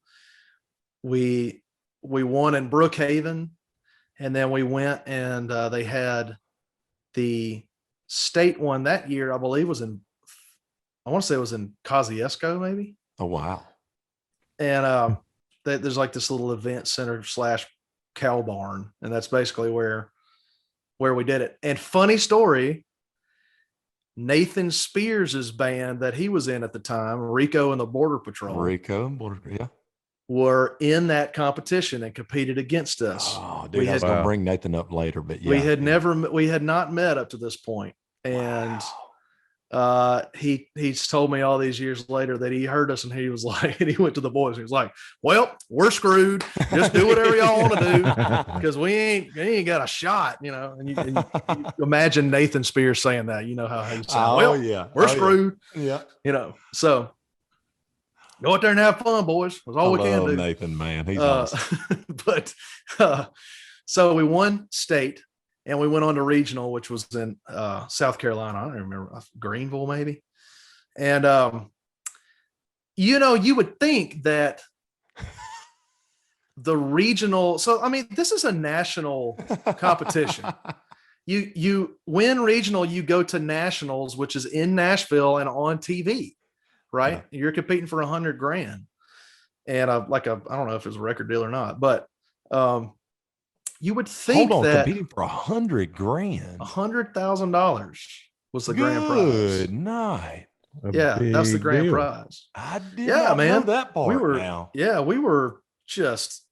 we won in Brookhaven, and then we went and they had the state one that year. I believe I want to say it was in Kosciuszko, maybe. Oh, wow. And there's like this little event center / cow barn, and that's basically where we did it. And funny story, Nathan Spears' band that he was in at the time, Rico and the Border Patrol, were in that competition and competed against us. Oh, dude, I was going to bring Nathan up later, but we had not met up to this point. And he's told me all these years later that he heard us, and he was like, and he went to the boys, and he was like, well, we're screwed. Just do whatever y'all want to do, because we ain't got a shot, And you imagine Nathan Spears saying that, how he sounds. We're screwed. Yeah. So go out there and have fun, boys. That's all we can do. Nathan, man, he's awesome. But so we won state, and we went on to regional, which was in South Carolina. I don't remember, Greenville maybe. And, you would think that the regional, so, I mean, this is a national competition. You win regional, you go to nationals, which is in Nashville and on TV, right? Yeah. You're competing for $100,000. And I don't know if it was a record deal or not, but you would think that competing for $100,000, $100,000 was the grand prize. Good night. Yeah, that's the grand prize. I did not know that part.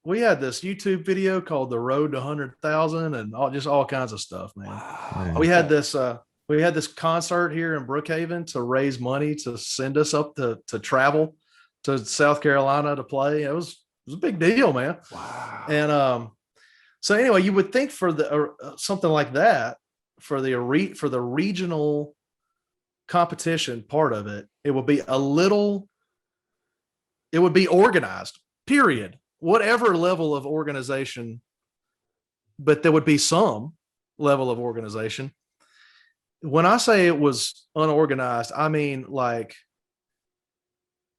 We had this YouTube video called "The Road to 100,000" and all kinds of stuff, man. Wow. We had this concert here in Brookhaven to raise money to send us up to travel to South Carolina to play. It was a big deal, man. Wow. And so anyway, you would think for the something like that, for the regional competition part of it, it would be organized, period. Whatever level of organization, but there would be some level of organization. When I say it was unorganized, I mean, like,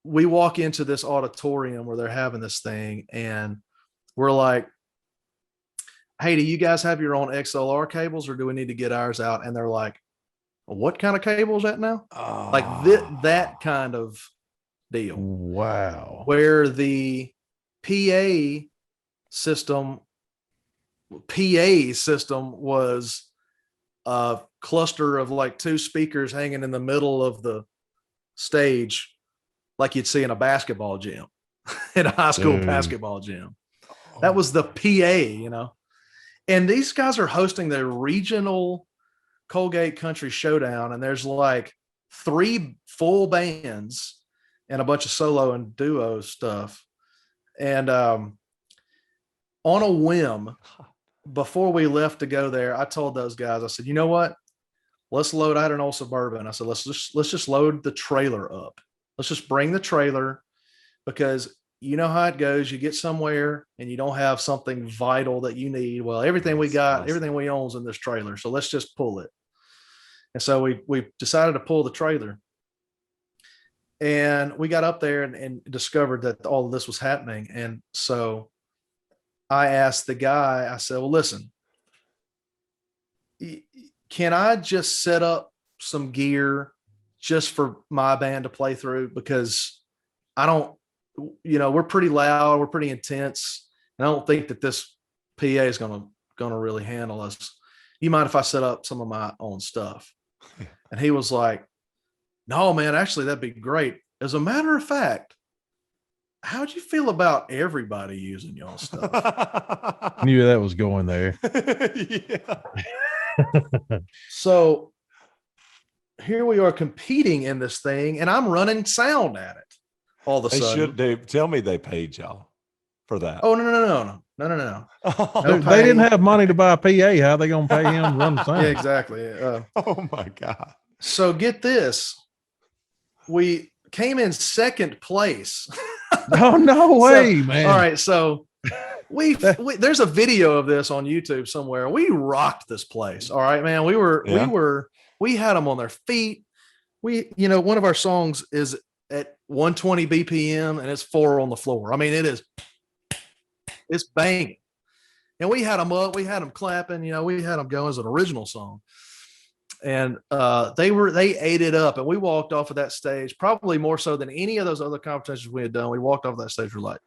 we walk into this auditorium where they're having this thing, and we're like, hey, do you guys have your own XLR cables, or do we need to get ours out? And they're like, what kind of cable is that now? Oh. Like that kind of deal. Wow. Where the PA system was a cluster of like two speakers hanging in the middle of the stage, like you'd see in a basketball gym, in a high school basketball gym. That was the PA, And these guys are hosting their regional Colgate Country Showdown, and there's like 3 full bands and a bunch of solo and duo stuff. And on a whim, before we left to go there, I told those guys, I said, you know what? Let's load. I had an old Suburban. I said, let's just load the trailer up. Let's just bring the trailer, because you know how it goes. You get somewhere and you don't have something vital that you need. Well, everything we got, everything we own is in this trailer. So let's just pull it. And so we decided to pull the trailer. And we got up there and discovered that all of this was happening. And so I asked the guy, I said, well, listen, can I just set up some gear just for my band to play through? Because I don't, we're pretty loud, we're pretty intense, and I don't think that this PA is gonna really handle us. You mind if I set up some of my own stuff? And he was like, no, man, actually that'd be great. As a matter of fact, how'd you feel about everybody using y'all stuff? I knew that was going there. Yeah. So here we are competing in this thing, and I'm running sound at it all of a sudden. Tell me they paid y'all for that. Oh, no. No They didn't have money to buy a PA. How are they going to pay him to run the sound? Yeah, exactly. Oh my God. So get this. We came in second place. Oh, no way, man. All right. So there's a video of this on YouTube somewhere. We rocked this place. All right, man. We had them on their feet. One of our songs is at 120 BPM and it's 4 on the floor. I mean, it's banging. And we had them up, we had them clapping, we had them going as an original song. And they ate it up, and we walked off of that stage probably more so than any of those other competitions we had done. We walked off that stage, we're like,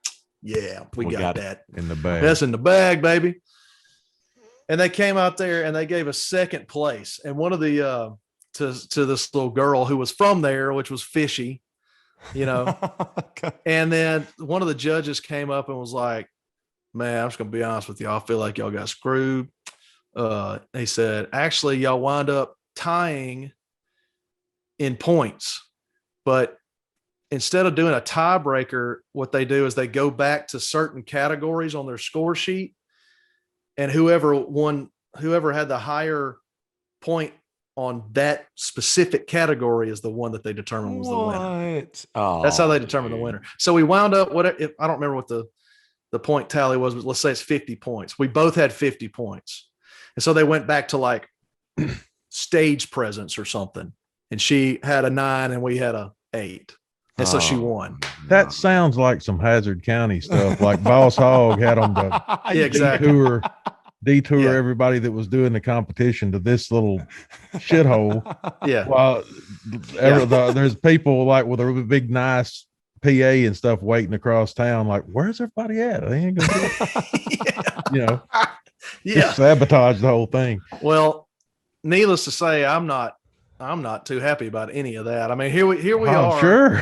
yeah, we got that in the bag. That's in the bag, baby. And they came out there and they gave us second place. And one of the to this little girl who was from there, which was fishy, Okay. And then one of the judges came up and was like, man, I'm just gonna be honest with y'all, I feel like y'all got screwed. He said, actually, y'all wound up tying in points, but instead of doing a tiebreaker, what they do is they go back to certain categories on their score sheet, and whoever had the higher point on that specific category is the one that they determine was the winner. Oh, that's how they determine the winner. So we wound up, I don't remember what the point tally was, but let's say it's 50 points. We both had 50 points. And so they went back to like stage presence or something. And she had a 9 and we had a 8. And so she won. That sounds like some Hazard County stuff. Like Boss Hogg had on the exactly. detour everybody that was doing the competition to this little shithole. Yeah. While there's people like with a big nice PA and stuff waiting across town. Like, where's everybody at? They ain't gonna do it. Just sabotage the whole thing. Well, needless to say, I'm not too happy about any of that. I mean, here we are. Sure.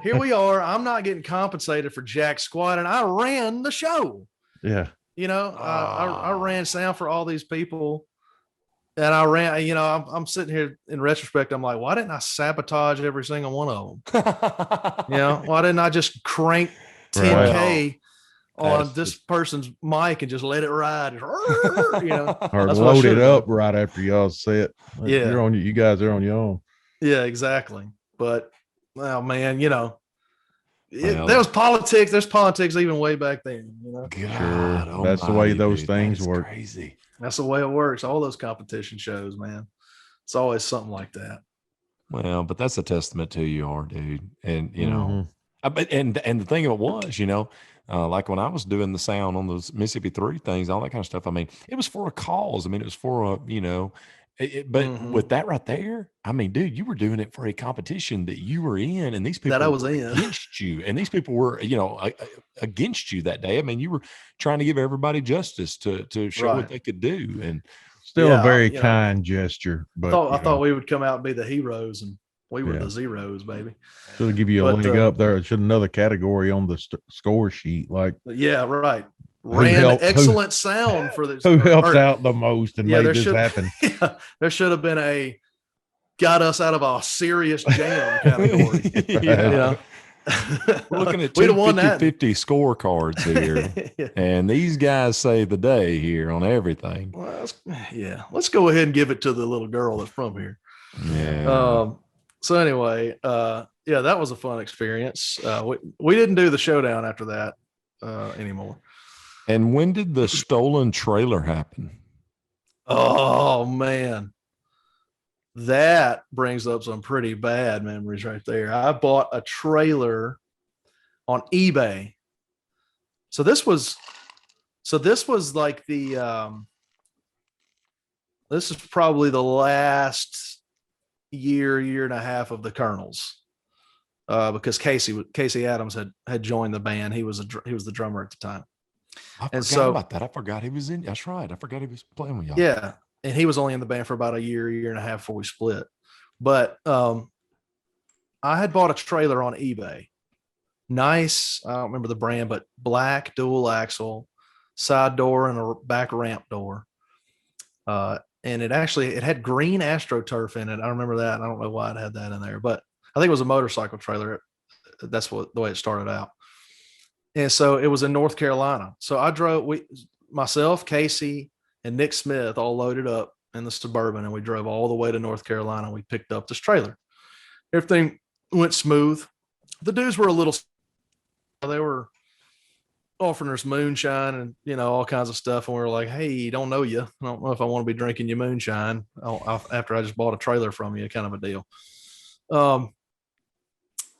Here we are. I'm not getting compensated for jack squat, and I ran the show. Yeah. I ran sound for all these people, and I ran. I'm sitting here in retrospect. I'm like, why didn't I sabotage every single one of them? Why didn't I just crank 10K on this person's mic and just let it ride? Or load it up right after y'all set. Yeah, you guys are on your own. Yeah, exactly. But well, man, there was politics. There's politics even way back then. Sure. That's the way those things work. Crazy. That's the way it works. All those competition shows, man. It's always something like that. Well, but that's a testament to you, are, dude. And Mm-hmm. and the thing of it was, like when I was doing the sound on those Mississippi 3 things, all that kind of stuff. I mean, it was for a cause. I mean, it was for a, but with that right there, I mean, dude, you were doing it for a competition that you were in, and these people that I was were in against you, and these people were, against you that day. I mean, you were trying to give everybody justice to show what they could do, and still a very kind gesture. But I thought we would come out and be the heroes, and we were the zeros, baby. Should give you a leg up there. Should another category on the score sheet, like right. helped- excellent sound for this. Who helped out the most and made this happen? Yeah, there should have been a got us out of a serious jam category. Yeah. We're looking at we'd two have won that. 50 scorecards here. Yeah. And these guys save the day here on everything. Well, let's go ahead and give it to the little girl that's from here. Yeah. So anyway, yeah, that was a fun experience. We didn't do the showdown after that anymore. And when did the stolen trailer happen? Oh man, that brings up some pretty bad memories right there. I bought a trailer on eBay. So this was like the this is probably the last year and a half of the Colonels, because Casey Adams had joined the band. He was the drummer at the time. I forgot about that. I forgot he was in. That's right. I forgot he was playing with y'all. Yeah, and he was only in the band for about a year and a half before we split. But I had bought a trailer on eBay. Nice. I don't remember the brand, but black dual axle, side door and a back ramp door. And it had green AstroTurf in it. I remember that. I don't know why it had that in there, but I think it was a motorcycle trailer. That's the way it started out. And so it was in North Carolina. So I drove, myself, Casey, and Nick Smith all loaded up in the Suburban, and we drove all the way to North Carolina. We picked up this trailer. Everything went smooth. The dudes were they were offering us moonshine and, all kinds of stuff. And we were like, hey, don't know you. I don't know if I want to be drinking your moonshine after I just bought a trailer from you, kind of a deal.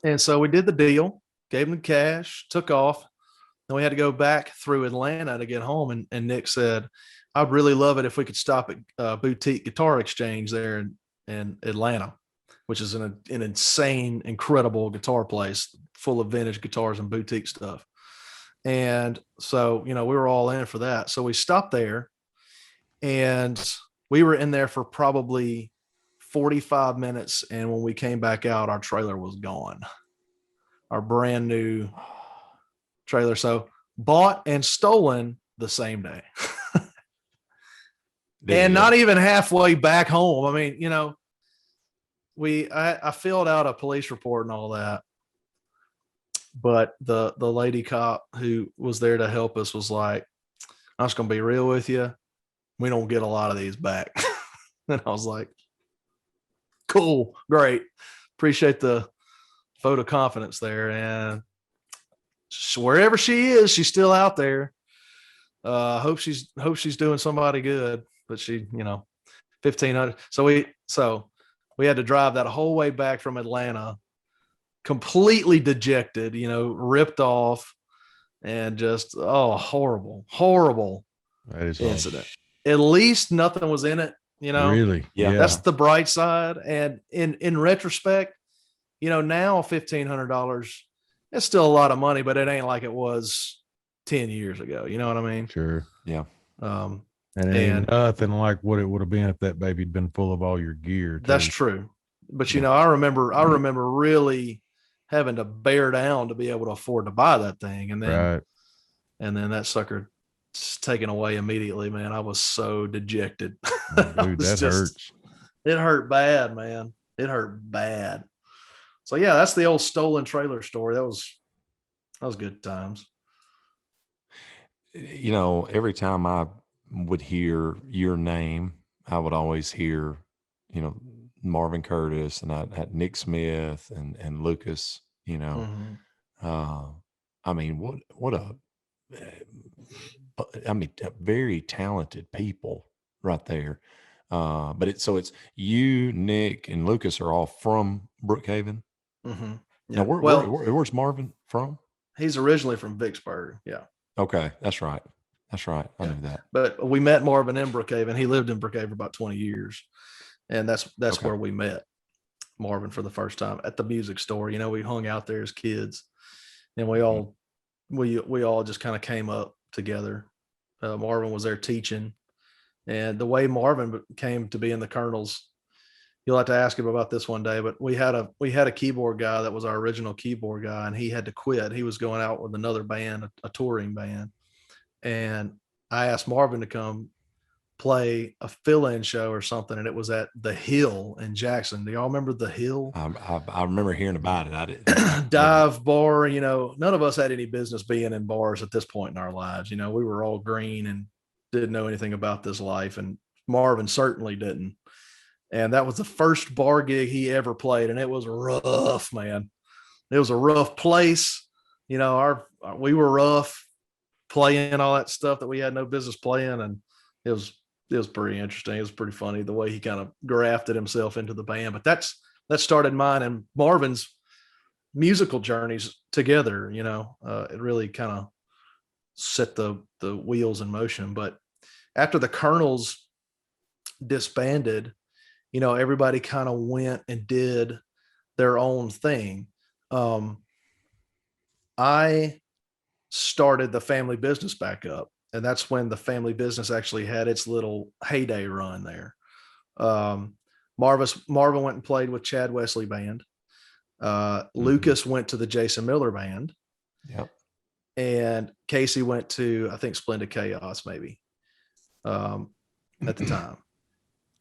And so we did the deal, gave them the cash, took off. Then we had to go back through Atlanta to get home. And Nick said, I'd really love it if we could stop at Boutique Guitar Exchange there in Atlanta, which is an insane, incredible guitar place full of vintage guitars and boutique stuff. And so, we were all in for that. So we stopped there, and we were in there for probably 45 minutes. And when we came back out, our trailer was gone. Our brand new trailer. So bought and stolen the same day. And not even halfway back home. I mean, I filled out a police report and all that. But the lady cop who was there to help us was like, I'm just going to be real with you. We don't get a lot of these back. And I was like, cool, great. Appreciate the vote of confidence there. And wherever she is, she's still out there. Hope she's doing somebody good. But she, 1,500. So we had to drive that whole way back from Atlanta, completely dejected, ripped off, and just, horrible That is incident. At least nothing was in it, Really? Yeah. That's the bright side. And in retrospect, now $1,500, it's still a lot of money, but it ain't like it was 10 years ago. You know what I mean? Sure. Yeah. And it ain't nothing like what it would have been if that baby'd been full of all your gear. That's true. But I remember really having to bear down to be able to afford to buy that thing. And then that sucker taken away immediately, man. I was so dejected. Dude, that hurts. It hurt bad, man. It hurt bad. So yeah, that's the old stolen trailer story. That was good times. Every time I would hear your name, I would always hear, Marvin Curtis, and I had Nick Smith and Lucas, I mean, very talented people right there. But it's you, Nick, and Lucas are all from Brookhaven. Mm-hmm. Now, Yeah. where's Marvin from? He's originally from Vicksburg. Yeah. Okay, that's right. I knew that. But we met Marvin in Brookhaven. He lived in Brookhaven about 20 years, and that's Okay. where we met Marvin for the first time at the music store. We hung out there as kids, and we all just kind of came up together. Marvin was there teaching, and the way Marvin came to be in the Colonels, you'll have to ask him about this one day. But we had a keyboard guy that was our original keyboard guy, and he had to quit. He was going out with another band, a touring band. and I asked Marvin to come play a fill-in show or something, and it was at the Hill in Jackson. Do y'all remember the Hill? I remember hearing about it. I didn't. Dive bar. None of us had any business being in bars at this point in our lives. We were all green and didn't know anything about this life, and Marvin certainly didn't. And that was the first bar gig he ever played, and it was rough, man. It was a rough place. We were rough playing all that stuff that we had no business playing, and it was pretty interesting. It was pretty funny the way he kind of grafted himself into the band. But that started mine and Marvin's musical journeys together. It really kind of set the wheels in motion. But after the Colonels disbanded, everybody kind of went and did their own thing. I started the family business back up, and that's when the family business actually had its little heyday run there. Marvin went and played with Chad Wesley Band. Lucas went to the Jason Miller Band. Yep. And Casey went to, I think, Splendid Chaos, maybe, at the time.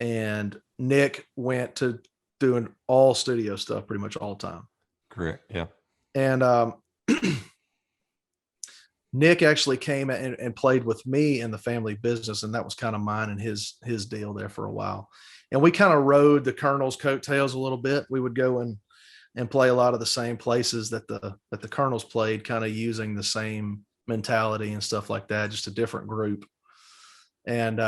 And Nick went to doing all studio stuff pretty much all the time. Correct. Yeah. And Nick actually came and played with me in the family business, and that was kind of mine and his deal there for a while. And we kind of rode the Colonel's coattails a little bit. We would go and play a lot of the same places that the Colonels played, kind of using the same mentality and stuff like that, just a different group. And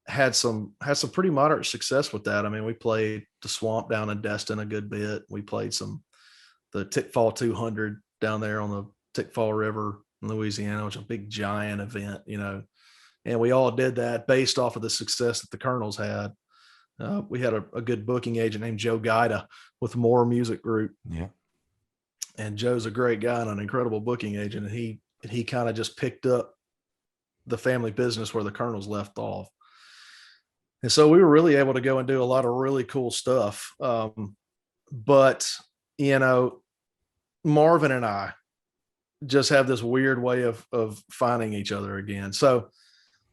had some pretty moderate success with that. I mean, we played the Swamp down in Destin a good bit. We played the Tickfall 200 down there on the Tickfall River in Louisiana, which was a big giant event, and we all did that based off of the success that the Colonels had. We had a good booking agent named Joe Guida with More Music Group. Yeah. And Joe's a great guy and an incredible booking agent. And he kind of just picked up the family business where the Colonels left off. And so we were really able to go and do a lot of really cool stuff. But, Marvin and I just have this weird way of finding each other again. So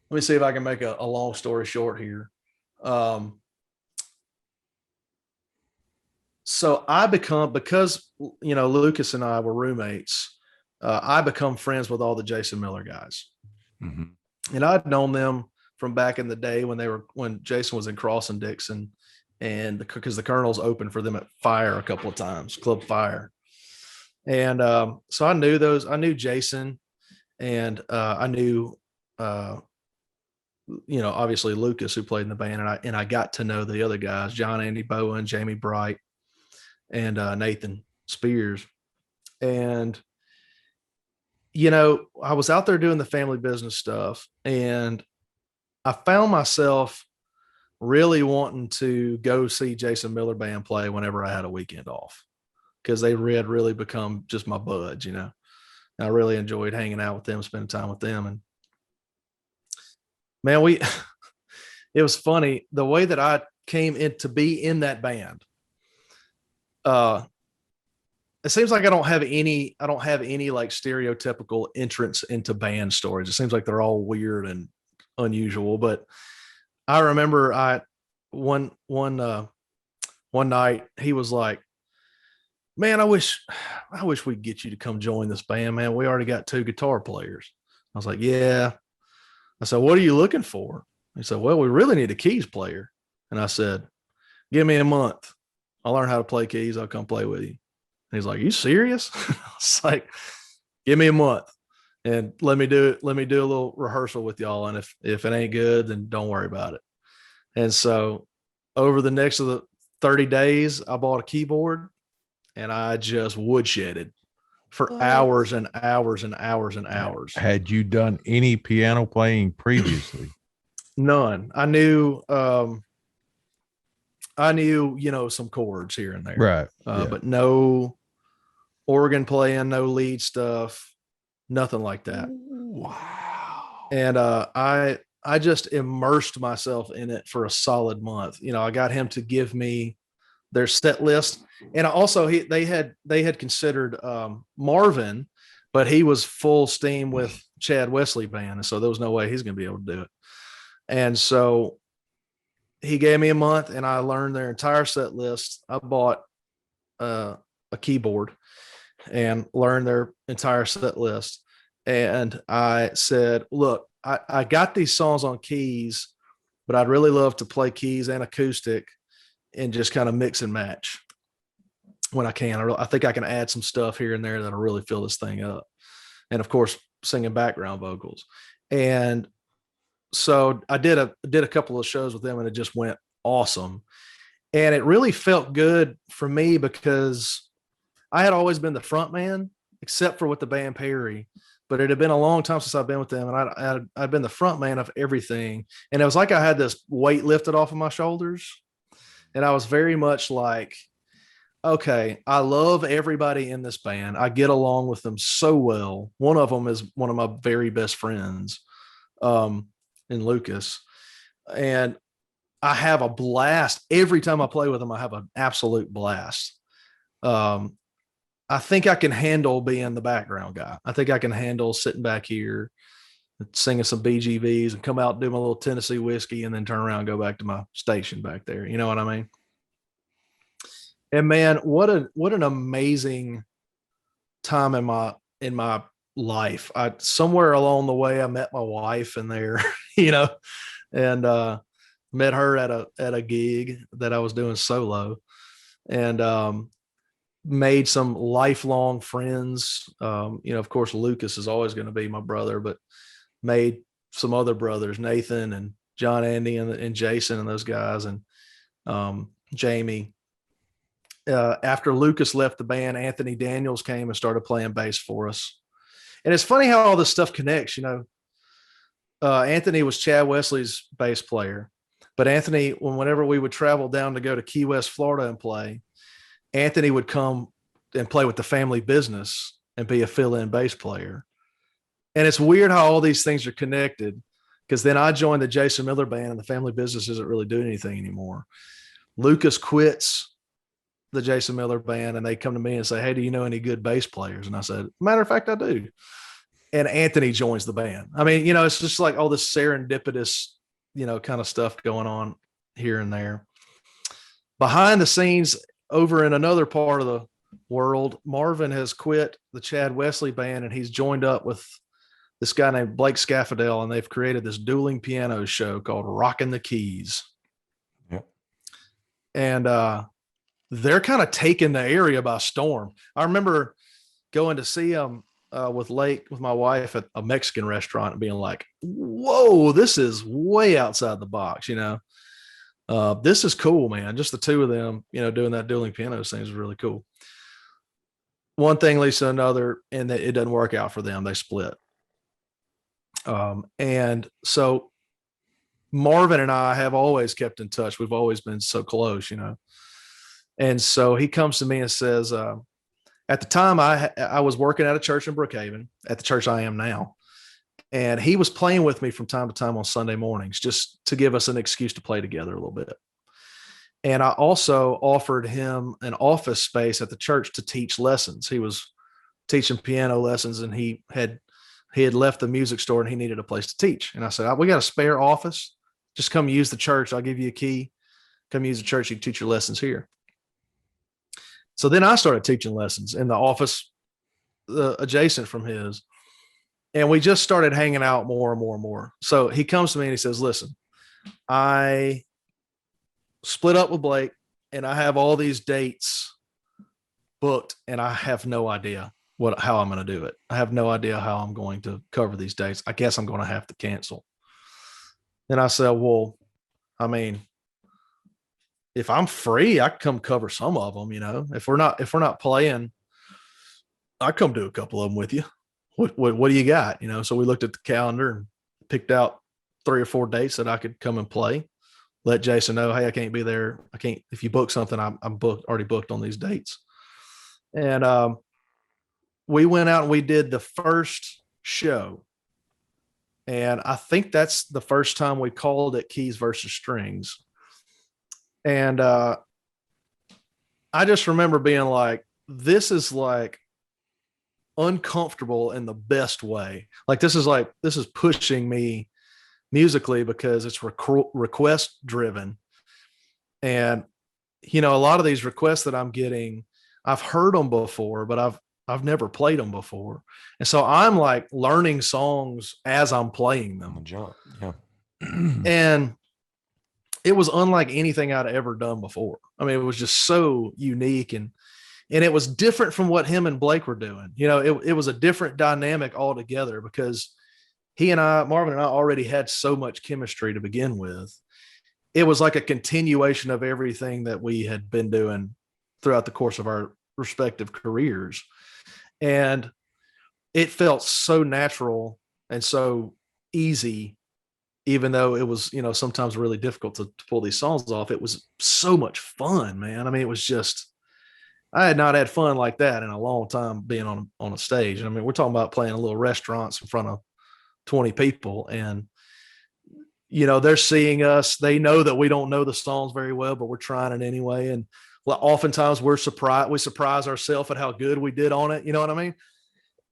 let me see if I can make a long story short here. So because Lucas and I were roommates, I become friends with all the Jason Miller guys. Mm-hmm. And I'd known them from back in the day when Jason was in Cross and Dixon, and because the Colonels opened for them at Fire a couple of times, Club Fire. And so I knew Jason, and I knew obviously Lucas, who played in the band, and I got to know the other guys, John Andy Bowen, Jamie Bright, and Nathan Spears. And I was out there doing the family business stuff, and I found myself really wanting to go see Jason Miller Band play whenever I had a weekend off, because they had really become just my buds, And I really enjoyed hanging out with them, spending time with them. And man, it was funny the way that I came in to be in that band. It seems like I don't have any like stereotypical entrance into band stories. It seems like they're all weird and unusual, but I remember one night he was like, "Man, I wish we'd get you to come join this band, man. We already got 2 guitar players." I was like, "Yeah." I said, "What are you looking for?" He said, "Well, we really need a keys player." And I said, "Give me a month. I'll learn how to play keys. I'll come play with you." And he's like, "You serious?" I was like, "Give me a month and let me do a little rehearsal with y'all. And if it ain't good, then don't worry about it." And so over the next of the 30 days, I bought a keyboard and I just woodshedded for hours and hours and hours and hours. Had you done any piano playing previously? None. I knew, some chords here and there. Right. But no organ playing, no lead stuff, nothing like that. Wow. And I just immersed myself in it for a solid month. I got him to give me their set list. And also they had considered Marvin, but he was full steam with Chad Wesley band. And so there was no way he's going to be able to do it. And so he gave me a month and I learned their entire set list. I bought a keyboard and learned their entire set list. And I said, look, I got these songs on keys, but I'd really love to play keys and acoustic and just kind of mix and match when I can. I think I can add some stuff here and there that'll really fill this thing up. And of course, singing background vocals. And so I did a couple of shows with them and it just went awesome. And it really felt good for me because I had always been the front man, except for with the band Perry, but it had been a long time since I've been with them. And I'd been the front man of everything. And it was like I had this weight lifted off of my shoulders. And I was very much like, okay, I love everybody in this band. I get along with them so well. One of them is one of my very best friends, in Lucas. And I have a blast. Every time I play with them, I have an absolute blast. I think I can handle being the background guy. I think I can handle sitting back here, singing some BGVs and come out and do my little Tennessee whiskey and then turn around and go back to my station back there. You know what I mean? And man, what an amazing time in my life. Somewhere along the way, I met my wife in there, you know, and met her at a gig that I was doing solo, and made some lifelong friends. You know, of course, Lucas is always going to be my brother, but made some other brothers, Nathan and John Andy and Jason and those guys, and Jamie. After Lucas left the band, Anthony Daniels came and started playing bass for us. And it's funny how all this stuff connects, you know. Anthony was Chad Wesley's bass player, but Anthony, whenever we would travel down to go to Key West, Florida and play, Anthony would come and play with the family business and be a fill-in bass player. And it's weird how all these things are connected, because then I joined the Jason Miller band and the family business isn't really doing anything anymore. Lucas quits the Jason Miller band and they come to me and say, hey, do you know any good bass players? And I said, matter of fact, I do. And Anthony joins the band. I mean, you know, it's just like all this serendipitous, you know, kind of stuff going on here and there. Behind the scenes, over in another part of the world, Marvin has quit the Chad Wesley band and he's joined up with this guy named Blake Scaffadel, and they've created this dueling piano show called Rockin' the Keys. Yep. And they're kind of taking the area by storm. I remember going to see them with my wife at a Mexican restaurant and being like, whoa, this is way outside the box, you know. This is cool, man. Just the two of them, you know, doing that dueling piano thing is really cool. One thing leads to another, and it doesn't work out for them. They split. And so Marvin and I have always kept in touch. We've always been so close, you know. And so he comes to me and says, at the time I was working at a church in Brookhaven, at the church I am now. And he was playing with me from time to time on Sunday mornings, just to give us an excuse to play together a little bit. And I also offered him an office space at the church to teach lessons. He was teaching piano lessons, and he had left the music store and he needed a place to teach. And I said, we got a spare office. Just come use the church. I'll give you a key. Come use the church. You can teach your lessons here. So then I started teaching lessons in the office adjacent from his. And we just started hanging out more and more and more. So he comes to me and he says, listen, I split up with Blake and I have all these dates booked and I have no idea how I'm going to do it. I have no idea how I'm going to cover these dates. I guess I'm going to have to cancel. And I said, well, I mean, if I'm free, I can come cover some of them, you know. If we're not playing, I come do a couple of them with you. What do you got? You know, so we looked at the calendar and picked out 3 or 4 dates that I could come and play. Let Jason know, hey, I can't be there. I can't, if you book something, I'm already booked on these dates. And we went out and we did the first show. And I think that's the first time we called it Keys versus Strings. And I just remember being like, this is like uncomfortable in the best way. Like this is pushing me musically because it's request driven. And, you know, a lot of these requests that I'm getting, I've heard them before, but I've never played them before. And so I'm like learning songs as I'm playing them. Jump. Yeah. And it was unlike anything I'd ever done before. I mean, it was just so unique, and it was different from what him and Blake were doing. You know, it was a different dynamic altogether because Marvin and I already had so much chemistry to begin with. It was like a continuation of everything that we had been doing throughout the course of our respective careers. And it felt so natural and so easy, even though it was, you know, sometimes really difficult to pull these songs off. It was so much fun, man. I mean, it was just, I had not had fun like that in a long time being on a stage. I mean, we're talking about playing little restaurants in front of 20 people, and, you know, they're seeing us. They know that we don't know the songs very well, but we're trying it anyway. And oftentimes we surprise ourselves at how good we did on it. You know what I mean?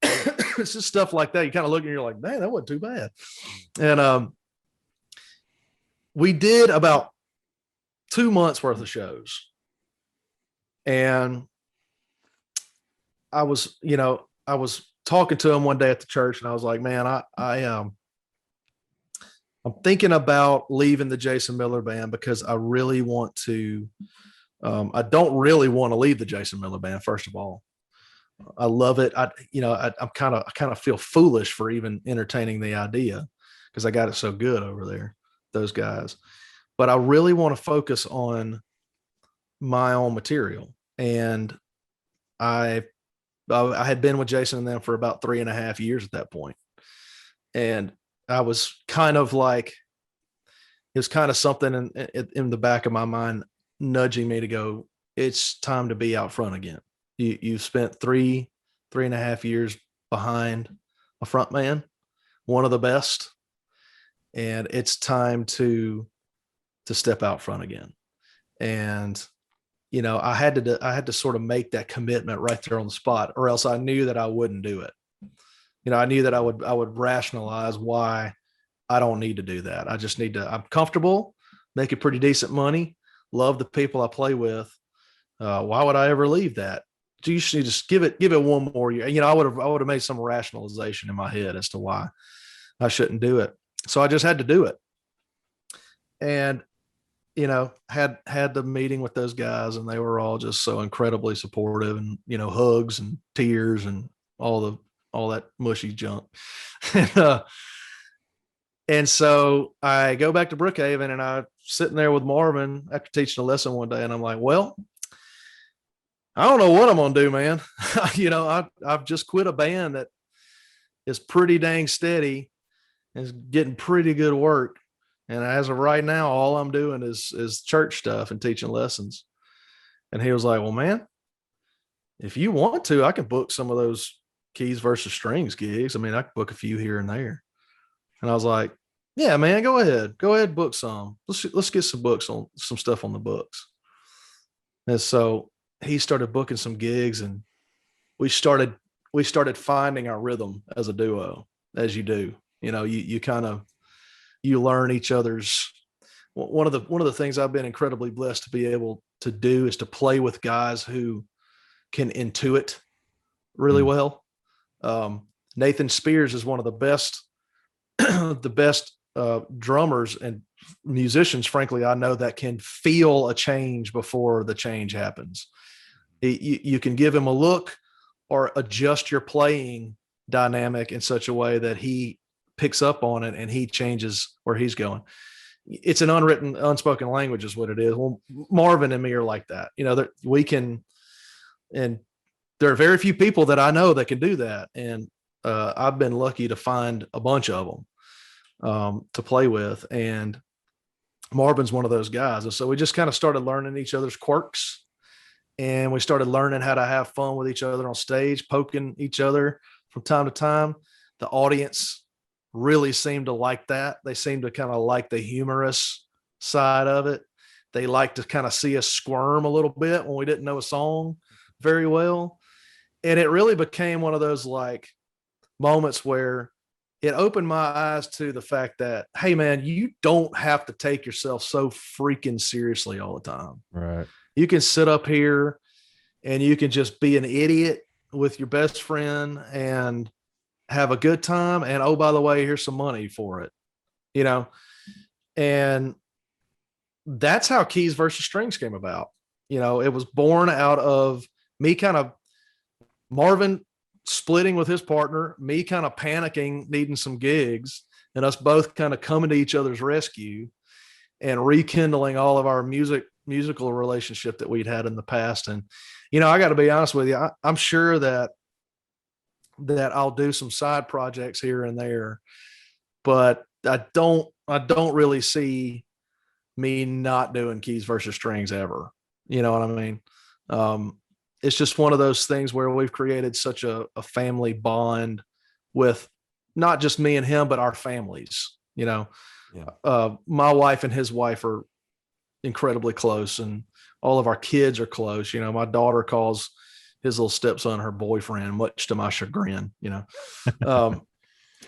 It's just stuff like that. You kind of look and you're like, man, that wasn't too bad. And we did about 2 months worth of shows. And I was talking to him one day at the church, and I was like, man, I'm thinking about leaving the Jason Miller Band because I really want to. I don't really want to leave the Jason Miller Band. First of all, I love it. I kind of feel foolish for even entertaining the idea because I got it so good over there, those guys. But I really want to focus on my own material, and I had been with Jason and them for about 3.5 years at that point, and I was kind of like, it was kind of something in the back of my mind nudging me to go, it's time to be out front again. You've spent 3.5 years behind a front man, one of the best, and it's time to step out front again. And, you know, I had to sort of make that commitment right there on the spot, or else I knew that I wouldn't do it. You know, I knew that I would rationalize why I don't need to do that. I just need to, I'm comfortable, making pretty decent money, love the people I play with. Why would I ever leave that? You should just give it one more year. You know, I would have made some rationalization in my head as to why I shouldn't do it. So I just had to do it. And, you know, had the meeting with those guys, and they were all just so incredibly supportive, and, you know, hugs and tears and all that mushy junk. And so I go back to Brookhaven, and I'm sitting there with Marvin after teaching a lesson one day, and I'm like, well, I don't know what I'm going to do, man. You know, I've just quit a band that is pretty dang steady and is getting pretty good work. And as of right now, all I'm doing is church stuff and teaching lessons. And he was like, well, man, if you want to, I can book some of those keys versus strings gigs. I mean, I could book a few here and there. And I was like, yeah, man, go ahead, book some. Let's get some books on some stuff on the books. And so he started booking some gigs, and we started finding our rhythm as a duo, as you do. You know, you learn each other's. One of the things I've been incredibly blessed to be able to do is to play with guys who can intuit really well. Nathan Spears is one of the best drummers and musicians, frankly, I know, that can feel a change before the change happens. You can give him a look or adjust your playing dynamic in such a way that he picks up on it and he changes where he's going. It's an unwritten, unspoken language is what it is. Well, Marvin and me are like that. You know, that we can, and there are very few people that I know that can do that. And I've been lucky to find a bunch of them to play with. And Marvin's one of those guys. And so we just kind of started learning each other's quirks, and we started learning how to have fun with each other on stage, poking each other from time to time. The audience really seemed to like that. They seemed to kind of like the humorous side of it. They like to kind of see us squirm a little bit when we didn't know a song very well. it really became one of those like moments where it opened my eyes to the fact that, hey man, you don't have to take yourself so freaking seriously all the time. Right. You can sit up here and you can just be an idiot with your best friend and have a good time. And oh, by the way, here's some money for it, you know? And that's how Keys versus Strings came about. You know, it was born out of me kind of Marvin splitting with his partner, me kind of panicking, needing some gigs, and us both kind of coming to each other's rescue and rekindling all of our musical relationship that we'd had in the past. And, you know, I got to be honest with you, I'm sure that I'll do some side projects here and there, but I don't really see me not doing Keys versus Strings ever. You know what I mean? It's just one of those things where we've created such a family bond with not just me and him, but our families, you know. Yeah. My wife and his wife are incredibly close, and all of our kids are close. You know, my daughter calls his little stepson her boyfriend, much to my chagrin, you know.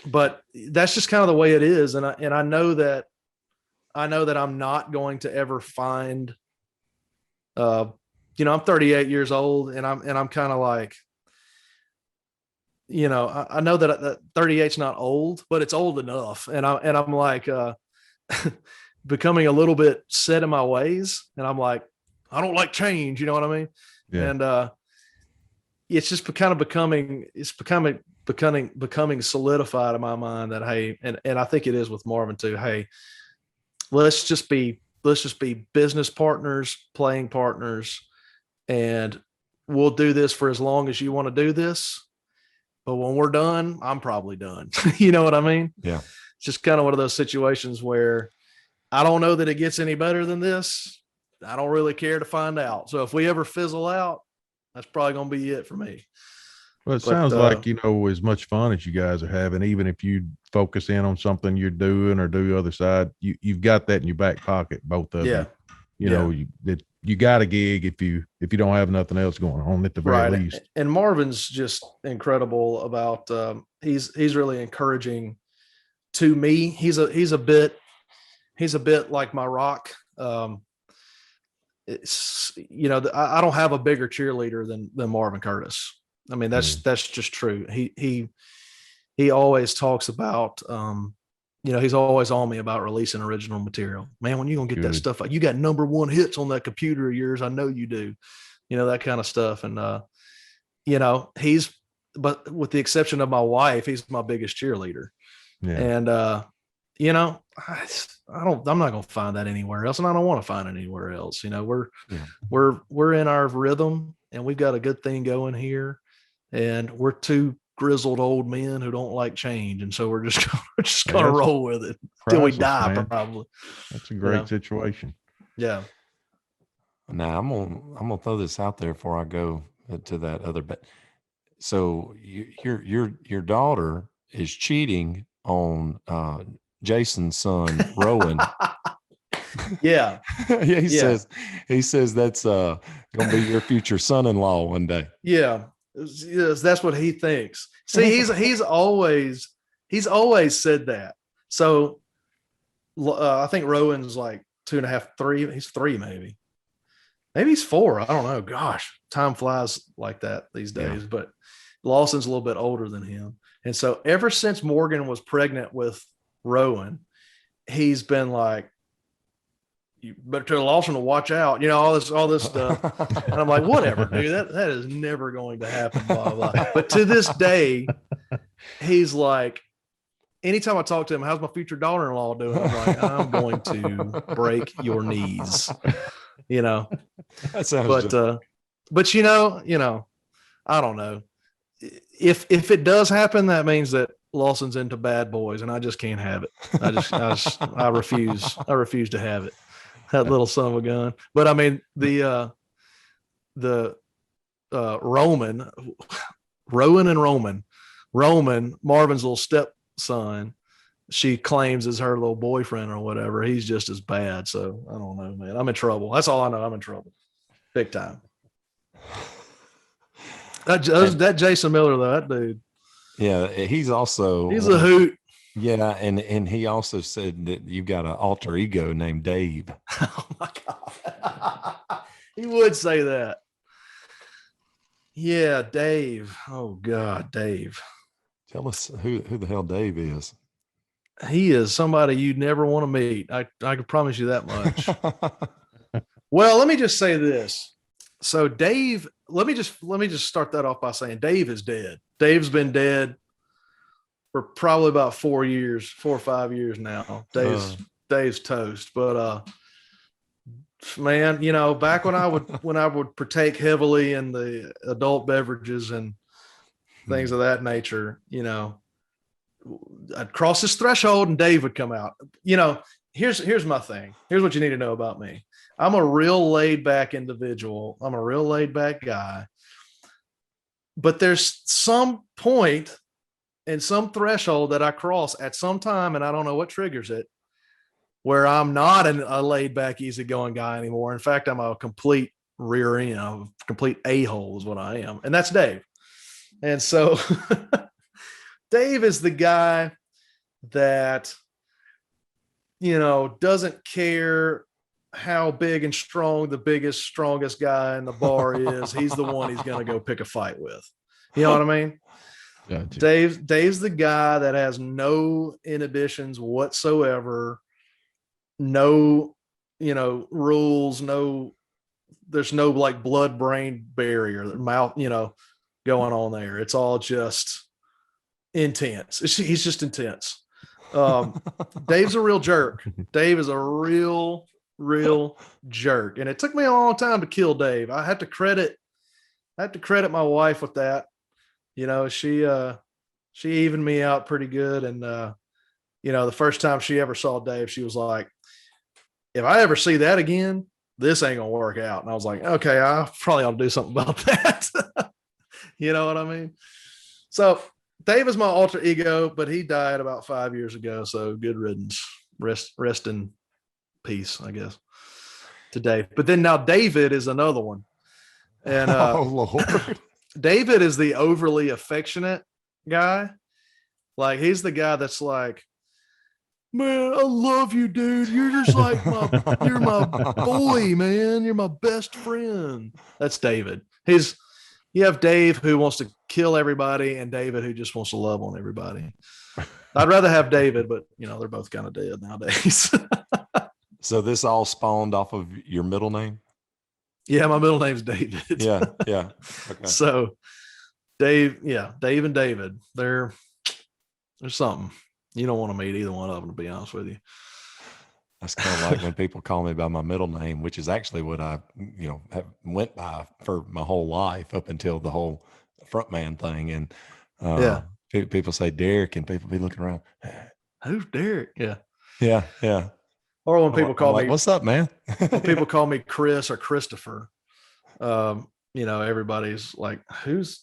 But that's just kind of the way it is. And I know that I'm not going to ever find, you know, I'm 38 years old, and I'm kind of like, you know, I know that 38's not old, but it's old enough. And I'm like, becoming a little bit set in my ways. And I'm like, I don't like change. You know what I mean? Yeah. And, it's just becoming solidified in my mind that, hey, and I think it is with Marvin too. Hey, let's just be business partners, playing partners, and we'll do this for as long as you want to do this. But when we're done, I'm probably done. You know what I mean? Yeah. It's just kind of one of those situations where I don't know that it gets any better than this. I don't really care to find out. So if we ever fizzle out, that's probably going to be it for me. Well, it sounds like, you know, as much fun as you guys are having, even if you focus in on something you're doing or do the other side, you've got that in your back pocket, both of you. You know, you got a gig if you don't have nothing else going on at the very least. And Marvin's just incredible about he's really encouraging to me. He's a bit like my rock. It's, you know, I don't have a bigger cheerleader than Marvin Curtis. I mean, that's just true. He always talks about, you know, he's always on me about releasing original material. Man, when you gonna get that stuff out? You got #1 hits on that computer of yours. I know you do, you know, that kind of stuff. And, you know, but with the exception of my wife, he's my biggest cheerleader. Yeah. And, you know, I'm not going to find that anywhere else. And I don't want to find it anywhere else. You know, we're in our rhythm, and we've got a good thing going here, and we're two grizzled old men who don't like change. And so we're just going to roll with it till we die, man. Probably. That's a great situation. Yeah. Now I'm going to throw this out there before I go to that other bit. So your daughter is cheating on, Jason's son, Rowan. Yeah. He says that's going to be your future son-in-law one day. Yeah. Yes, that's what he thinks. See, he's always said that. So I think Rowan's like 2.5, 3. He's 3, maybe he's 4. I don't know. Gosh, time flies like that these days. Yeah. But Lawson's a little bit older than him. And so ever since Morgan was pregnant with Rowan, he's been like, you better tell Lawson to watch out, you know, all this stuff. And I'm like, whatever, dude, that is never going to happen, blah, blah, blah. But to this day, he's like, anytime I talk to him, how's my future daughter-in-law doing? I'm like, I'm going to break your knees, you know. That sounds but you know, I don't know. If it does happen, that means that Lawson's into bad boys, and I just can't have it. I refuse to have it. That little son of a gun. But I mean, the Rowan, Marvin's little stepson, she claims is her little boyfriend or whatever. He's just as bad. So I don't know, man. I'm in trouble. That's all I know. I'm in trouble. Big time. That Jason Miller though, that dude. Yeah, he's also He's a hoot. Yeah, and he also said that you've got an alter ego named Dave. Oh my God. He would say that. Yeah, Dave. Oh God, Dave. Tell us who the hell Dave is. He is somebody you'd never want to meet. I can promise you that much. Well, let me just say this. So Dave, let me just start that off by saying Dave is dead. Dave's been dead for probably about 4 or 5 years now. Dave's toast. But man, back when I would partake heavily in the adult beverages and things of that nature, I'd cross this threshold and Dave would come out. Here's my thing. Here's what you need to know about me. I'm a real laid back individual. I'm a real laid back guy. But there's some point and some threshold that I cross at some time, and I don't know what triggers it, where I'm not a laid back, easygoing guy anymore. In fact, I'm a complete rear end, a complete a-hole is what I am. And that's Dave. And so Dave is the guy that, doesn't care how big and strong the biggest, strongest guy in the bar is. He's the one he's going to go pick a fight with. You know what I mean? Gotcha. Dave's the guy that has no inhibitions whatsoever. No, rules, there's no like blood brain barrier, mouth, going on there. It's all just intense. He's just intense. Dave's a real jerk. Dave is a real jerk. And it took me a long time to kill Dave. I have to credit my wife with that. She evened me out pretty good. And, the first time she ever saw Dave, she was like, if I ever see that again, this ain't gonna work out. And I was like, okay, I probably ought to do something about that. You know what I mean? So Dave is my alter ego, but he died about 5 years ago. So good riddance. Rest in peace, I guess, to Dave. But then now David is another one. And oh Lord. David is the overly affectionate guy. Like he's the guy that's like, man, I love you, dude. You're just like you're my boy, man. You're my best friend. That's David. You have Dave who wants to kill everybody and David who just wants to love on everybody. I'd rather have David, but they're both kind of dead nowadays. So this all spawned off of your middle name? Yeah, my middle name's David. Yeah. Okay. So Dave and David, there's something. You don't want to meet either one of them, to be honest with you. That's kind of like when people call me by my middle name, which is actually what I, have went by for my whole life up until the whole frontman thing. And people say Derek, and people be looking around. Who's Derek? Yeah. Yeah. Or when people call me, what's up, man? when people call me Chris or Christopher, everybody's like, who's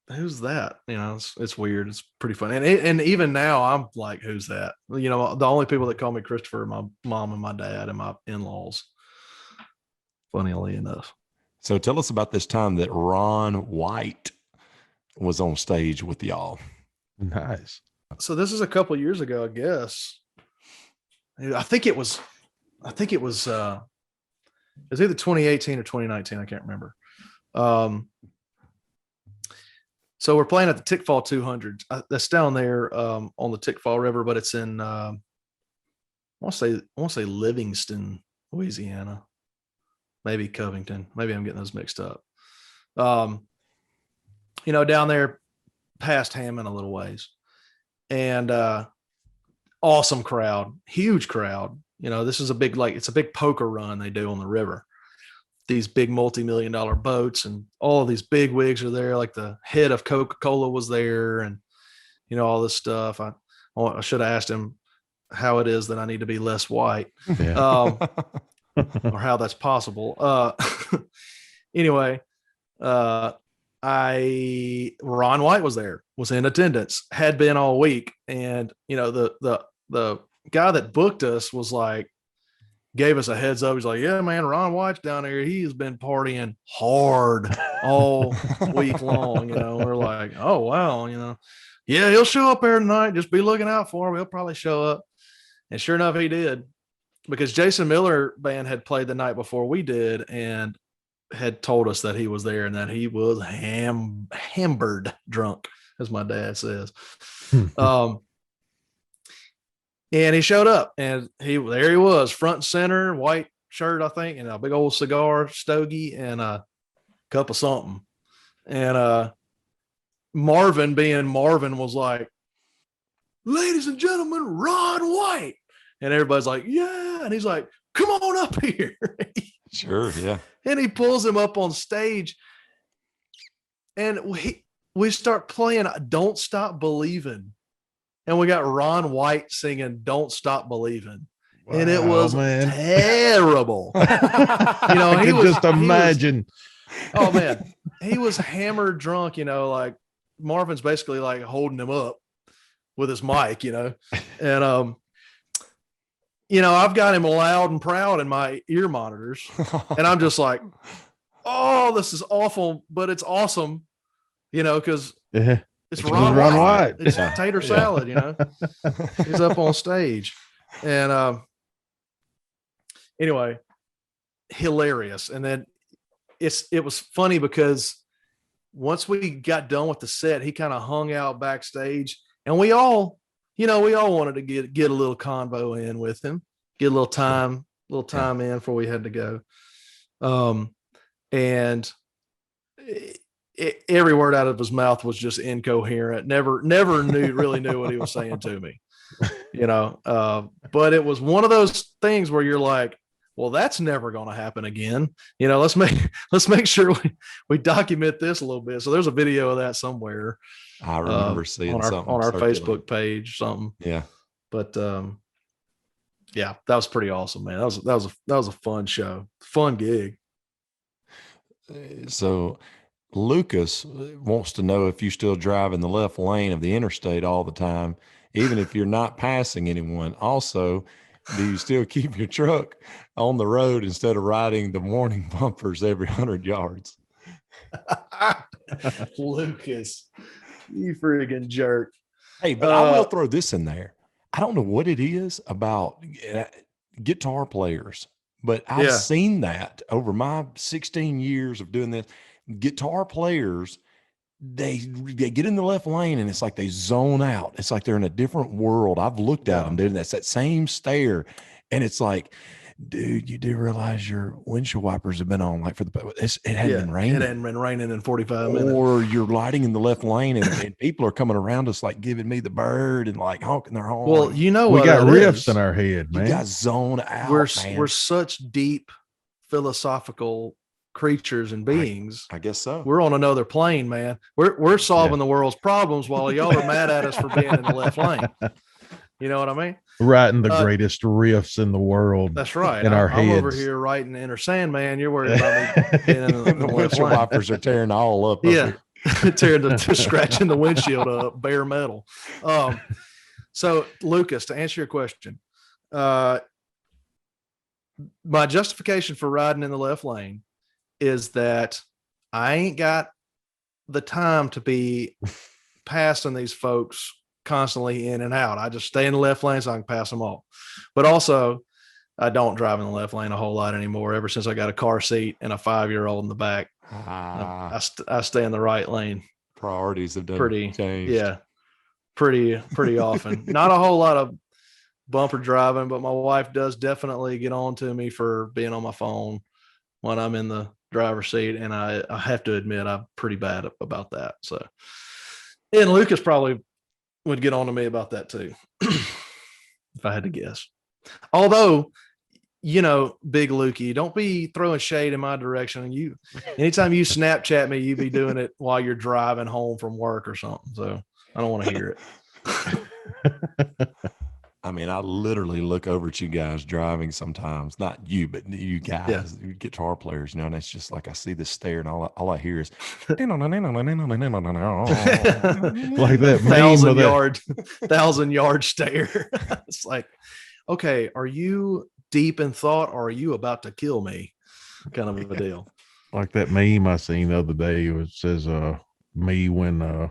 that? It's weird. It's pretty funny. And even now I'm like, who's that? The only people that call me Christopher are my mom and my dad and my in-laws, funnily enough. So tell us about this time that Ron White was on stage with y'all. Nice. So this is a couple of years ago, I guess. I think it was either 2018 or 2019. I can't remember. So we're playing at the Tickfall 200. That's down there on the Tickfall River, but it's in I want to say Livingston, Louisiana, maybe Covington. Maybe I'm getting those mixed up. Down there past Hammond a little ways, and awesome crowd, huge crowd. This is it's a big poker run they do on the river. These big multi-million-dollar boats and all of these big wigs are there. Like the head of Coca-Cola was there and, all this stuff. I should have asked him how it is that I need to be less white, or how that's possible. Anyway, Ron White was there, was in attendance, had been all week. And, the guy that booked us was like, gave us a heads up. He's like, yeah, man, Ron White's down there. He has been partying hard all week long. We're like, oh, wow. Yeah, he'll show up there tonight. Just be looking out for him. He'll probably show up. And sure enough, he did, because Jason Miller Band had played the night before we did and had told us that he was there and that he was hammered drunk, as my dad says. And he showed up, and there he was, front and center, white shirt, I think, and a big old cigar stogie and a cup of something. And Marvin, being Marvin, was like, ladies and gentlemen, Ron White. And everybody's like, yeah. And he's like, come on up here. Sure, yeah. And he pulls him up on stage, and we start playing Don't Stop Believing. And we got Ron White singing Don't Stop Believing. Wow, and it was terrible. I could just imagine. Oh, man. He was hammered drunk, like Marvin's basically like holding him up with his mic, And, I've got him loud and proud in my ear monitors. And I'm just like, oh, this is awful, but it's awesome, because it's Ron White. It's tater salad, He's up on stage. And anyway, hilarious. And then it was funny because once we got done with the set, he kind of hung out backstage, and we all wanted to get a little convo in with him, get a little time in before we had to go. And every word out of his mouth was just incoherent. Never really knew what he was saying to me, but it was one of those things where you're like, well, that's never going to happen again. Let's make sure we document this a little bit. So there's a video of that somewhere. I remember seeing something on our Facebook page, something. Yeah. But yeah, that was pretty awesome, man. That was a fun show, fun gig. So Lucas wants to know if you still drive in the left lane of the interstate all the time, even if you're not passing anyone. Also, do you still keep your truck on the road instead of riding the warning bumpers every 100 yards? Lucas, you friggin' jerk. Hey, but I will throw this in there. I don't know what it is about guitar players, but I've seen that over my 16 years of doing this. Guitar players, they get in the left lane and it's like they zone out. It's like they're in a different world. I've looked at them, dude. That's that same stare. And it's like, dude, you do realize your windshield wipers have been on like it hadn't been raining. It hadn't been raining in 45 minutes. Or you're lighting in the left lane and people are coming around us like giving me the bird and like honking their horn. Well, we what got riffs in our head, man. You got zone out. We're such deep philosophical creatures and beings. I guess so. We're on another plane, man. We're solving the world's problems while y'all are mad at us for being in the left lane. You know what I mean? Writing the greatest riffs in the world. That's right. In our heads. I'm over here writing Enter Sandman. You're worried about me being in the windshield wipers are tearing all up. Yeah. Scratching the windshield up, bare metal. So Lucas, to answer your question, my justification for riding in the left lane is that I ain't got the time to be passing these folks constantly in and out. I just stay in the left lane so I can pass them all. But also, I don't drive in the left lane a whole lot anymore. Ever since I got a car seat and a 5-year-old in the back, I stay in the right lane. Priorities have done changed. Yeah, pretty often. Not a whole lot of bumper driving, but my wife does definitely get on to me for being on my phone when I'm in the driver's seat, and I have to admit I'm pretty bad about that. So, and Lucas probably would get on to me about that too, if I had to guess. Although, Big Lukey, don't be throwing shade in my direction. Anytime you Snapchat me, you be doing it while you're driving home from work or something. So I don't want to hear it. I mean, I literally look over at you guys driving sometimes, not you, but you guys, you guitar players, and it's just like I see this stare, and all I hear is like that 1,000-yard stare. It's like, okay, are you deep in thought, or are you about to kill me? Kind of a deal. Like that meme I seen the other day, it says, me when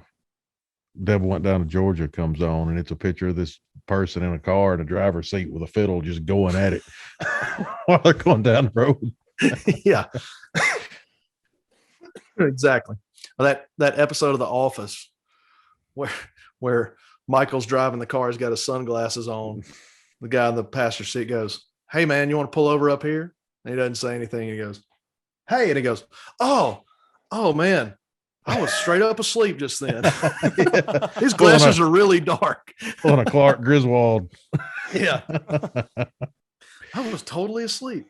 Devil Went Down to Georgia comes on, and it's a picture of this person in a car in a driver's seat with a fiddle just going at it while they're going down the road. Yeah. Exactly. Well, that episode of The Office where Michael's driving the car, he's got his sunglasses on. The guy in the passenger seat goes, "Hey man, you want to pull over up here?" And he doesn't say anything. He goes, "Hey," and he goes, "Oh man, I was straight up asleep just then." Yeah. His glasses are really dark. On a Clark Griswold. Yeah. I was totally asleep.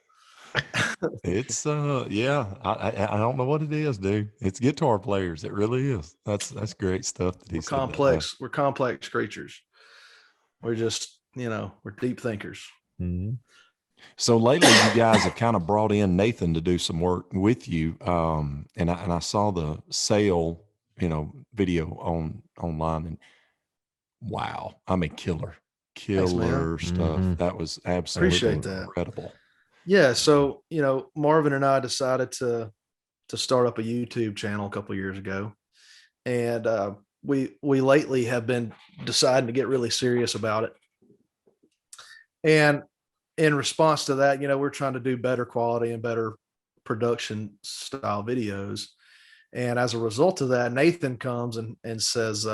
It's yeah, I don't know what it is, dude. It's guitar players. It really is. That's great stuff that he's Complex. We're complex creatures. We're just, we're deep thinkers. Mm-hmm. So lately, you guys have kind of brought in Nathan to do some work with you, and I saw the sale, video online, and wow, I mean, killer Thanks, man. stuff. Mm-hmm. That was absolutely Appreciate that. incredible. Yeah. So, Marvin and I decided to start up a YouTube channel a couple of years ago. And we lately have been deciding to get really serious about it. And in response to that, we're trying to do better quality and better production style videos. And as a result of that, Nathan comes and says,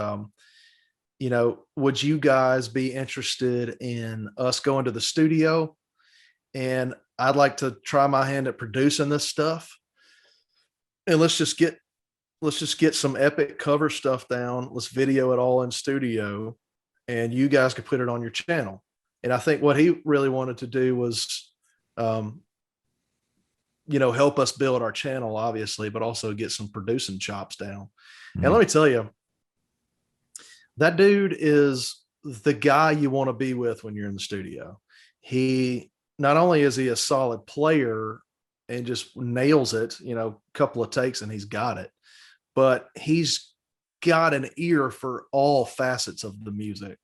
would you guys be interested in us going to the studio? And I'd like to try my hand at producing this stuff. And let's just get some epic cover stuff down. Let's video it all in studio, and you guys could put it on your channel. And I think what he really wanted to do was, help us build our channel, obviously, but also get some producing chops down. Mm-hmm. And let me tell you, that dude is the guy you want to be with when you're in the studio. Not only is he a solid player and just nails it, a couple of takes and he's got it, but he's got an ear for all facets of the music.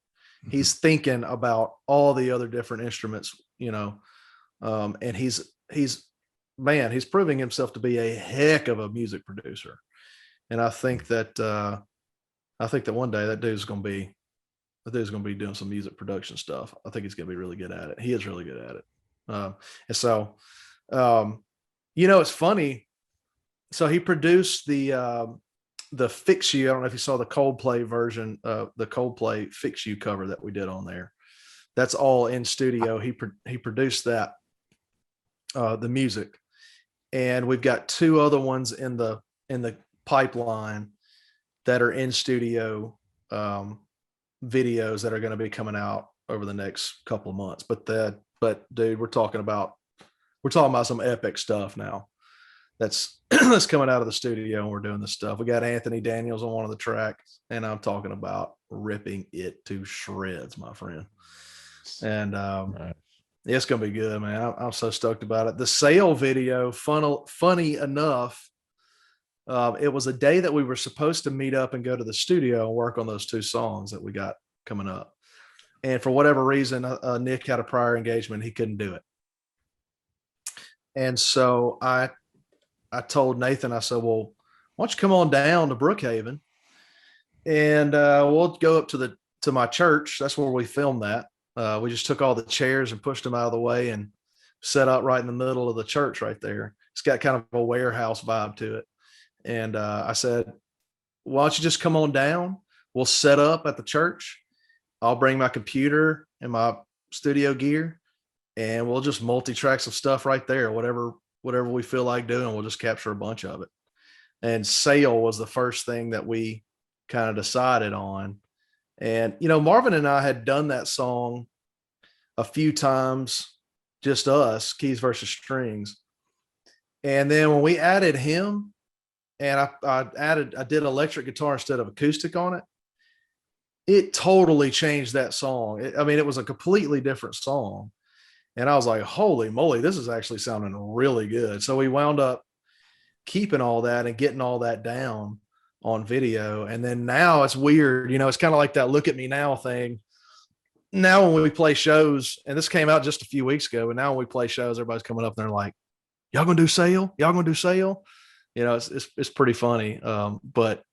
Mm-hmm. He's thinking about all the other different instruments, and he's proving himself to be a heck of a music producer. And I think that one day that dude's going to be doing some music production stuff. I think he's going to be really good at it. He is really good at it. And so, it's funny. So he produced the Fix You. I don't know if you saw the Coldplay version of the Coldplay Fix You cover that we did on there. That's all in studio. He produced that, the music, and we've got two other ones in the pipeline that are in studio, videos that are going to be coming out over the next couple of months. But dude, we're talking about some epic stuff now. That's coming out of the studio, and we're doing this stuff. We got Anthony Daniels on one of the tracks, and I'm talking about ripping it to shreds, my friend. And it's gonna be good, man. I'm so stoked about it. The sale video, funny enough, it was a day that we were supposed to meet up and go to the studio and work on those two songs that we got coming up. And for whatever reason, Nick had a prior engagement. He couldn't do it. And so I told Nathan, I said, well, why don't you come on down to Brookhaven, and we'll go up to my church. That's where we filmed that. We just took all the chairs and pushed them out of the way and set up right in the middle of the church right there. It's got kind of a warehouse vibe to it. And I said, why don't you just come on down? We'll set up at the church. I'll bring my computer and my studio gear, and we'll just multi-track some stuff right there. Whatever we feel like doing, we'll just capture a bunch of it. And Sale was the first thing that we kind of decided on. And, Marvin and I had done that song a few times, just us, keys versus strings. And then when we added him, and I did electric guitar instead of acoustic on it, it totally changed that song. It was a completely different song. And I was like, holy moly, this is actually sounding really good. So we wound up keeping all that and getting all that down on video. And then now it's weird. It's kind of like that look at me now thing. now when we play shows, and this came out just a few weeks ago, and now when we play shows, everybody's coming up and they're like, y'all gonna do Sale? Y'all gonna do Sale? You know, it's pretty funny. But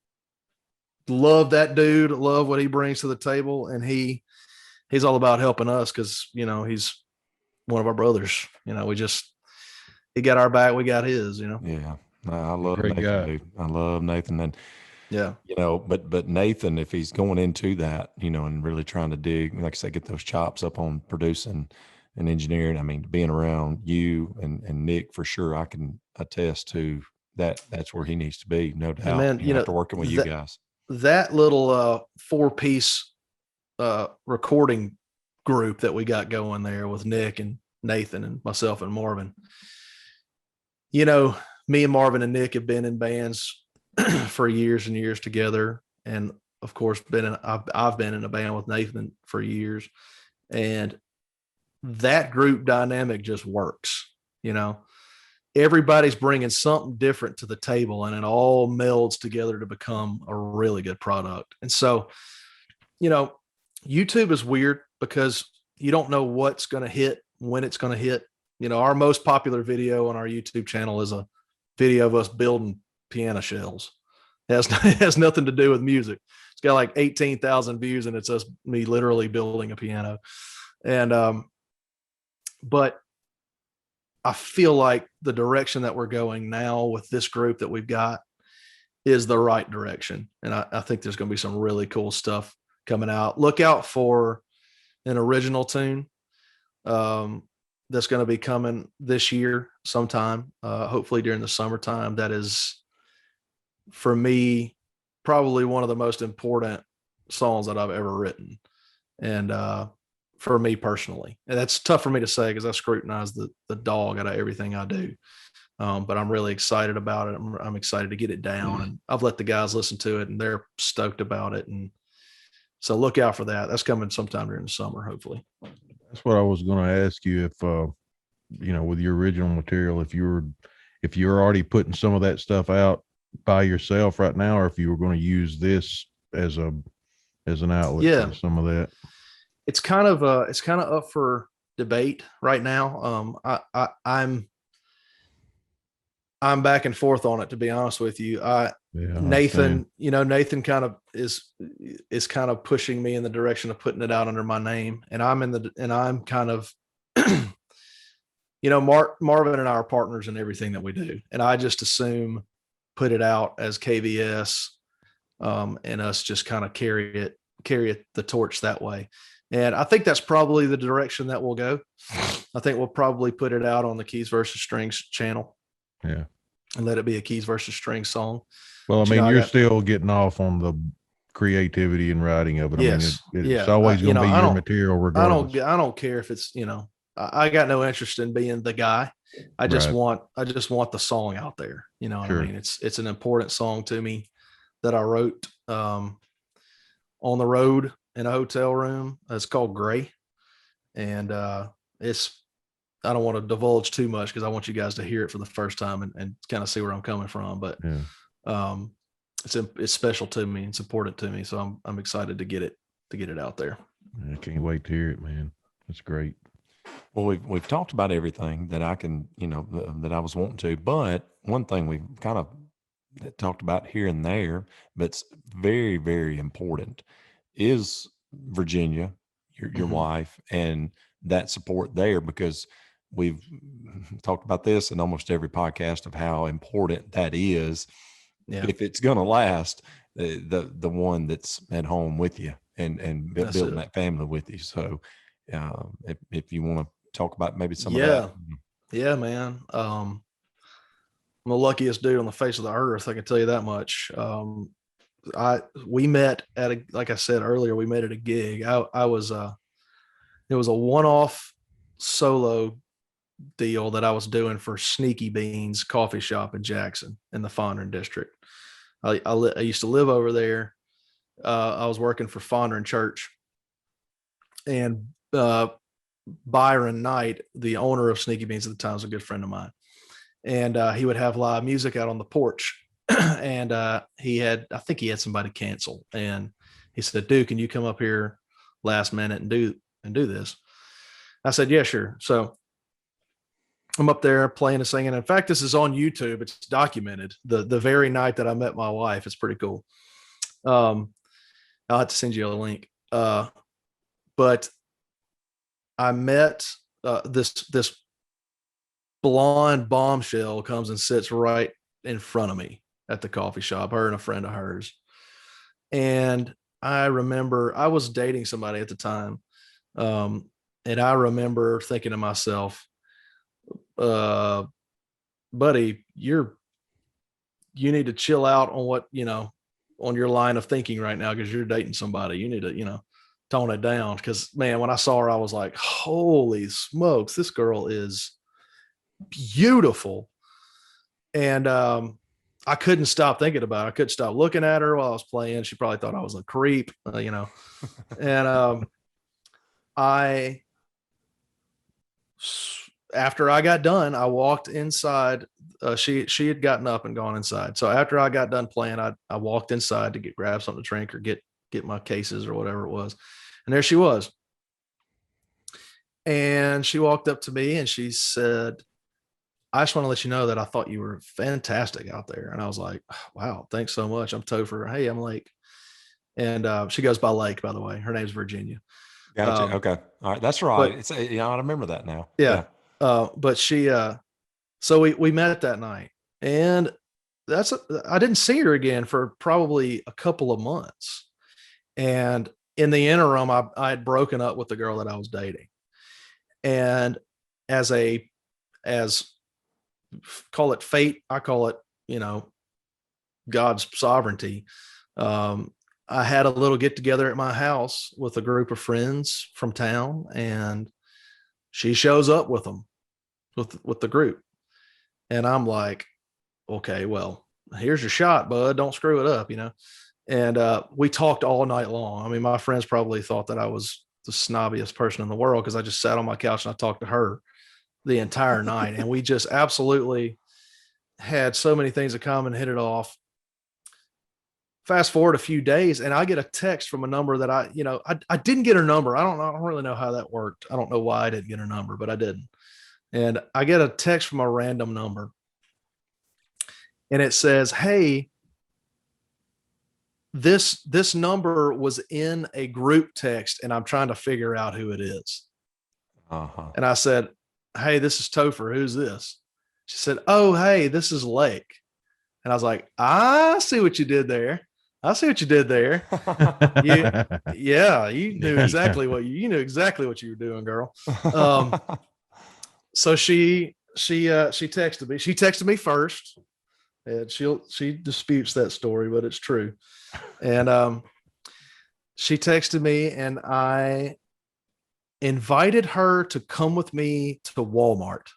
love that dude, love what he brings to the table. And he's all about helping us because, you know, he's one of our brothers. You know, he got our back, we got his, you know. Yeah. I love Great Nathan, guy. dude. I love Nathan. And Yeah. you know, but Nathan, if he's going into that, you know, and really trying to dig, like I said, get those chops up on producing and engineering. I mean, being around you and Nick, for sure, I can attest to that. That's where he needs to be, no doubt. And man, you know, after working with you guys, that little 4-piece recording group that we got going there with Nick and Nathan and myself and Marvin. You know, me and Marvin and Nick have been in bands for years and years together, and of course I've been in a band with Nathan for years, and that group dynamic just works. You know, everybody's bringing something different to the table, and it all melds together to become a really good product. And so, you know, YouTube is weird because you don't know what's going to hit, when it's going to hit. You know, our most popular video on our YouTube channel is a video of us building piano shells. It has nothing to do with music. It's got like 18,000 views, and it's me literally building a piano. And but I feel like the direction that we're going now with this group that we've got is the right direction. And I think there's going to be some really cool stuff coming out. Look out for an original tune that's going to be coming this year sometime, hopefully during the summertime. That is, for me, probably one of the most important songs that I've ever written. And for me personally, and that's tough for me to say because I scrutinize the dog out of everything I do. But I'm really excited about it. I'm excited to get it down, and I've let the guys listen to it, and they're stoked about it. And so look out for that. That's coming sometime during the summer, hopefully. That's what I was going to ask you. If you know, with your original material, if you're already putting some of that stuff out by yourself right now, or if you were going to use this as an outlet for some of that. It's kind of up for debate right now. I'm back and forth on it, to be honest with you. Nathan kind of is kind of pushing me in the direction of putting it out under my name, and I'm kind of, you know, Marvin and I are partners in everything that we do, and I just assume put it out as KVS, and us just kind of carry the torch that way. And I think that's probably the direction that we'll go. I think we'll probably put it out on the Keys versus Strings channel. Yeah. And let it be a Keys versus Strings song. Well, I mean, you're still getting off on the creativity and writing of it. Yes. I mean, it's always going to be your material regardless. I don't care if it's, you know, I got no interest in being the guy. I just want the song out there. You know what I mean? It's an important song to me that I wrote on the road in a hotel room. It's called Gray. And I don't want to divulge too much because I want you guys to hear it for the first time and kind of see where I'm coming from. But it's special to me. It's important to me. So I'm excited to get it out there. I can't wait to hear it, man. That's great. Well, we've talked about everything that I can, you know, that I was wanting to, but one thing we've kind of talked about here and there, but it's very, very important, is Virginia, your wife, and that support there, because we've talked about this in almost every podcast of how important that is. Yeah. If it's going to last, the one that's at home with you and building that family with you. So if you want to talk about maybe some of that. Yeah, man. I'm the luckiest dude on the face of the earth. I can tell you that much. We met like I said earlier, we met at a gig. It was a one-off solo deal that I was doing for Sneaky Beans coffee shop in Jackson in the Fondren district. I used to live over there. I was working for Fondren Church, and Byron Knight, the owner of Sneaky Beans at the time, was a good friend of mine, and he would have live music out on the porch. And I think he had somebody cancel, and he said, "Dude, can you come up here last minute and and do this? I said, yeah, sure. So I'm up there playing and singing. In fact, this is on YouTube. It's documented the very night that I met my wife. It's pretty cool. I'll have to send you a link. But I met this blonde bombshell comes and sits right in front of me at the coffee shop, her and a friend of hers. And I remember I was dating somebody at the time. And I remember thinking to myself, buddy, you need to chill out on what, on your line of thinking right now, because you're dating somebody. You need to, tone it down. Because, man, when I saw her, I was like, holy smokes, this girl is beautiful. And I couldn't stop thinking about it. I couldn't stop looking at her while I was playing. She probably thought I was a creep, and after I got done, I walked inside. She had gotten up and gone inside. So after I got done playing, I walked inside to grab something to drink or get my cases or whatever it was. And there she was. And she walked up to me and she said, I just want to let you know that I thought you were fantastic out there. And I was like, wow, thanks so much. I'm Topher. Hey, I'm Lake. And she goes by Lake, by the way. Her name's Virginia. Gotcha. Okay. All right. That's right. But, it's I remember that now. Yeah. But she, so we met that night, and I didn't see her again for probably a couple of months. And in the interim, I had broken up with the girl that I was dating. And as call it fate, I call it, God's sovereignty. I had a little get together at my house with a group of friends from town, and she shows up with them, with the group. And I'm like, okay, well, here's your shot, bud. Don't screw it up, And we talked all night long. I mean, my friends probably thought that I was the snobbiest person in the world, because I just sat on my couch and I talked to her the entire night. And we just absolutely had so many things in common, hit it off. Fast forward a few days, and I get a text from a number that I didn't get her number. I don't really know how that worked. I don't know why I didn't get her number, but I didn't. And I get a text from a random number, and it says, hey, this number was in a group text, and I'm trying to figure out who it is. Uh-huh. And I said, hey, this is Topher. Who's this? She said, oh, hey, this is Lake. And I was like, I see what you did there. You knew exactly what you knew exactly what you were doing, girl. So she texted me. She texted me first, and she disputes that story, but it's true. And she texted me, and I invited her to come with me to Walmart.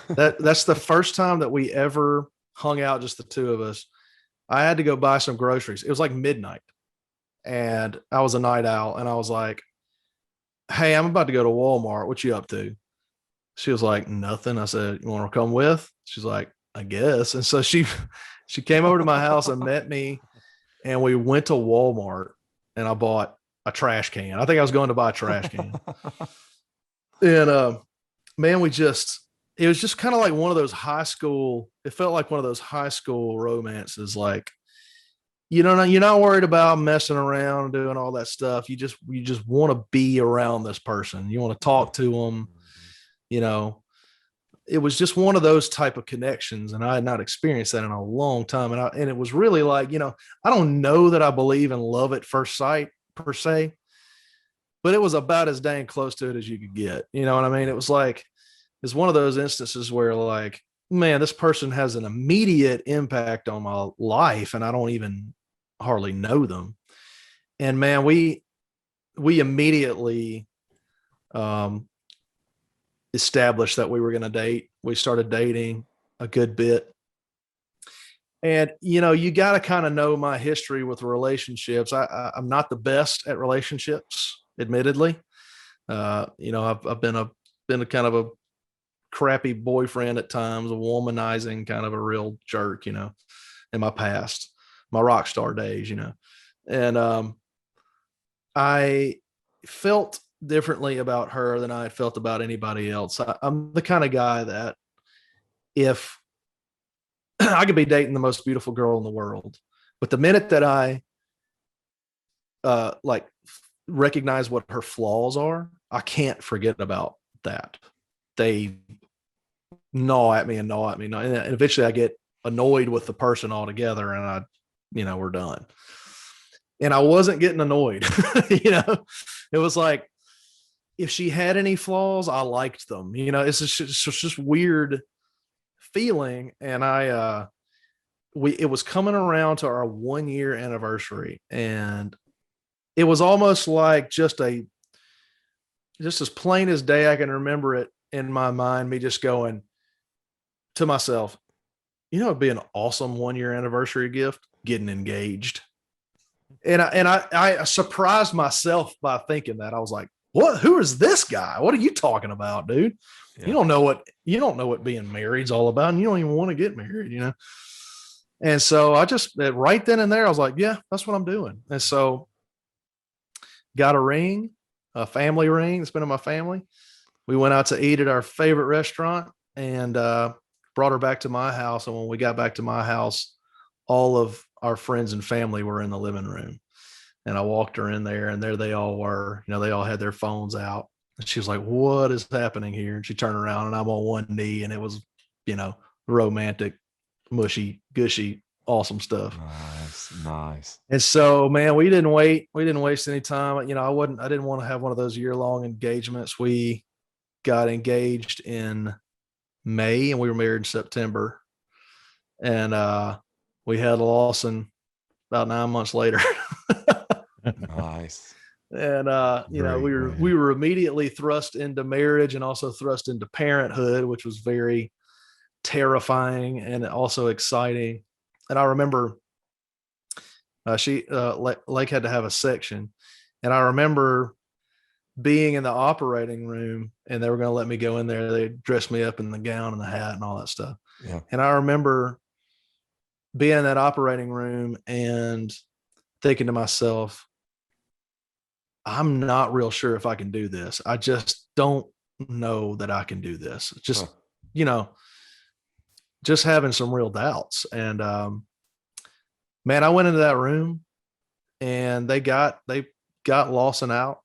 That's the first time that we ever hung out, just the two of us. I had to go buy some groceries. It was like midnight, and I was a night owl, and I was like, hey, I'm about to go to Walmart. What you up to? She was like, nothing. I said, you want to come with? She's like, I guess. And so she came over to my house and met me, and we went to Walmart, and I bought a trash can. I think I was going to buy a trash can. And man, it was just kind of like one of those high school, it felt like one of those high school romances. Like, you're not worried about messing around and doing all that stuff. You just want to be around this person. You want to talk to them. It was just one of those type of connections. And I had not experienced that in a long time. And it was really like, I don't know that I believe in love at first sight per se, but it was about as dang close to it as you could get. You know what I mean? It was like, it's one of those instances where, like, man, this person has an immediate impact on my life, and I don't even hardly know them. And man, we immediately established that we were going to date. We started dating a good bit. And, you got to kind of know my history with relationships. I'm not the best at relationships, admittedly. I've been a kind of a crappy boyfriend at times, a womanizing kind of a real jerk, in my past, my rock star days, and I felt differently about her than I had felt about anybody else. I'm the kind of guy that if I could be dating the most beautiful girl in the world, but the minute that I like recognize what her flaws are, I can't forget about that. They gnaw at me and gnaw at me. And eventually I get annoyed with the person altogether, and we're done. And I wasn't getting annoyed. It was like, if she had any flaws, I liked them. It's just weird feeling. And it was coming around to our 1 year anniversary, and it was almost like just as plain as day, I can remember it in my mind, me just going to myself, it'd be an awesome 1 year anniversary gift, getting engaged. And I surprised myself by thinking that. I was like, what? Who is this guy? What are you talking about, dude? Yeah. You don't know what being married's all about, and you don't even want to get married, And so I just, right then and there, I was like, yeah, that's what I'm doing. And so got a ring, a family ring that's been in my family. We went out to eat at our favorite restaurant, and brought her back to my house. And when we got back to my house, all of our friends and family were in the living room. And I walked her in there, and there they all were. They all had their phones out. And she was like, what is happening here? And she turned around, and I'm on one knee, and it was, romantic, mushy, gushy, awesome stuff. Nice. And so, man, we didn't waste any time. I didn't want to have one of those year-long engagements. We got engaged in May, and we were married in September. And we had Lawson about 9 months later. Nice. And we were immediately thrust into marriage, and also thrust into parenthood, which was very terrifying and also exciting. And I remember Lake had to have a section, and I remember being in the operating room, and they were going to let me go in there. They dressed me up in the gown and the hat and all that stuff. Yeah. And I remember being in that operating room and thinking to myself, I'm not real sure if I can do this. I just don't know that I can do this. Just, just having some real doubts. And, man, I went into that room, and they got Lawson out,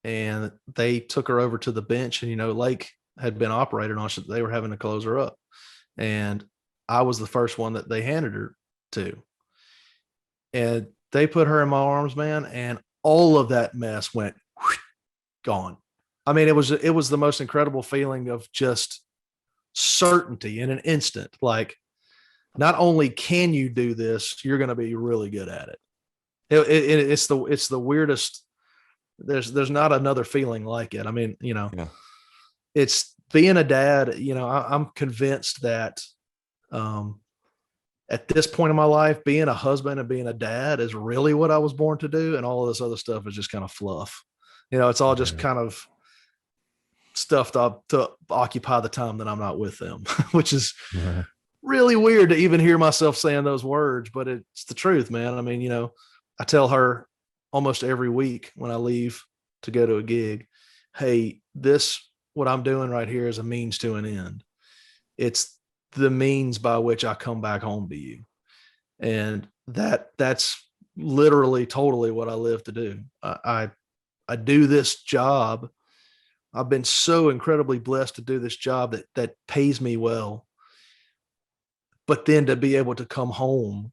and they took her over to the bench, and, Lake had been operated on, so they were having to close her up. And I was the first one that they handed her to. And they put her in my arms, man, and all of that mess went gone. I mean, it was the most incredible feeling of just certainty in an instant. Like, not only can you do this, you're going to be really good at it. It's the weirdest. There's not another feeling like it. I mean, It's being a dad. I'm convinced that at this point in my life, being a husband and being a dad is really what I was born to do. And all of this other stuff is just kind of fluff. It's all just kind of stuff to occupy the time that I'm not with them, which is really weird to even hear myself saying those words, but it's the truth, man. I mean, I tell her almost every week when I leave to go to a gig, hey, what I'm doing right here is a means to an end. It's the means by which I come back home to you. And that's literally totally what I live to do. I do this job. I've been so incredibly blessed to do this job that pays me well. But then to be able to come home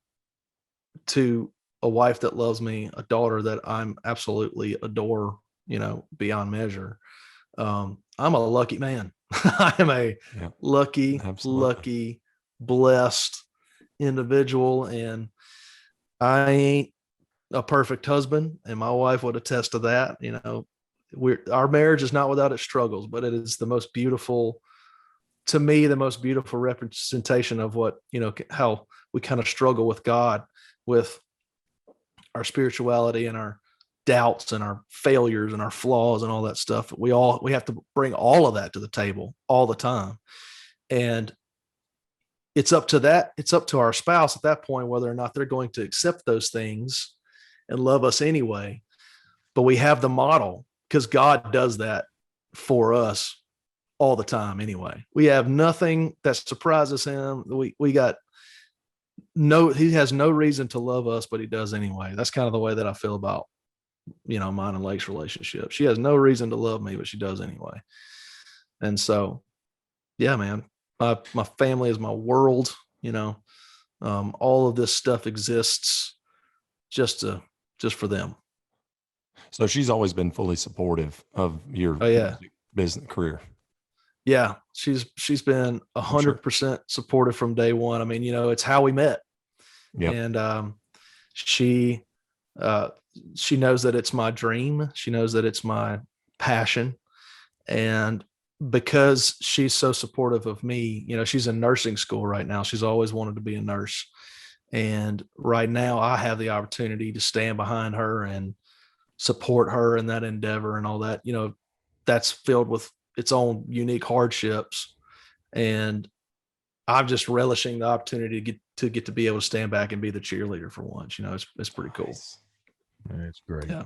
to a wife that loves me, a daughter that I'm absolutely adore, beyond measure. I'm a lucky man. I am a lucky, blessed individual. And I ain't a perfect husband, and my wife would attest to that. Our marriage is not without its struggles, but it is the most beautiful, to me, the most beautiful representation of what, how we kind of struggle with God, with our spirituality and our doubts and our failures and our flaws and all that stuff. We have to bring all of that to the table all the time. And it's up to our spouse at that point, whether or not they're going to accept those things and love us anyway. But we have the model because God does that for us all the time anyway. We have nothing that surprises him. We got he has no reason to love us, but he does anyway. That's kind of the way that I feel about, mine and Lake's relationship. She has no reason to love me, but she does anyway. And so, yeah, man, my family is my world. All of this stuff exists just for them. So she's always been fully supportive of your music business career. Yeah, she's been 100% supportive from day one. I mean, it's how we met. Yeah. And she knows that it's my dream. She knows that it's my passion. And because she's so supportive of me, she's in nursing school right now. She's always wanted to be a nurse. And right now I have the opportunity to stand behind her and support her in that endeavor and all that. That's filled with its own unique hardships, and I'm just relishing the opportunity to get to be able to stand back and be the cheerleader for once. It's pretty cool. It's great. Yeah,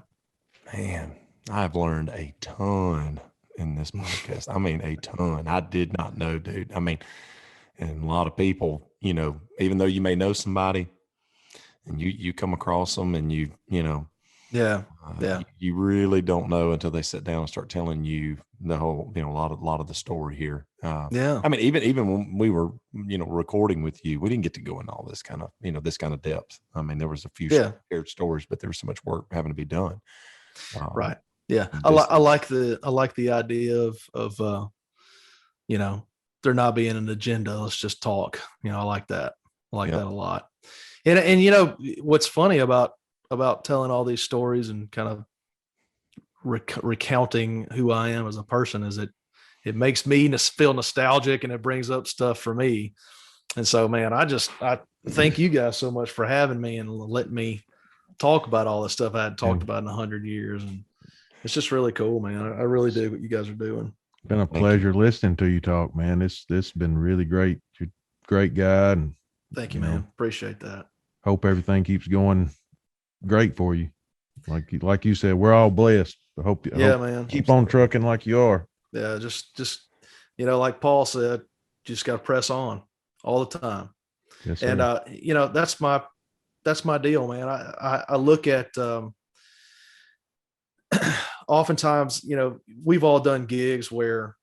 man, I've learned a ton in this podcast. I mean, a ton. I did not know, dude. I mean, and a lot of people, even though you may know somebody and you come across them and you really don't know until they sit down and start telling you the whole, a lot of the story here. I mean, even when we were, recording with you, we didn't get to go in all this kind of, this kind of depth. I mean, there was a few shared stories, but there was so much work having to be done. Right. Yeah. I like the idea of there not being an agenda. Let's just talk. I like that. I like that a lot. And what's funny about telling all these stories and kind of recounting who I am as a person is it makes me feel nostalgic, and it brings up stuff for me. And so, man, I thank you guys so much for having me and letting me talk about all the stuff I hadn't talked about in 100 years. And it's just really cool, man. I really dig what you guys are doing. It's been a pleasure listening to you talk, man. This been really great. You're a great guy. And thank you, man. Appreciate that. Hope everything keeps going great for you. Like you said, we're all blessed. I hope man. Keep on trucking like you are. Yeah, just like Paul said, just got to press on all the time. Yes, sir. And that's my deal, man. I look at oftentimes, we've all done gigs where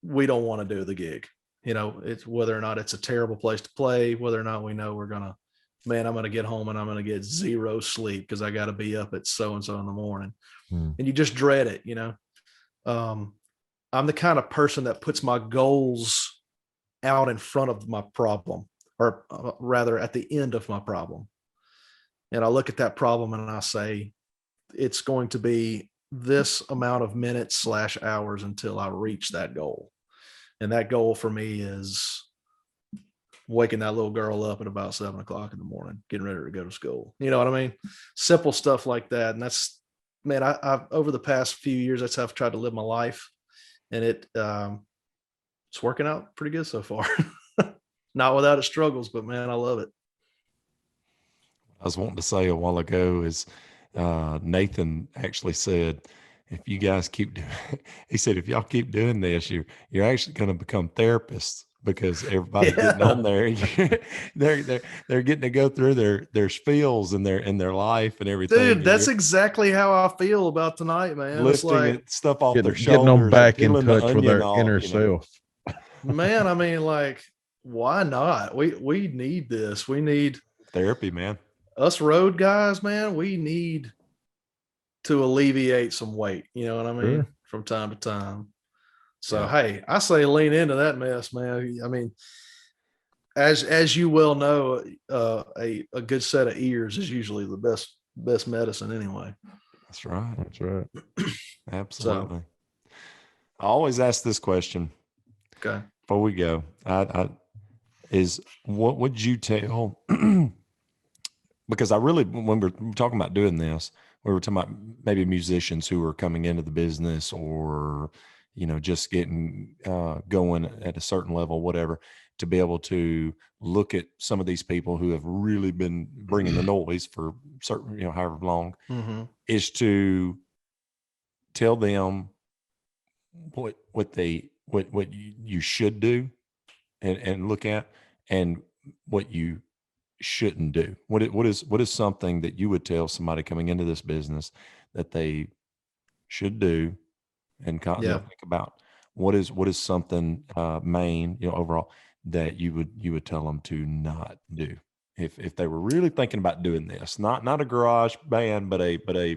we don't want to do the gig. It's whether or not it's a terrible place to play, whether or not we know I'm going to get home and I'm going to get zero sleep because I got to be up at so-and-so in the morning. And you just dread it, I'm the kind of person that puts my goals out in front of my problem, or rather at the end of my problem. And I look at that problem and I say, it's going to be this amount of minutes / hours until I reach that goal. And that goal for me is waking that little girl up at about 7 o'clock in the morning, getting ready to go to school. You know what I mean? Simple stuff like that. And that's, man, I've over the past few years, that's how I've tried to live my life. And it's working out pretty good so far. Not without its struggles, but man, I love it. I was wanting to say a while ago is Nathan actually said, if you guys keep doing, he said, if y'all keep doing this, you're actually going to become therapists, because everybody's getting on there. they're getting to go through their spiels and their life and everything. Dude, that's exactly how I feel about tonight, man. Lifting stuff off their shoulders, getting them back in touch with their inner self. Man, I mean, why not? We need this. We need therapy, man. Us road guys, man, we need to alleviate some weight. You know what I mean? Sure. From time to time. So, hey, I say lean into that mess, man. I mean, as you well know, a good set of ears is usually the best medicine anyway. That's right. That's right. Absolutely. So, I always ask this question. Okay. Before we go, is what would you tell? Because when we're talking about doing this, we were talking about maybe musicians who are coming into the business, or just getting going at a certain level, whatever, to be able to look at some of these people who have really been bringing the noise for certain, however long, is to tell them what you should do and look at, and what you shouldn't do. What is something that you would tell somebody coming into this business that they should do, and think about what is something main, overall, that you would tell them to not do if they were really thinking about doing this, not a garage band, but a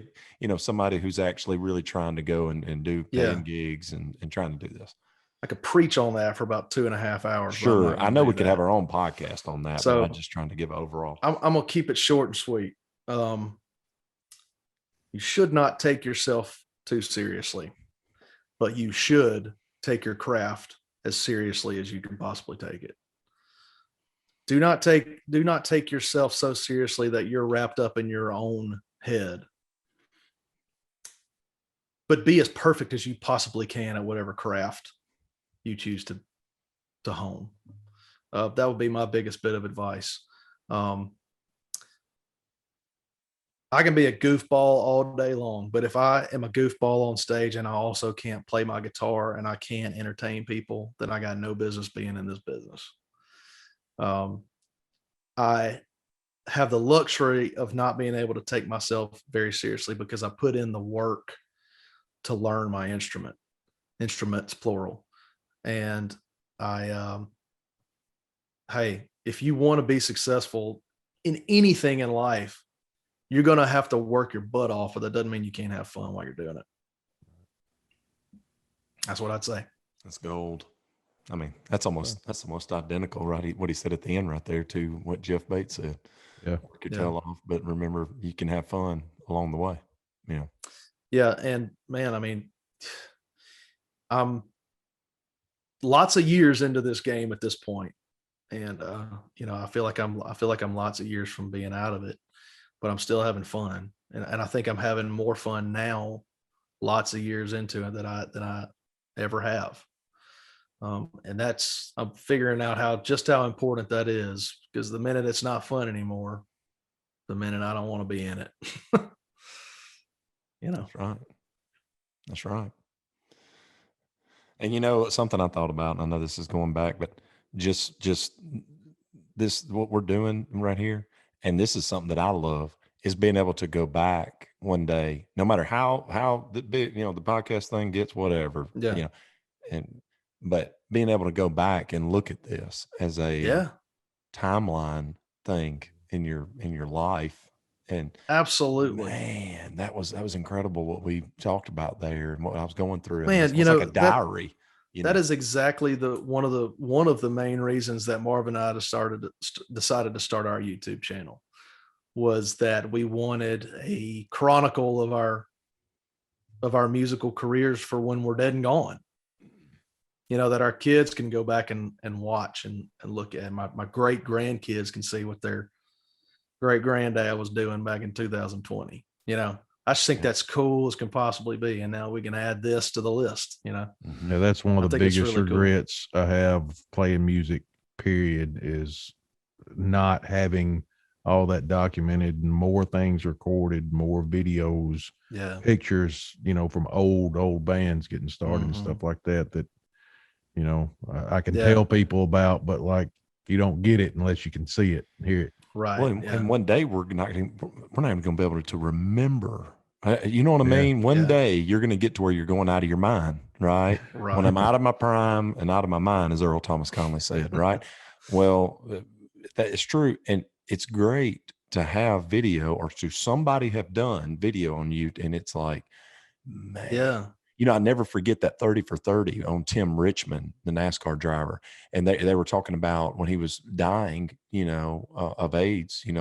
somebody who's actually really trying to go and do paying gigs and trying to do this. I could preach on that for about 2.5 hours. Sure. I know we could have our own podcast on that, so but I'm just trying to give overall. I'm going to keep it short and sweet. You should not take yourself too seriously, but you should take your craft as seriously as you can possibly take it. Do not take yourself so seriously that you're wrapped up in your own head, but be as perfect as you possibly can at whatever craft you choose to hone. That would be my biggest bit of advice. I can be a goofball all day long, but if I am a goofball on stage and I also can't play my guitar and I can't entertain people, then I got no business being in this business. I have the luxury of not being able to take myself very seriously because I put in the work to learn my instruments plural. And hey, if you want to be successful in anything in life, you're going to have to work your butt off, but that doesn't mean you can't have fun while you're doing it. That's what I'd say. That's gold. I mean, that's almost identical, right? What he said at the end right there to what Jeff Bates said. Yeah. Work your tail off, but remember, you can have fun along the way. Yeah. Yeah. And man, I mean, I'm lots of years into this game at this point. And, I feel like I'm lots of years from being out of it, but I'm still having fun. And I think I'm having more fun now, lots of years into it than I ever have. And I'm figuring out how important that is, because the minute it's not fun anymore, the minute I don't want to be in it, That's right. And something I thought about, and I know this is going back, but just this, what we're doing right here, and this is something that I love, is being able to go back one day, no matter how the podcast thing gets, whatever, but being able to go back and look at this as a timeline thing in your life. And absolutely, man, that was incredible what we talked about there and what I was going through. Man, it's like a diary. That is exactly one of the main reasons that Marvin and I decided to start our YouTube channel, was that we wanted a chronicle of our musical careers for when we're dead and gone. That our kids can go back and watch and look at. My great grandkids can see what their great granddad was doing back in 2020. I just think that's cool as can possibly be. And now we can add this to the list, Yeah, that's one of the biggest really regrets I have playing music, period, is not having all that documented and more things recorded, more videos, pictures, from old bands getting started and stuff like that, I can tell people about, but like, you don't get it unless you can see it, hear it. Right. Well, and one day we're not even going to be able to remember. You know what I mean? One day you're going to get to where you're going out of your mind, right? Right. When I'm out of my prime and out of my mind, as Earl Thomas Conley said, right? Well, that is true. And it's great to have video, or to somebody have done video on you. And it's like, man, I never forget that 30 for 30 on Tim Richmond, the NASCAR driver. And they were talking about when he was dying, of AIDS, in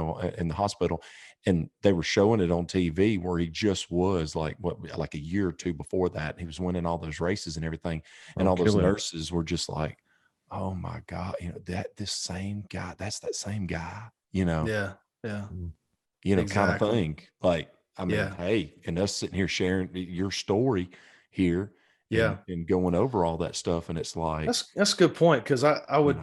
the hospital. And they were showing it on TV where he just was like a year or two before that. He was winning all those races and everything. And all those nurses were just like, oh my God, this same guy, that's that same guy, Yeah. Exactly. Kind of thing. Like, I mean, hey, and us sitting here sharing your story here, and going over all that stuff, and it's like, that's a good point, because I would,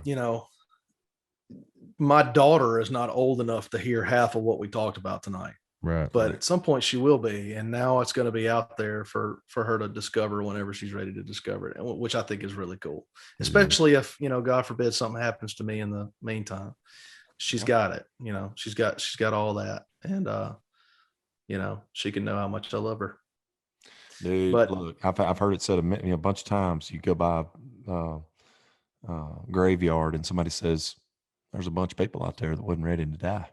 my daughter is not old enough to hear half of what we talked about tonight. Right. But at some point she will be, and now it's going to be out there for her to discover whenever she's ready to discover it, which I think is really cool. Especially if, you know, God forbid something happens to me in the meantime. She's got it, you know, she's got all that, and you know, she can know how much I love her. Dude, But look, I've heard it said a bunch of times. You go by graveyard and somebody says there's a bunch of people out there that wasn't ready to die.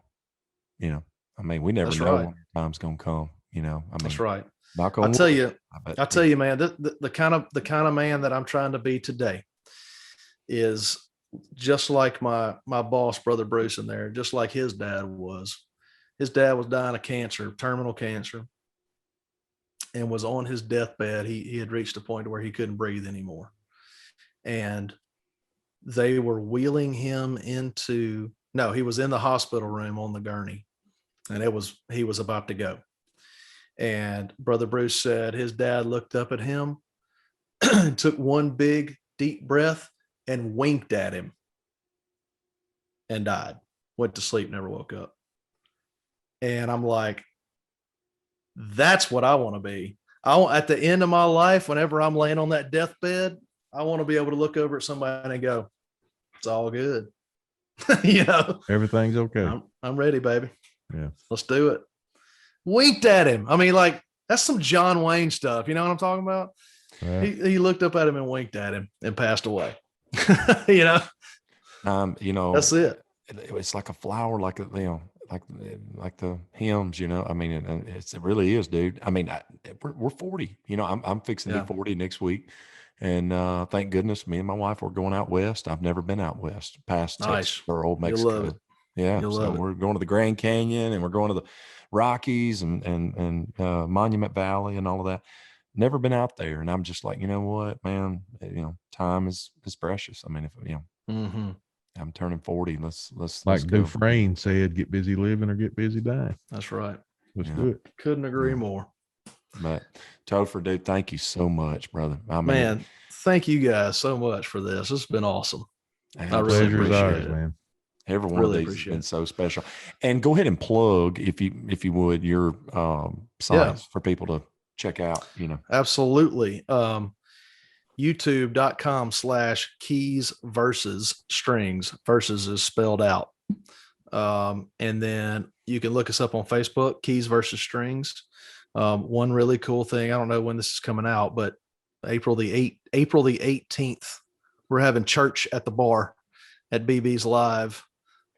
You know, I mean, we never That's know right. when the time's gonna come. You know, I mean, that's right. knock on I'll tell wood, you, bet, I'll tell you, man, the kind of man that I'm trying to be today is just like my boss, Brother Bruce, in there, just like his dad was. His dad was dying of cancer, terminal cancer, and was on his deathbed. He had reached a point where he couldn't breathe anymore. And they were wheeling him into, no, he was in the hospital room on the gurney, and he was about to go. And Brother Bruce said his dad looked up at him, took one big deep breath and winked at him and died. Went to sleep, never woke up. And I'm like, that's what I want to be. At the end of my life, whenever I'm laying on that deathbed, I want to be able to look over at somebody and go, it's all good. You know, Everything's okay. I'm ready, baby. Yeah. Let's do it. Winked at him. I mean, like, that's some John Wayne stuff. You know what I'm talking about? Right. He looked up at him and winked at him and passed away. You know, that's it. It's like a flower, like like the hymns. You know, I mean, it really is, dude. I mean, we're 40. You know, I'm fixing to be 40 next week, and thank goodness, me and my wife are going out west. I've never been out west, past Texas or Old Mexico. You'll love it. Yeah, You'll so love it. we're going to the Grand Canyon, and we're going to the Rockies and Monument Valley and all of that. Never been out there, and I'm just like, you know what, man, you know, time is precious. I mean, if you know, I'm turning 40. Let's Like go. Dufresne said, get busy living or get busy dying. That's right. Let's do it. Couldn't agree more. But Topher, dude, thank you so much, brother. I mean, Man, thank you guys so much for this. It's been awesome. I really Pleasure's appreciate ours, it. man. every one of these has been so special. And go ahead and plug, if you would, your sites for people to check out, you know. Absolutely. YouTube.com/keys versus strings. Versus is spelled out. And then you can look us up on Facebook, Keys versus Strings. One really cool thing, I don't know when this is coming out, but April the 18th, we're having church at the bar at BB's Live.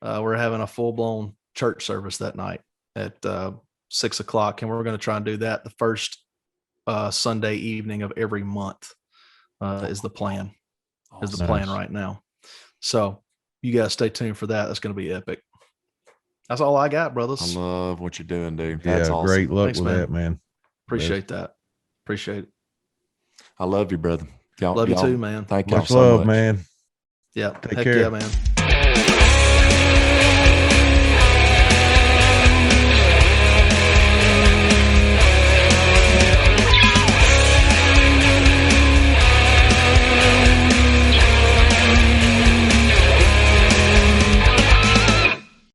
We're having a full-blown church service that night at 6 o'clock, and we're going to try and do that the first Sunday evening of every month. Is the plan. Awesome. Is the plan right now. So you guys stay tuned for that. That's going to be epic. That's all I got, brothers. I love what you're doing, dude. That's awesome. Great luck Thanks, with that, man. Appreciate that. Appreciate it. I love you, brother. Love you too, man. Thank you Much so love, much. man. Yeah. Take Heck care. yeah, man.